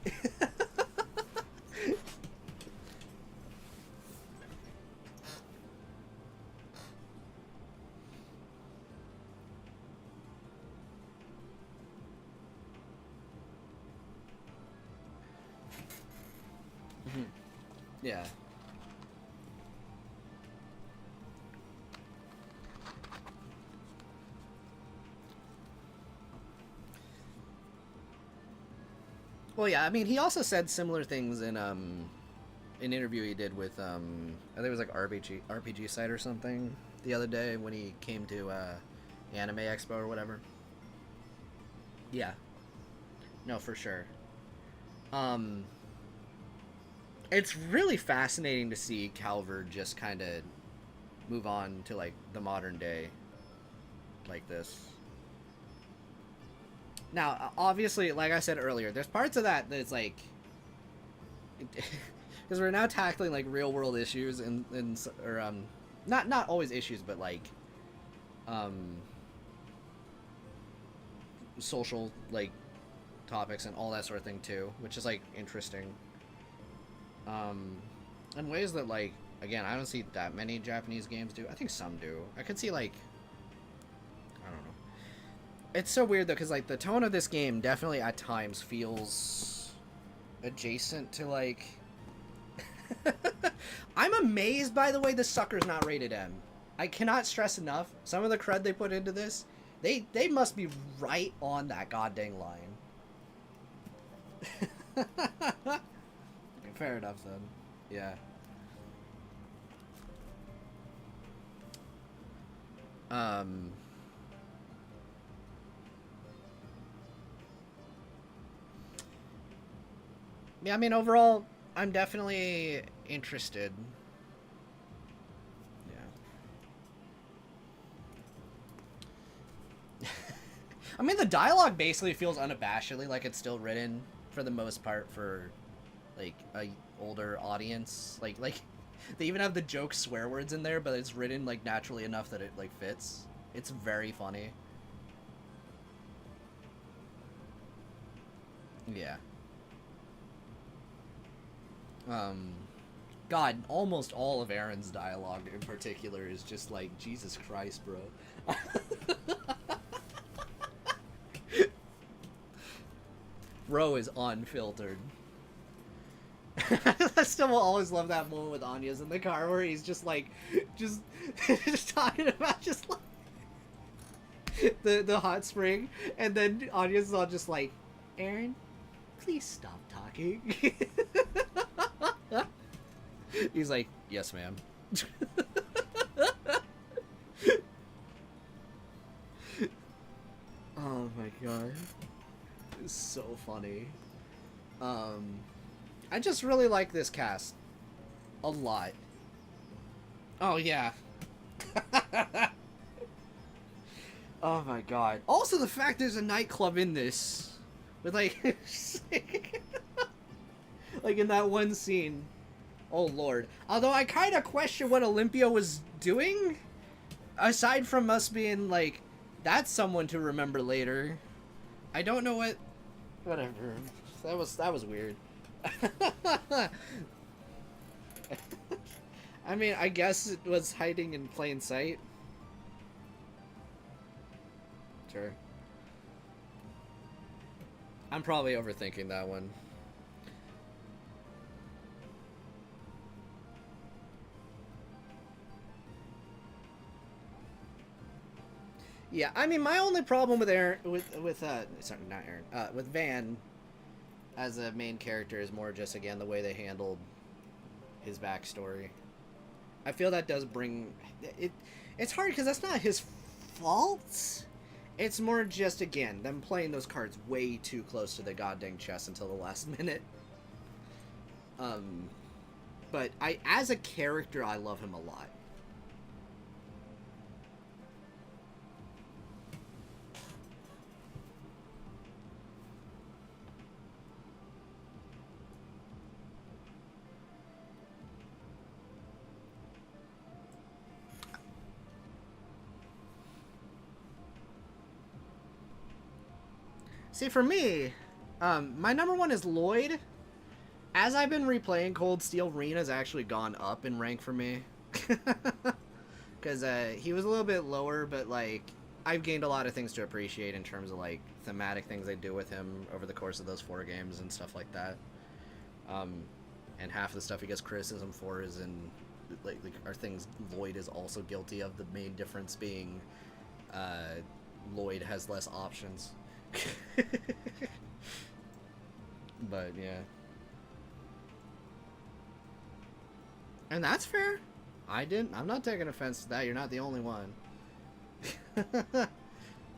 Yeah. Well, yeah, I mean, he also said similar things in an interview he did with I think it was like RPG site or something the other day when he came to Anime Expo or whatever. Yeah. No, for sure. It's really fascinating to see Calvard just kind of move on to like the modern day like this. Now, obviously, like I said earlier, there's parts of that that's like, because we're now tackling like real world issues and or not always issues, but like social like topics and all that sort of thing too, which is like interesting. In ways that like, again, I don't see that many Japanese games do. I think some do. I could see like, I don't know. It's so weird though, because like the tone of this game definitely at times feels adjacent to like. I'm amazed by the way this sucker's not rated M. I cannot stress enough. Some of the cred they put into this, they must be right on that goddamn line. Fair enough then. Yeah. Yeah, I mean, overall, I'm definitely interested. Yeah. I mean, the dialogue basically feels unabashedly like it's still written, for the most part, for, like, a older audience. Like, they even have the joke swear words in there, but it's written, like, naturally enough that it, like, fits. It's very funny. Yeah. God, almost all of Aaron's dialogue in particular is just like, Jesus Christ, bro. Bro is unfiltered. I still will always love that moment with Anya's in the car where he's just like, just talking about just like the hot spring, and then Anya's all just like, Aaron, please stop talking. He's like, yes, ma'am. Oh my god. It's so funny. I just really like this cast. A lot. Oh, yeah. Oh my god. Also, the fact there's a nightclub in this. With, like... like, in that one scene. Oh, Lord. Although, I kind of question what Olympia was doing. Aside from us being, like, that's someone to remember later. I don't know what... Whatever. That was weird. I mean, I guess it was hiding in plain sight. Sure. I'm probably overthinking that one. Yeah, I mean, my only problem with Aaron, sorry, not Aaron, with Van as a main character is more just, again, the way they handled his backstory. I feel that does bring it. It's hard because that's not his fault. It's more just, again, them playing those cards way too close to the goddamn chest until the last minute. But as a character, I love him a lot. See, for me, my number one is Lloyd. As I've been replaying Cold Steel, Reen has actually gone up in rank for me. Because he was a little bit lower, but, like, I've gained a lot of things to appreciate in terms of, like, thematic things they do with him over the course of those 4 games and stuff like that. And half of the stuff he gets criticism for is in, like are things Lloyd is also guilty of, the main difference being Lloyd has less options. But yeah, and that's fair. I'm not taking offense to that. You're not the only one.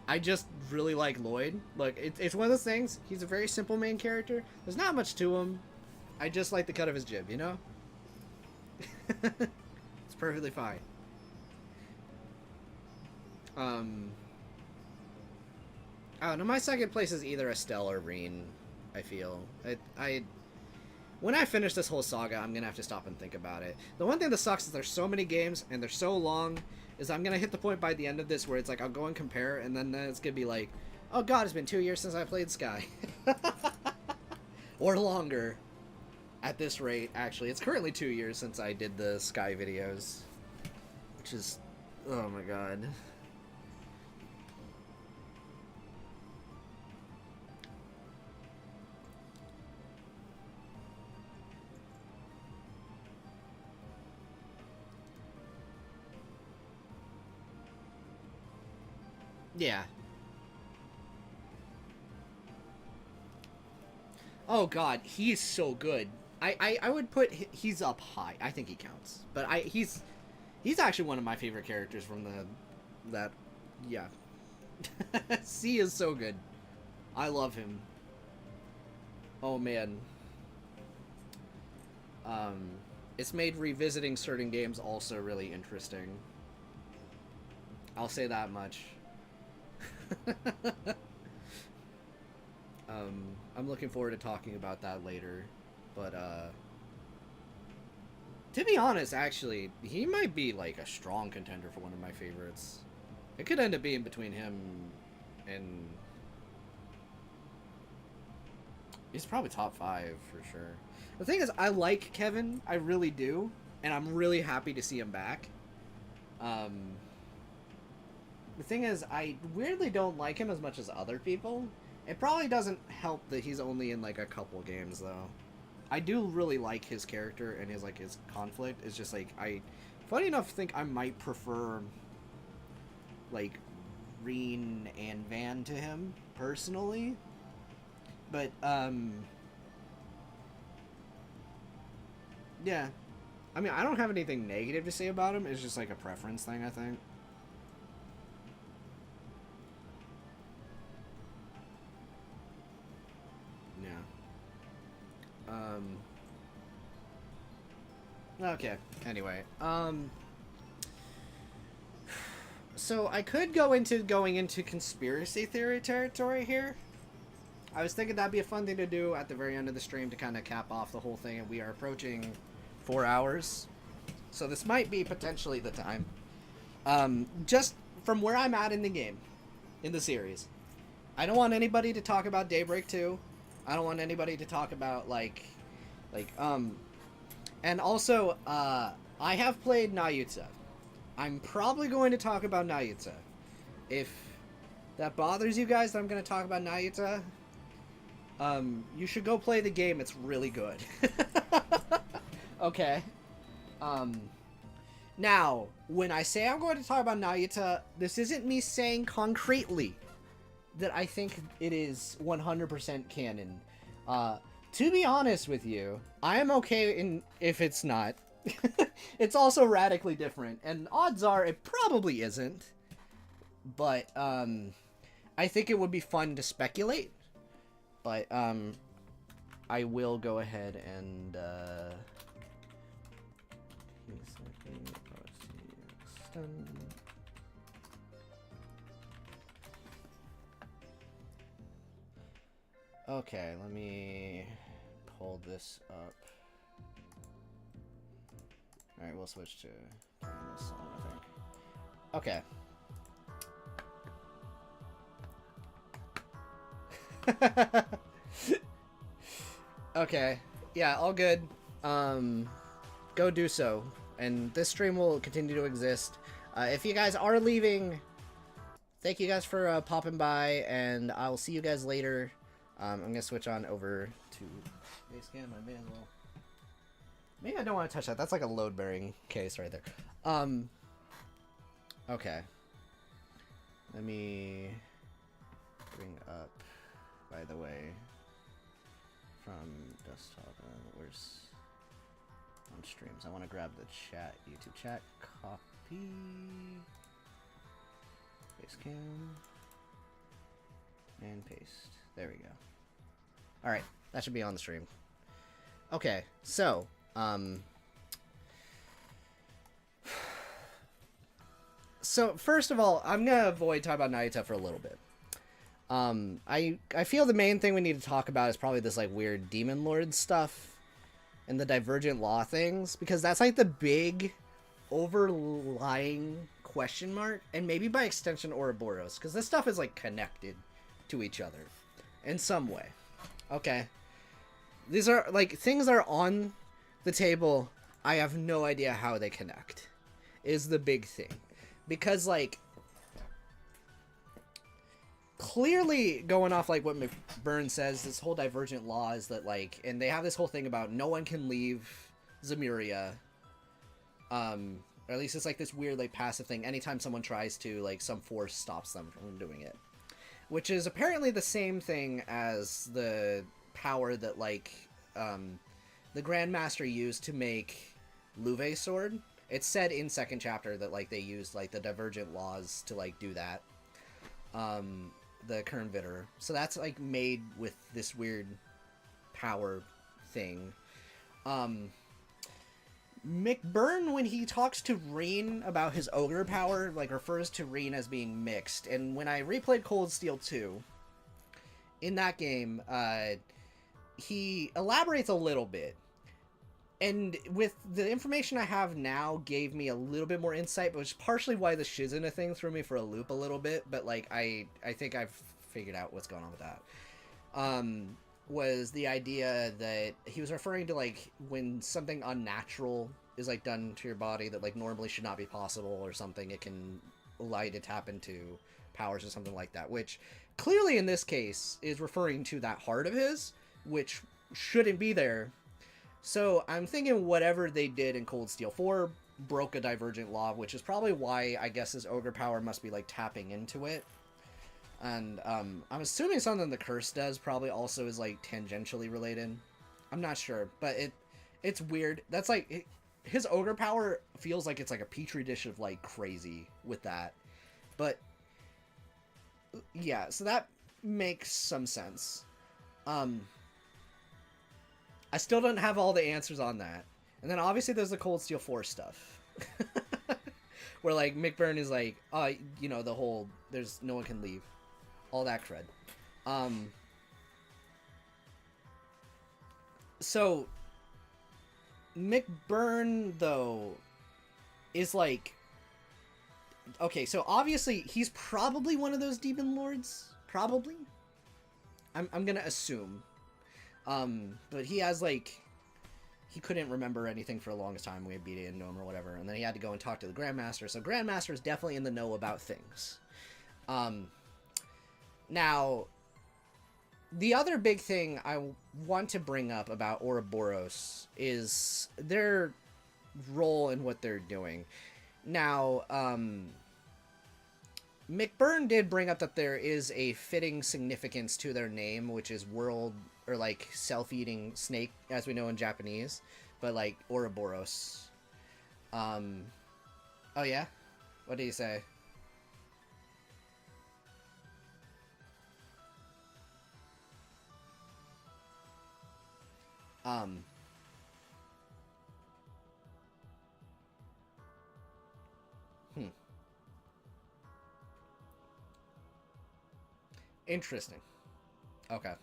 I just really like Lloyd. Look, it's one of those things. He's a very simple main character. There's not much to him. I just like the cut of his jib, you know? It's perfectly fine. Oh, no, my second place is either Estelle or Reen, I feel. When I finish this whole saga, I'm going to have to stop and think about it. The one thing that sucks is there's so many games, and they're so long, is I'm going to hit the point by the end of this where it's like, I'll go and compare, and then it's going to be like, oh god, it's been 2 years since I played Sky. Or longer. At this rate, actually. It's currently 2 years since I did the Sky videos. Which is... oh my god. Yeah. Oh god, he is so good. I would put he's up high. I think he counts, but he's actually one of my favorite characters from that. Yeah, C is so good. I love him. Oh man. It's made revisiting certain games also really interesting. I'll say that much. I'm looking forward to talking about that later, but to be honest, actually, he might be like a strong contender for one of my favorites. It could end up being between him and... he's probably top 5 for sure. The thing is, I like Kevin, I really do, and I'm really happy to see him back. The thing is, I weirdly don't like him as much as other people. It probably doesn't help that he's only in like a couple games though. I do really like his character and his conflict. It's just like funny enough, think I might prefer like Reen and Van to him personally. But yeah. I mean, I don't have anything negative to say about him. It's just like a preference thing, I think. Okay, anyway, so I could go into going into conspiracy theory territory here. I was thinking that'd be a fun thing to do at the very end of the stream to kind of cap off the whole thing, and we are approaching 4 hours, so this might be potentially the time. Just from where I'm at in the game, in the series, I don't want anybody to talk about Daybreak 2. I don't want anybody to talk about and also, I have played Nayuta. I'm probably going to talk about Nayuta. If that bothers you guys that I'm going to talk about Nayuta, You should go play the game. It's really good. Okay. Now, when I say I'm going to talk about Nayuta, this isn't me saying concretely that I think it is 100% canon. To be honest with you, I am okay if it's not. It's also radically different, and odds are it probably isn't. But, I think it would be fun to speculate. But, I will go ahead and, okay, let me pull this up. Alright, we'll switch to playing this song, I think. Okay. Okay. Yeah, all good. Go do so. And this stream will continue to exist. If you guys are leaving, thank you guys for popping by, and I'll see you guys later. I'm going to switch on over to Basecamp. I may as well. Maybe I don't want to touch that. That's like a load-bearing case right there. Okay. Let me bring up, by the way, from desktop. Where's on streams? I want to grab the chat, YouTube chat. Copy. Basecamp. And paste. There we go. Alright, that should be on the stream. Okay, so, so, first of all, I'm gonna avoid talking about Nayuta for a little bit. I feel the main thing we need to talk about is probably this, like, weird Demon Lord stuff and the Divergent Law things, because that's, like, the big overlying question mark, and maybe by extension Ouroboros, because this stuff is, like, connected to each other in some way. Okay. These are, like, things that are on the table. I have no idea how they connect, is the big thing. Because, like, clearly going off, like, what McBurn says, this whole Divergent Law is that, like, and they have this whole thing about no one can leave Zemuria. Or at least it's, like, this weird, like, passive thing. Anytime someone tries to, like, some force stops them from doing it. Which is apparently the same thing as the power that, like, the Grandmaster used to make Luve's sword. It's said in second chapter that, like, they used, like, the Divergent Laws to, like, do that. The Kernvitter. So that's, like, made with this weird power thing. McBurn, when he talks to Reen about his ogre power, like, refers to Reen as being mixed. And when I replayed Cold Steel 2, in that game, he elaborates a little bit. And with the information I have now gave me a little bit more insight, which is partially why the Shizuna thing threw me for a loop a little bit. But, like, I think I've figured out what's going on with that. Was the idea that he was referring to, like, when something unnatural is, like, done to your body that, like, normally should not be possible or something, it can allow you to tap into powers or something like that, which clearly in this case is referring to that heart of his, which shouldn't be there. So I'm thinking whatever they did in Cold Steel 4 broke a Divergent Law, which is probably why I guess his ogre power must be, like, tapping into it. And, I'm assuming something the curse does probably also is, like, tangentially related. I'm not sure, but it's weird. That's, like, his ogre power feels like it's, like, a petri dish of, like, crazy with that. But, yeah, so that makes some sense. I still don't have all the answers on that. And then, obviously, there's the Cold Steel 4 stuff. Where, like, McBurn is like, you know, the whole, there's no one can leave. All that crud. So, McBurn, though, is like... Okay, so obviously, he's probably one of those Demon Lords. Probably. I'm gonna assume. But he has, like... He couldn't remember anything for the longest time. We had beat it into him or whatever. And then he had to go and talk to the Grandmaster. So Grandmaster is definitely in the know about things. Now, the other big thing I want to bring up about Ouroboros is their role in what they're doing. Now, McBurn did bring up that there is a fitting significance to their name, which is world, or like self-eating snake, as we know in Japanese, but like Ouroboros. Oh yeah? What did he say? Um, hmm. Interesting. Okay.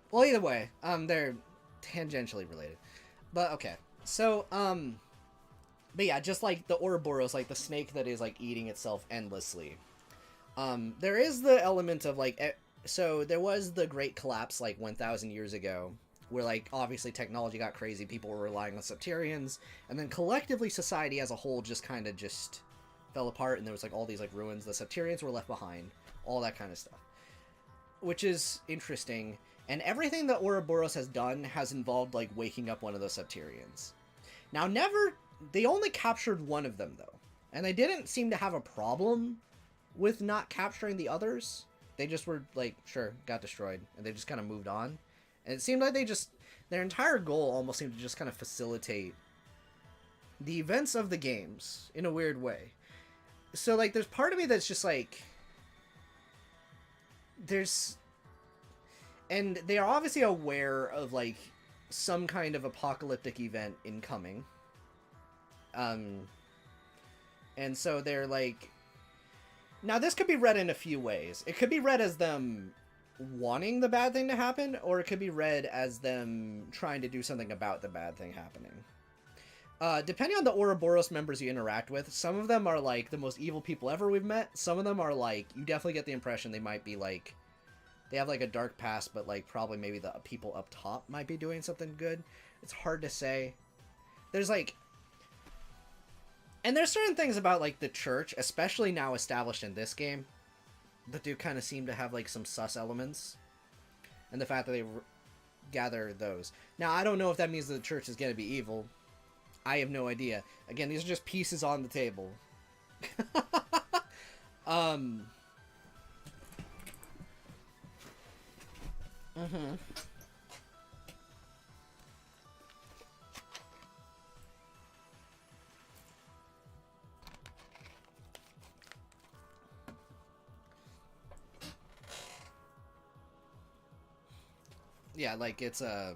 Well, either way, they're tangentially related. But okay. So, but yeah, just like the Ouroboros, like the snake that is like eating itself endlessly. There is the element of like, so there was the Great Collapse like 1,000 years ago, where like obviously technology got crazy, people were relying on Septarians, and then collectively society as a whole just kind of just fell apart, and there was like all these like ruins. The Septarians were left behind, all that kind of stuff, which is interesting. And everything that Ouroboros has done has involved like waking up one of those Septarians. Now, they only captured one of them though, and they didn't seem to have a problem with not capturing the others. They just were like, sure, got destroyed, and they just kind of moved on. And it seemed like their entire goal almost seemed to just kind of facilitate the events of the games in a weird way. So like, there's part of me that's just like, and they are obviously aware of like some kind of apocalyptic event incoming. And so they're like, now this could be read in a few ways. It could be read as them wanting the bad thing to happen, or it could be read as them trying to do something about the bad thing happening. Depending on the Ouroboros members you interact with, some of them are like the most evil people ever we've met. Some of them are like, you definitely get the impression they might be like, they have like a dark past, but like probably maybe the people up top might be doing something good. It's hard to say. There's like, and there's certain things about like the church, especially now established in this game, that do kind of seem to have like some sus elements, and the fact that they gather those. Now I don't know if that means that the church is going to be evil. I have no idea. Again, these are just pieces on the table. Mm-hmm. Yeah, like it's a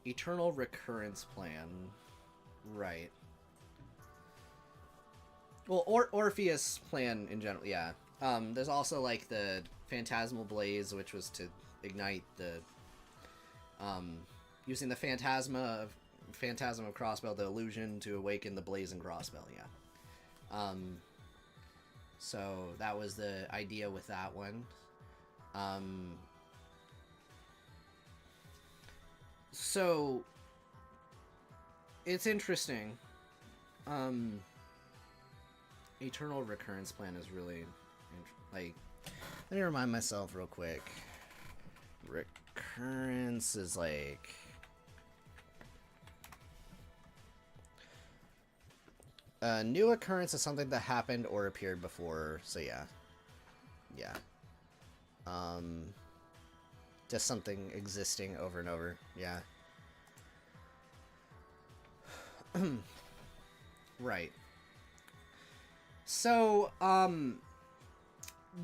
eternal recurrence plan, right? Well, Orpheus plan in general, yeah. There's also like the Phantasmal Blaze, which was to ignite the using the phantasm of Crossbell, the illusion to awaken the blazing Crossbell, yeah. So that was the idea with that one. So it's interesting. Eternal recurrence plan is really like, let me remind myself real quick. Recurrence is like, a new occurrence is something that happened or appeared before. So yeah, just something existing over and over. Yeah. Right. So,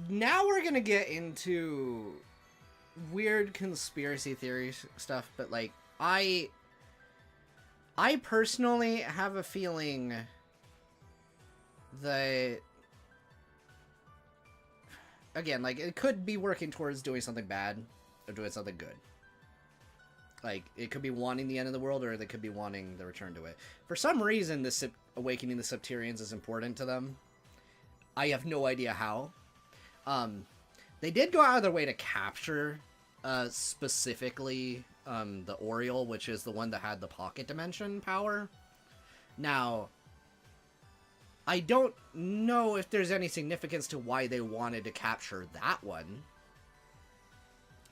now we're gonna get into weird conspiracy theory stuff, but like, I personally have a feeling that, again, like, it could be working towards doing something bad or doing something good. Like, it could be wanting the end of the world, or they could be wanting the return to it. For some reason, awakening the Septarians is important to them. I have no idea how. They did go out of their way to capture, specifically, the Oriole, which is the one that had the pocket dimension power. Now, I don't know if there's any significance to why they wanted to capture that one.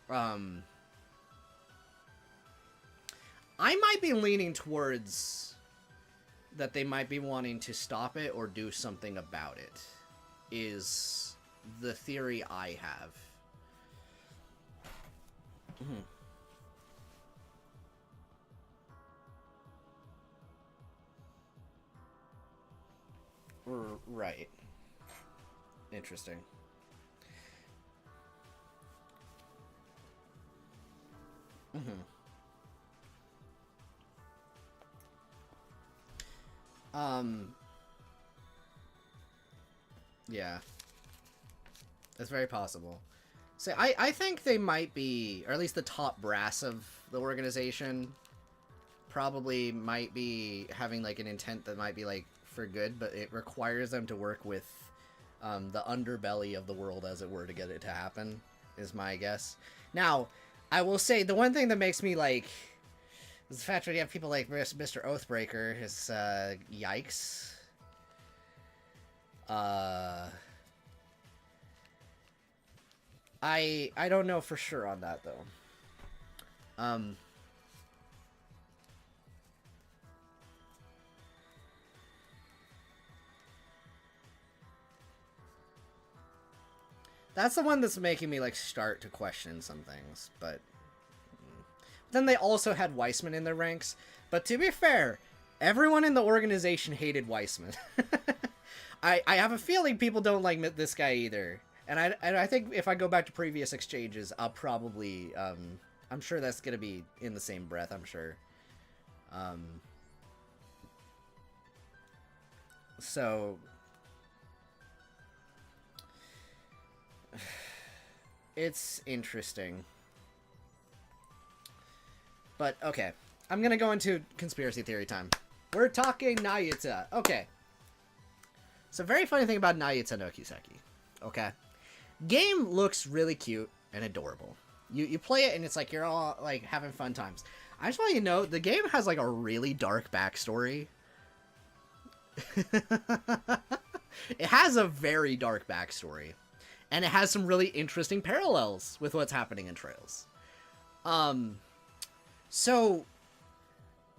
I might be leaning towards that they might be wanting to stop it or do something about it, is the theory I have. Right. Interesting. Yeah. That's very possible. So I think they might be, or at least the top brass of the organization probably might be having, like, an intent that might be, like, for good, but it requires them to work with the underbelly of the world, as it were, to get it to happen, is my guess. Now, I will say, the one thing that makes me, like, is the fact that you have people like Mr. Oathbreaker is, yikes. I don't know for sure on that, though. That's the one that's making me, like, start to question some things, but then they also had Weissman in their ranks. But to be fair, everyone in the organization hated Weissman. I have a feeling people don't like this guy either. And I think if I go back to previous exchanges, I'll probably, I'm sure that's going to be in the same breath, I'm sure. So, it's interesting. But, okay. I'm going to go into conspiracy theory time. We're talking Nayuta. Okay. So, very funny thing about Nayuta no Kiseki. Okay. Game looks really cute and adorable. You play it and it's like you're all, like, having fun times. I just want you to know, the game has, like, a really dark backstory. It has a very dark backstory. And it has some really interesting parallels with what's happening in Trails. So,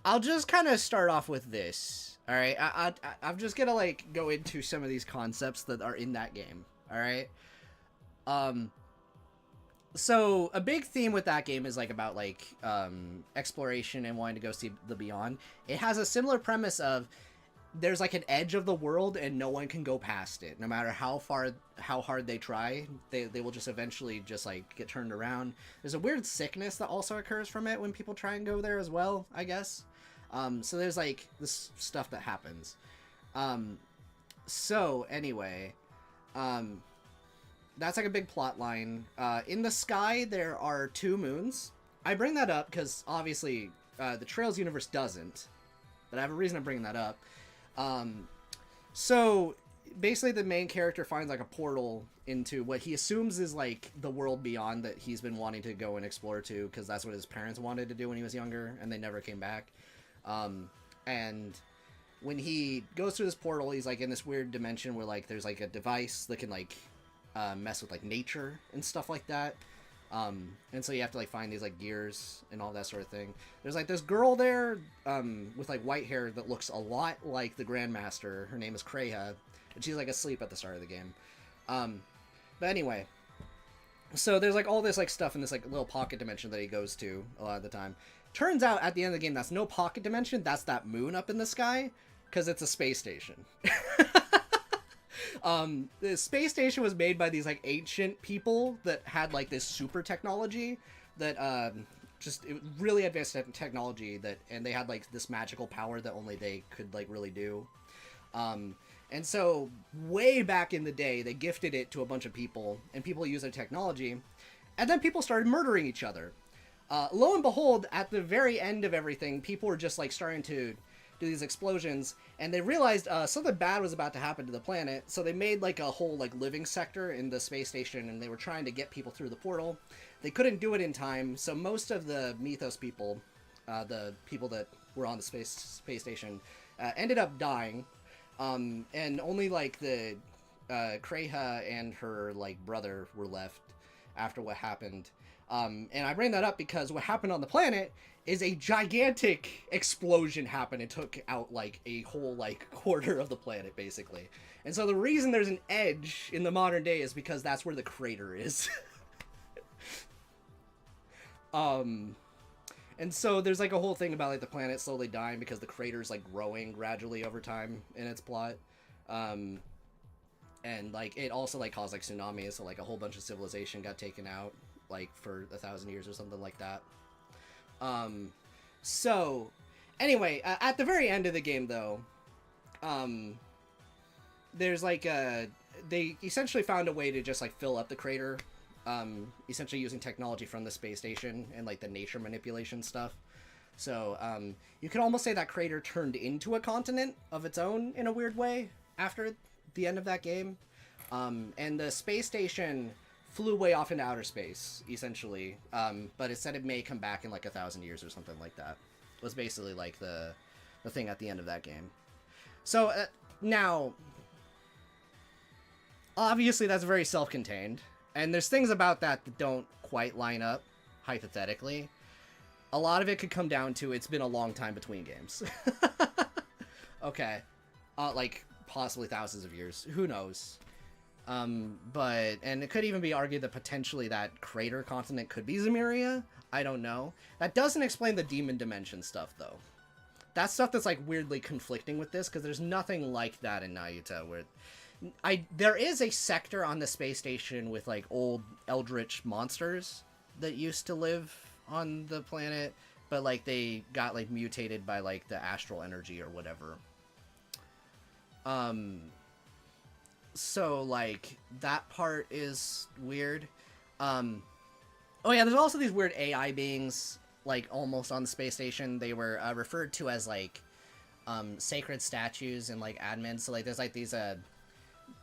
I'll just kind of start off with this. Alright, I'm just gonna, like, go into some of these concepts that are in that game. Alright? So, a big theme with that game is, like, about, like, exploration and wanting to go see the beyond. It has a similar premise of there's, like, an edge of the world and no one can go past it. No matter how hard they try, they will just eventually just, like, get turned around. There's a weird sickness that also occurs from it when people try and go there as well, I guess. So there's, like, this stuff that happens. So, anyway, that's, like, a big plot line. In the sky, there are 2 moons. I bring that up because, obviously, the Trails universe doesn't. But I have a reason I'm bringing that up. So, basically, the main character finds, like, a portal into what he assumes is, like, the world beyond that he's been wanting to go and explore to, because that's what his parents wanted to do when he was younger, and they never came back. And when he goes through this portal, he's, like, in this weird dimension where, like, there's, like, a device that can, like, mess with, like, nature and stuff like that. And so you have to, like, find these, like, gears and all that sort of thing. There's, like, this girl there, with, like, white hair that looks a lot like the Grandmaster. Her name is Kreha, and she's, like, asleep at the start of the game. But anyway, so there's, like, all this, like, stuff in this, like, little pocket dimension that he goes to a lot of the time. Turns out, at the end of the game, that's no pocket dimension, that's that moon up in the sky, because it's a space station. The space station was made by these, like, ancient people that had, like, this super technology that, just it really advanced technology that, and they had, like, this magical power that only they could, like, really do. And so way back in the day, they gifted it to a bunch of people, and people used their technology, and then people started murdering each other. Lo and behold, at the very end of everything, people were just, like, starting to do these explosions, and they realized something bad was about to happen to the planet, so they made, like, a whole, like, living sector in the space station, and they were trying to get people through the portal. They couldn't do it in time, so most of the Mythos people, the people that were on the space station, ended up dying. And only like the Kreha and her like brother were left after what happened. And I bring that up because what happened on the planet is a gigantic explosion happened and took out like a whole like quarter of the planet basically. And so the reason there's an edge in the modern day is because that's where the crater is. And so there's like a whole thing about like the planet slowly dying because the crater's like growing gradually over time in its plot. And like it also like caused like tsunamis, so like a whole bunch of civilization got taken out like for 1,000 years or something like that. So anyway, at the very end of the game though, there's like they essentially found a way to just like fill up the crater, essentially using technology from the space station and like the nature manipulation stuff. So you could almost say that crater turned into a continent of its own in a weird way after the end of that game. And the space station flew way off into outer space, essentially. But it said it may come back in like 1,000 years or something like that. It was basically like the thing at the end of that game. So now, obviously that's very self-contained. And there's things about that that don't quite line up, hypothetically. A lot of it could come down to it's been a long time between games. Okay. Like, possibly thousands of years. Who knows? And it could even be argued that potentially that crater continent could be Zemuria. I don't know. That doesn't explain the demon dimension stuff, though. That's stuff that's, like, weirdly conflicting with this, because there's nothing like that in Nayuta, where... there is a sector on the space station with, like, old eldritch monsters that used to live on the planet, but, like, they got, like, mutated by, like, the astral energy or whatever. So, like, that part is weird. Oh yeah, there's also these weird AI beings, like, almost on the space station. They were referred to as, like, sacred statues and, like, admins. So, like, there's, like, these,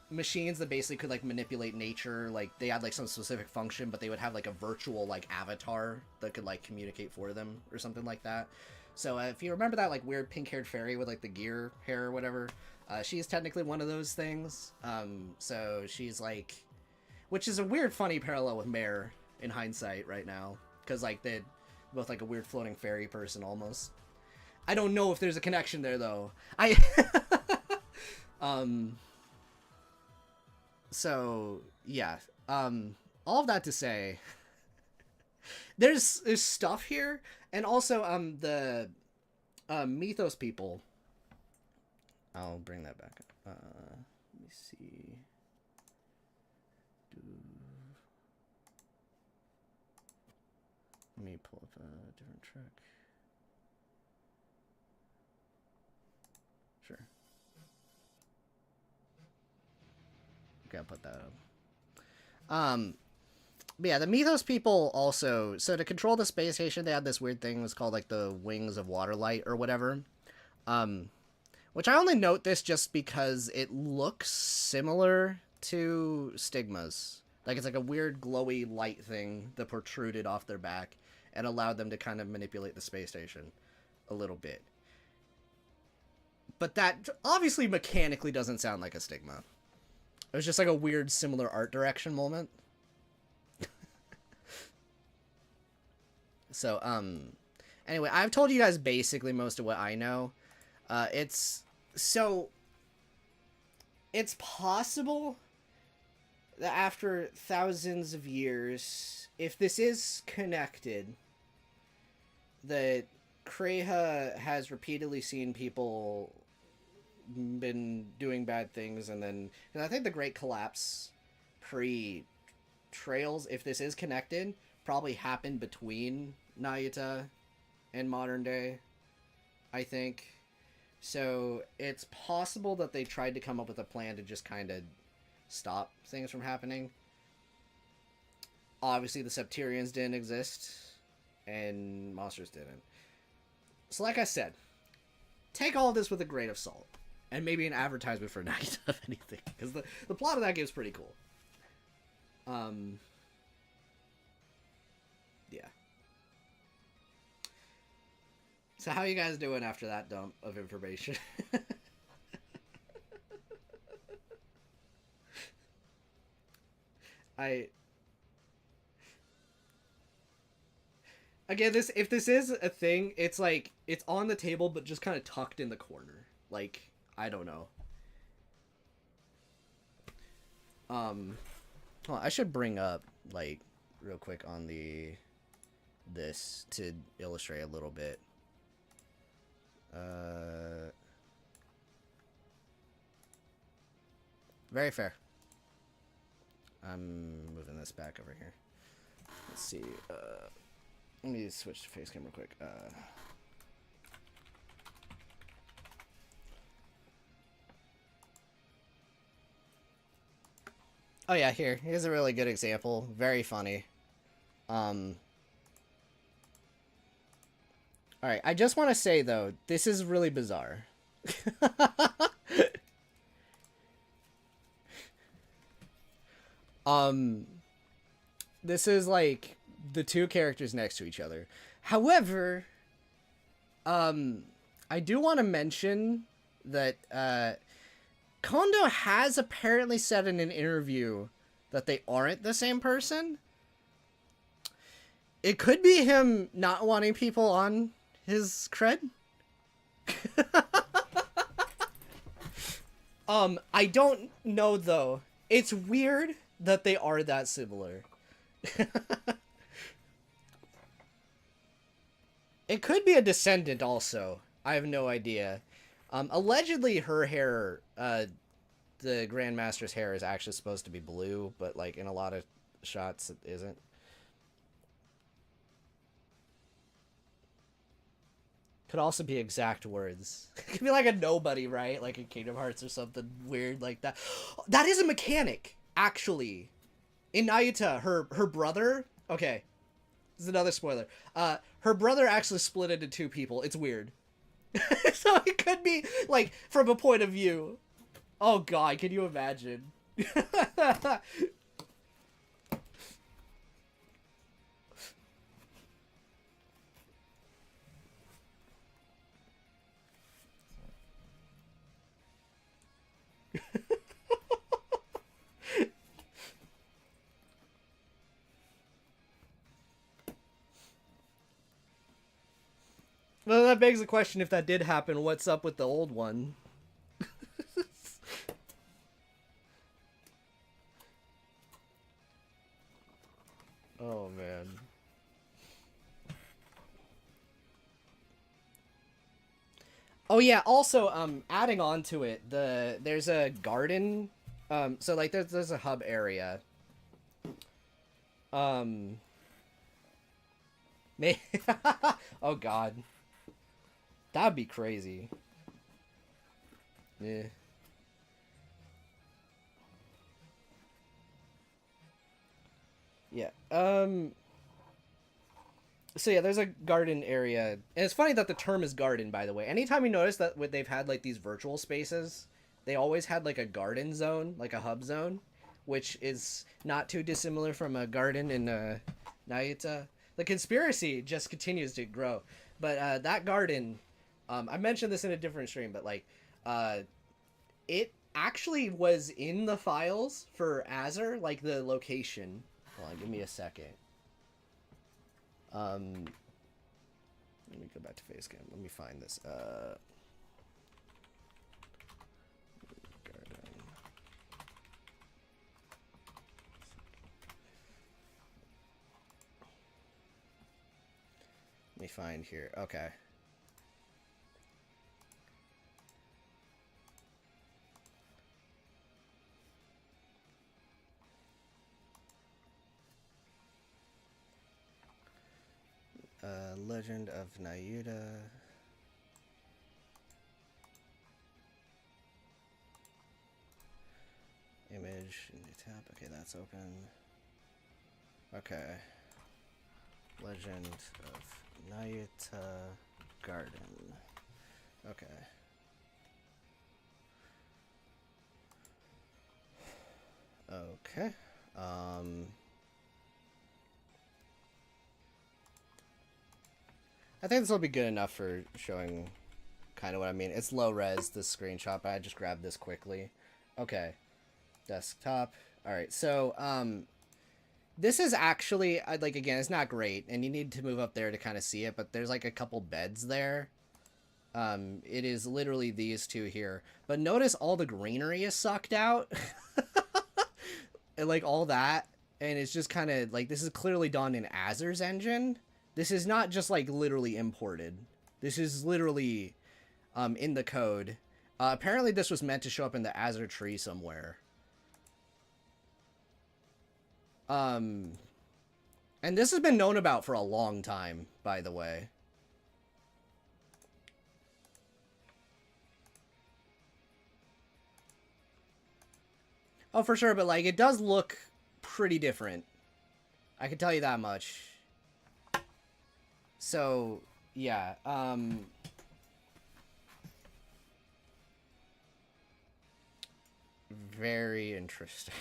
machines that basically could, like, manipulate nature. Like, they had, like, some specific function, but they would have, like, a virtual, like, avatar that could, like, communicate for them or something like that. So, if you remember that, like, weird pink-haired fairy with, like, the gear hair or whatever, she's technically one of those things. So she's, like... Which is a weird, funny parallel with Mare in hindsight right now. Because, like, they're both, like, a weird floating fairy person, almost. I don't know if there's a connection there, though. So, yeah. All of that to say... There's stuff here, and also, the Mythos people... I'll bring that back up. Let me see. Let me pull up a different track. Sure. Okay, I'll put that up. But yeah, the Mythos people also... So to control the space station, they had this weird thing. It was called, like, the Wings of Waterlight or whatever. Which I only note this just because it looks similar to Stigma's. Like, it's like a weird glowy light thing that protruded off their back and allowed them to kind of manipulate the space station a little bit. But that obviously mechanically doesn't sound like a Stigma. It was just like a weird similar art direction moment. So, anyway, I've told you guys basically most of what I know. It's possible that after thousands of years, if this is connected, that Kreha has repeatedly seen people been doing bad things, and then... And I think the Great Collapse pre-Trails, if this is connected, probably happened between Nayuta and modern day, I think. So it's possible that they tried to come up with a plan to just kind of stop things from happening. Obviously, the Septurians didn't exist, and monsters didn't. So like I said, take all of this with a grain of salt, and maybe an advertisement for Night, if anything, because the plot of that game is pretty cool. Yeah. So how are you guys doing after that dump of information? Again, if this is a thing, it's like it's on the table but just kind of tucked in the corner. Like, I don't know. Well, I should bring up like real quick on this to illustrate a little bit. Very fair. I'm moving this back over here. Let's see. Let me switch to face cam real quick. Oh yeah, here's a really good example. Very funny. Alright, I just want to say though, this is really bizarre. This is like the two characters next to each other. However, I do want to mention that Kondo has apparently said in an interview that they aren't the same person. It could be him not wanting people on his cred. I don't know though. It's weird that they are that similar. It could be a descendant also. I have no idea. Allegedly her hair, the Grandmaster's hair is actually supposed to be blue, but like in a lot of shots it isn't. Could also be exact words. It could be like a nobody, right? Like in Kingdom Hearts or something weird like that. That is a mechanic, actually. In Nayuta, her brother... Okay. This is another spoiler. Her brother actually split into two people. It's weird. So it could be, like, from a point of view. Oh god, can you imagine? Well, that begs the question, if that did happen, what's up with the old one? Oh, man. Oh, yeah, also, adding on to it, there's a garden, so, like, there's a hub area. Oh, God. That'd be crazy. Yeah. Yeah. So yeah, there's a garden area. And it's funny that the term is garden, by the way. Anytime you notice that they've had like these virtual spaces, they always had like a garden zone, like a hub zone, which is not too dissimilar from a garden in Nayuta. The conspiracy just continues to grow. But that garden, I mentioned this in a different stream, but like, it actually was in the files for Azure, like the location. Hold on, give me a second. Let me go back to Facecam. Let me find this. Garden. Let me find here. Okay. Legend of Nayuta. Image, new tab. Okay, that's open. Okay. Legend of Nayuta Garden. Okay. Okay. I think this will be good enough for showing kind of what I mean. It's low res, this screenshot, but I just grabbed this quickly. Okay. Desktop. Alright, so, This is actually, like, again, it's not great, and you need to move up there to kind of see it, but there's, like, a couple beds there. It is literally these two here. But notice all the greenery is sucked out. And, like, all that. And it's just kind of, like, this is clearly done in Azure's engine. This is not just, like, literally imported. This is literally, in the code. Apparently this was meant to show up in the Azure tree somewhere. And this has been known about for a long time, by the way. Oh, for sure, but, like, it does look pretty different. I can tell you that much. So, yeah, very interesting.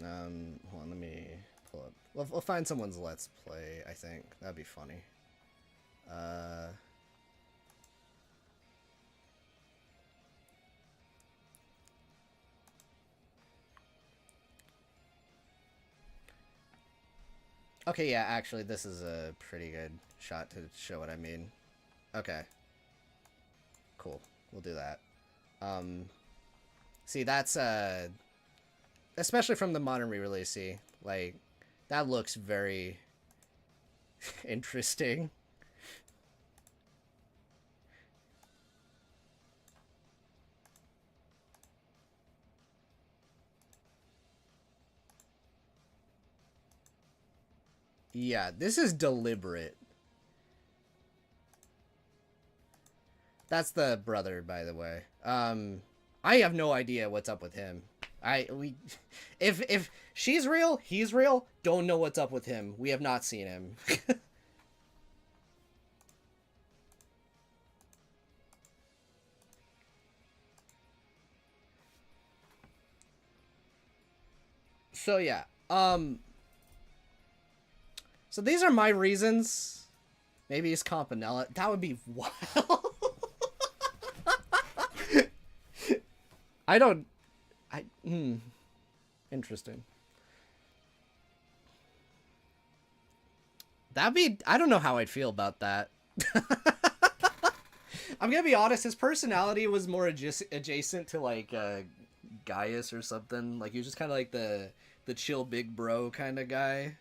Hold on, let me pull up. We'll find someone's Let's Play, I think. That'd be funny. Okay, yeah, actually, this is a pretty good shot to show what I mean. Okay. Cool. We'll do that. See, that's, especially from the modern re-release, see, like, that looks very interesting. Yeah, this is deliberate. That's the brother, by the way. I have no idea what's up with him. If she's real, he's real. Don't know what's up with him. We have not seen him. So yeah. So these are my reasons. Maybe it's Campanella. That would be wild. Interesting. I don't know how I'd feel about that. I'm gonna be honest, his personality was more adjacent to, like, Gaius or something. Like, he was just kind of like the chill big bro kind of guy.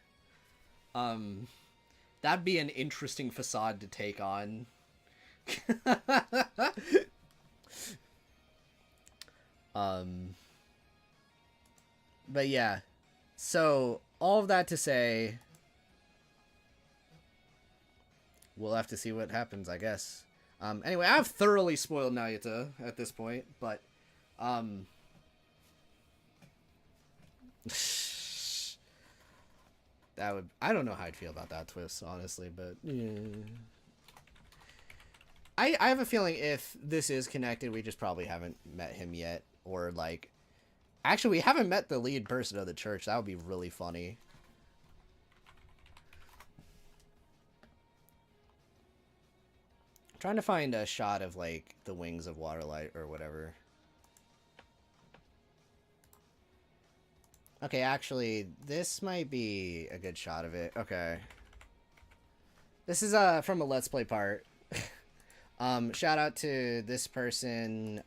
That'd be an interesting facade to take on. But yeah, so all of that to say, we'll have to see what happens, I guess. Anyway, I've thoroughly spoiled Nayuta at this point, but, I don't know how I'd feel about that twist, honestly, but yeah. I have a feeling if this is connected, we just probably haven't met him yet, or, like, actually, we haven't met the lead person of the church. That would be really funny. I'm trying to find a shot of, like, the wings of Waterlight or whatever. Okay, actually, this might be a good shot of it. Okay. This is from a Let's Play part. Shout out to this person.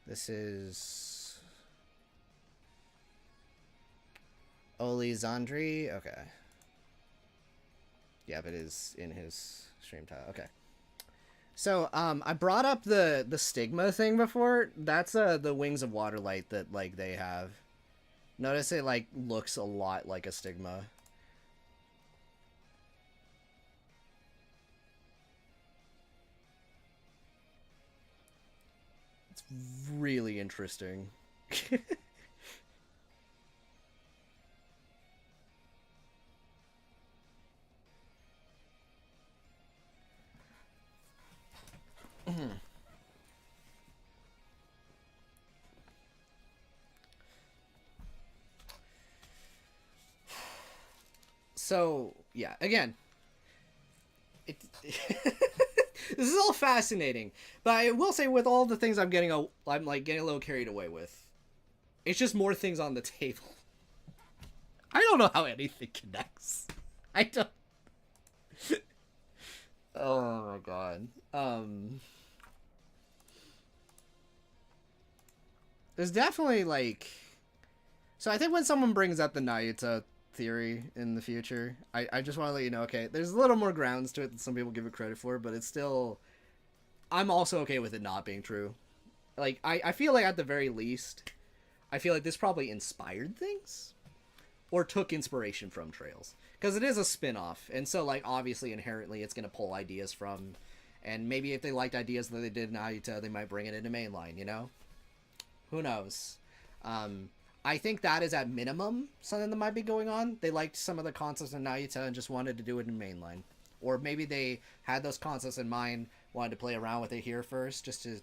This is Oli Zandri. Okay. Yeah, but it is in his stream title. Okay. So, I brought up the stigma thing before. That's the wings of Waterlight that, like, they have. Notice it, like, looks a lot like a stigma. It's really interesting. So yeah, again, it this is all fascinating, but I will say with all the things I'm like getting a little carried away with. It's just more things on the table. I don't know how anything connects. I don't. Oh my god. There's definitely like. So I think when someone brings up the Nayuta theory in the future, I just want to let you know, okay, there's a little more grounds to it than some people give it credit for, but it's still. I'm also okay with it not being true. Like, I feel like at the very least, I feel like this probably inspired things. Or took inspiration from Trails. Because it is a spin-off, and so, like, obviously, inherently, it's going to pull ideas from... And maybe if they liked ideas that they did in Ayuta, they might bring it into mainline, you know? Who knows? I think that is, at minimum, something that might be going on. They liked some of the concepts in Ayuta and just wanted to do it in mainline. Or maybe they had those concepts in mind, wanted to play around with it here first, just to,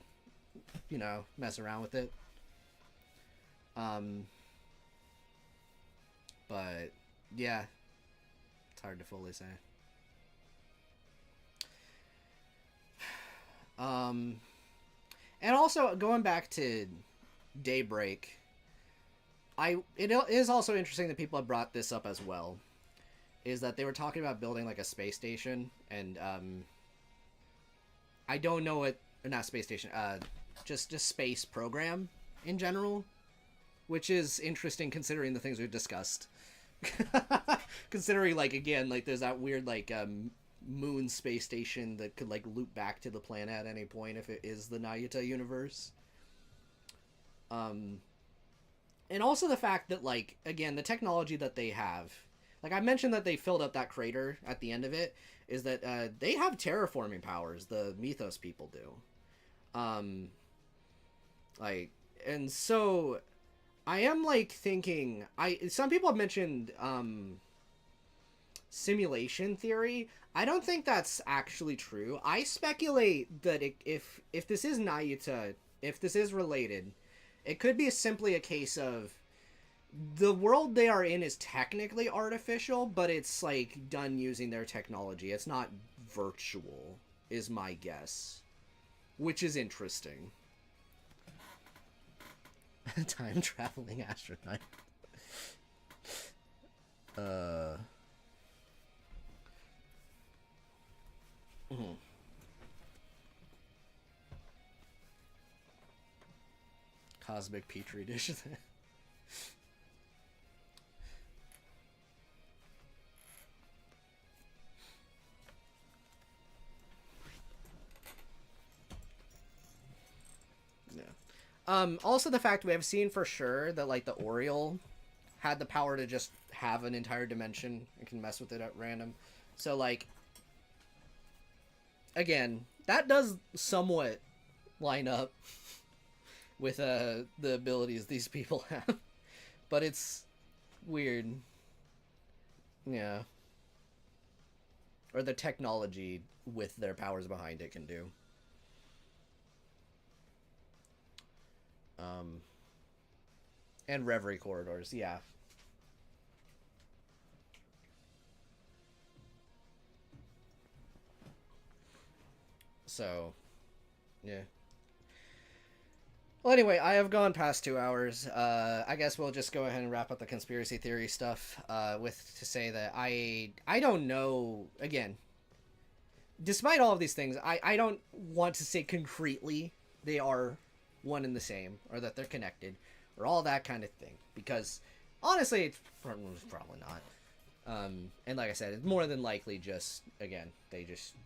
you know, mess around with it. But, yeah, it's hard to fully say. And also, going back to Daybreak, it is also interesting that people have brought this up as well, is that they were talking about building, like, a space station, and, I don't know what, not space station, just space program in general, which is interesting considering the things we've discussed. Considering, like, again, like, there's that weird, like, moon space station that could, like, loop back to the planet at any point if it is the Nayuta universe. And also the fact that, like, again, the technology that they have, like, I mentioned that they filled up that crater at the end of it, is that they have terraforming powers, the Mythos people do. Like, and so... I am, like, thinking... Some people have mentioned simulation theory. I don't think that's actually true. I speculate that if this is Nayuta, if this is related, it could be simply a case of the world they are in is technically artificial, but it's, like, done using their technology. It's not virtual, is my guess. Which is interesting. Time-traveling astronaut. Cosmic Petri dish. Yeah. Also the fact we have seen for sure that, like, the Oriole had the power to just have an entire dimension and can mess with it at random. So, like, again, that does somewhat line up with the abilities these people have. But it's weird. Yeah. Or the technology with their powers behind it can do. And Reverie corridors, yeah. So, yeah. Well, anyway, I have gone past 2 hours. I guess we'll just go ahead and wrap up the conspiracy theory stuff to say that I don't know, again, despite all of these things, I don't want to say concretely they are one and the same, or that they're connected, or all that kind of thing, because honestly, it's probably not. And like I said, it's more than likely just, again, they just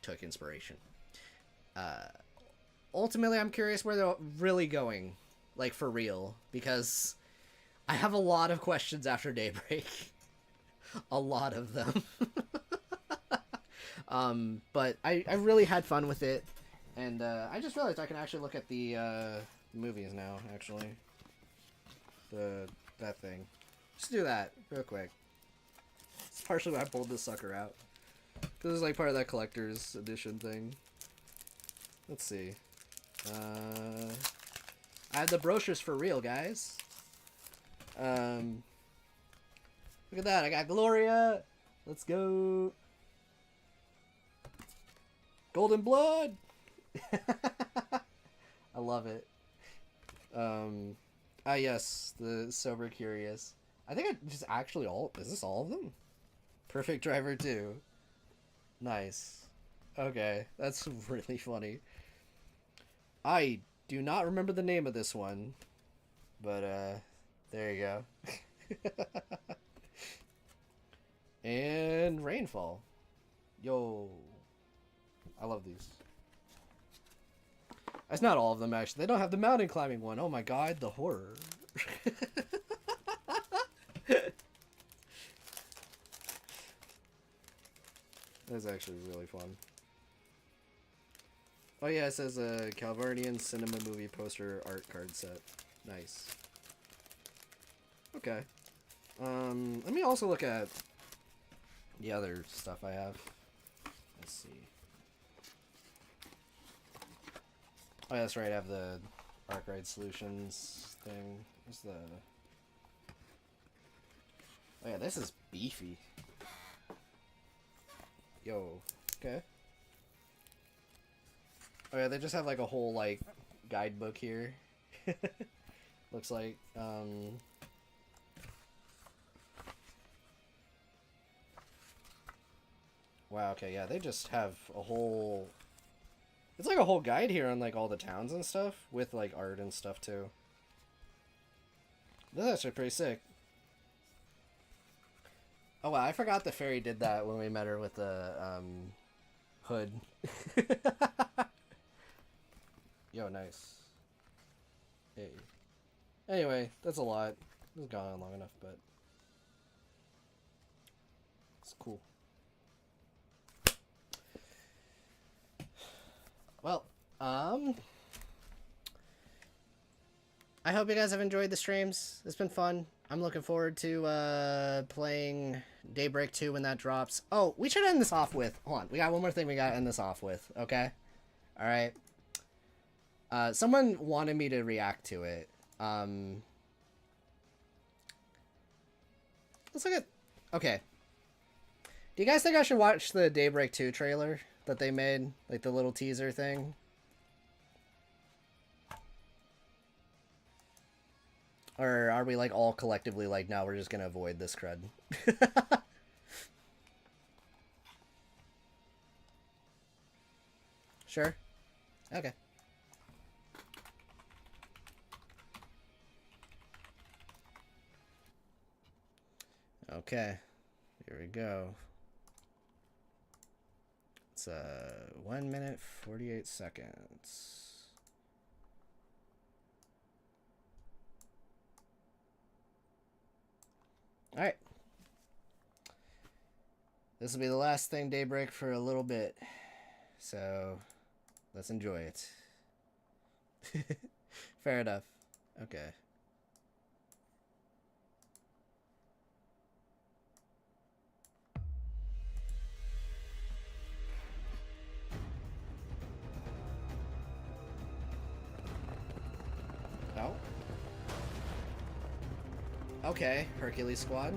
took inspiration. Ultimately, I'm curious where they're really going, like, for real, because I have a lot of questions after Daybreak. A lot of them. But I really had fun with it. And I just realized I can actually look at the movies now, actually. That thing. Just do that real quick. It's partially why I pulled this sucker out. Because it's like part of that collector's edition thing. Let's see. I have the brochures for real, guys. Look at that, I got Gloria. Let's go. Golden blood. I love it. Yes, the sober curious. I think I just actually is this all of them? Perfect driver 2. Nice. Okay, that's really funny. I do not remember the name of this one, but there you go. And rainfall. Yo, I love these. That's not all of them, actually. They don't have the mountain climbing one. Oh my god, the horror. That's actually really fun. Oh yeah, it says a Calvardian cinema movie poster art card set. Nice. Okay. Let me also look at the other stuff I have. Let's see. Oh, yeah, that's right. I have the Arc-Ride Solutions thing. What's the... Oh, yeah, this is beefy. Yo. Okay. Oh, yeah, they just have, like, a whole, like, guidebook here. Looks like, Wow, okay, yeah, they just have a whole... It's like a whole guide here on, like, all the towns and stuff, with, like, art and stuff, too. That's actually pretty sick. Oh, wow, I forgot the fairy did that when we met her with the, hood. Yo, nice. Hey. Anyway, that's a lot. It's gone on long enough, but... It's cool. Well, I hope you guys have enjoyed the streams. It's been fun. I'm looking forward to playing Daybreak 2 when that drops. Oh, we should end this off with... Hold on. We got one more thing we gotta end this off with, okay? Alright. Someone wanted me to react to it. Let's look at... Okay. Do you guys think I should watch the Daybreak 2 trailer that they made? Like the little teaser thing? Or are we like all collectively like, no, we're just gonna avoid this crud? Sure. Okay. Okay. Here we go. It's 1 minute 48 seconds. Alright. This will be the last thing Daybreak for a little bit. So, let's enjoy it. Fair enough. Okay. Oh. Okay, Hercules Squad.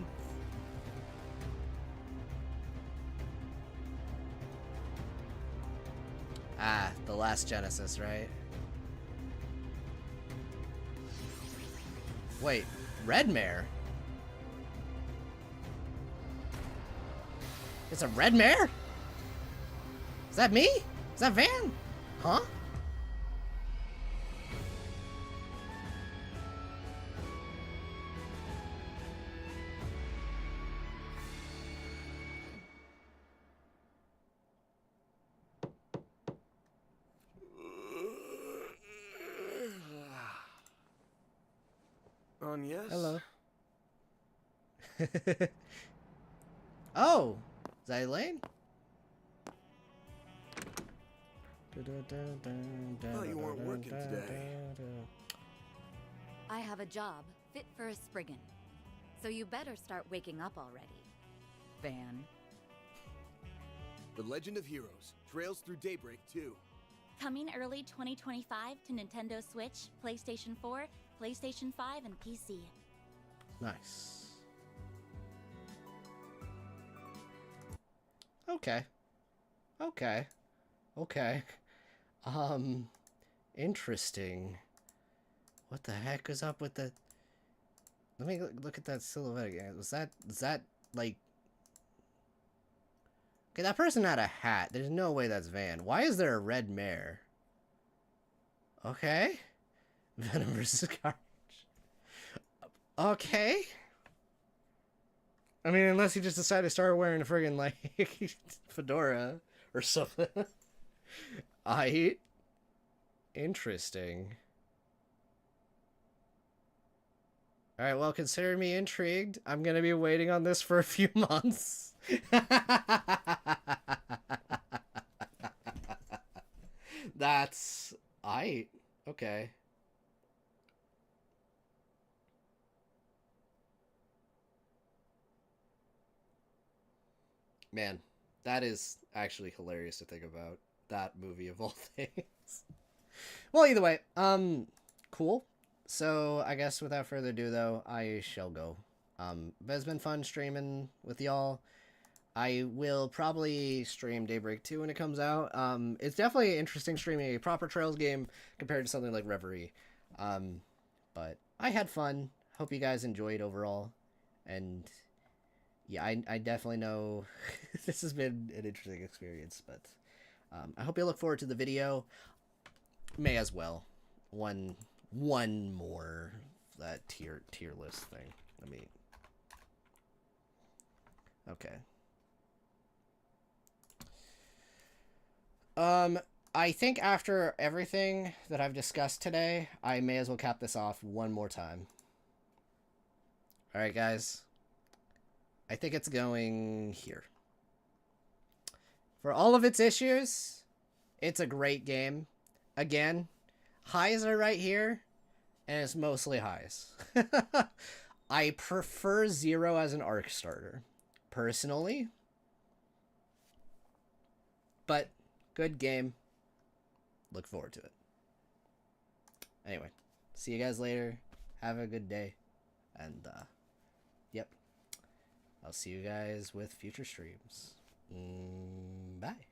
Ah, the last Genesis, right? Wait, Red Mare? It's a red mare? Is that me? Is that Van? Huh? Yes. Hello. Oh, is that Elaine? Thought you weren't working today. I have a job fit for a Spriggan. So you better start waking up already, Van. The Legend of Heroes, Trails Through Daybreak 2. Coming early 2025 to Nintendo Switch, PlayStation 4, PlayStation 5, and PC. Nice. Okay. Okay. Okay. Interesting. What the heck is up with the... Let me look at that silhouette again. Is that, like... Okay, that person had a hat. There's no way that's Van. Why is there a red mare? Okay. Venom versus Carnage. Okay. I mean, unless he just decided to start wearing a friggin', like, fedora or something. Interesting. Alright, well, consider me intrigued. I'm gonna be waiting on this for a few months. That's... okay. Man, that is actually hilarious to think about. That movie of all things. Well, either way, cool. So, I guess without further ado, though, I shall go. But it's been fun streaming with y'all. I will probably stream Daybreak 2 when it comes out. It's definitely interesting streaming a proper Trails game compared to something like Reverie. But I had fun. Hope you guys enjoyed overall. And yeah, I definitely know this has been an interesting experience. But I hope you look forward to the video. May as well. One more that tier list thing. Let me... Okay. I think after everything that I've discussed today, I may as well cap this off one more time. Alright, guys. I think it's going here. For all of its issues, it's a great game. Again, highs are right here, and it's mostly highs. I prefer Zero as an arc starter, personally. But, good game. Look forward to it. Anyway, see you guys later. Have a good day. And, yep. I'll see you guys with future streams. Bye.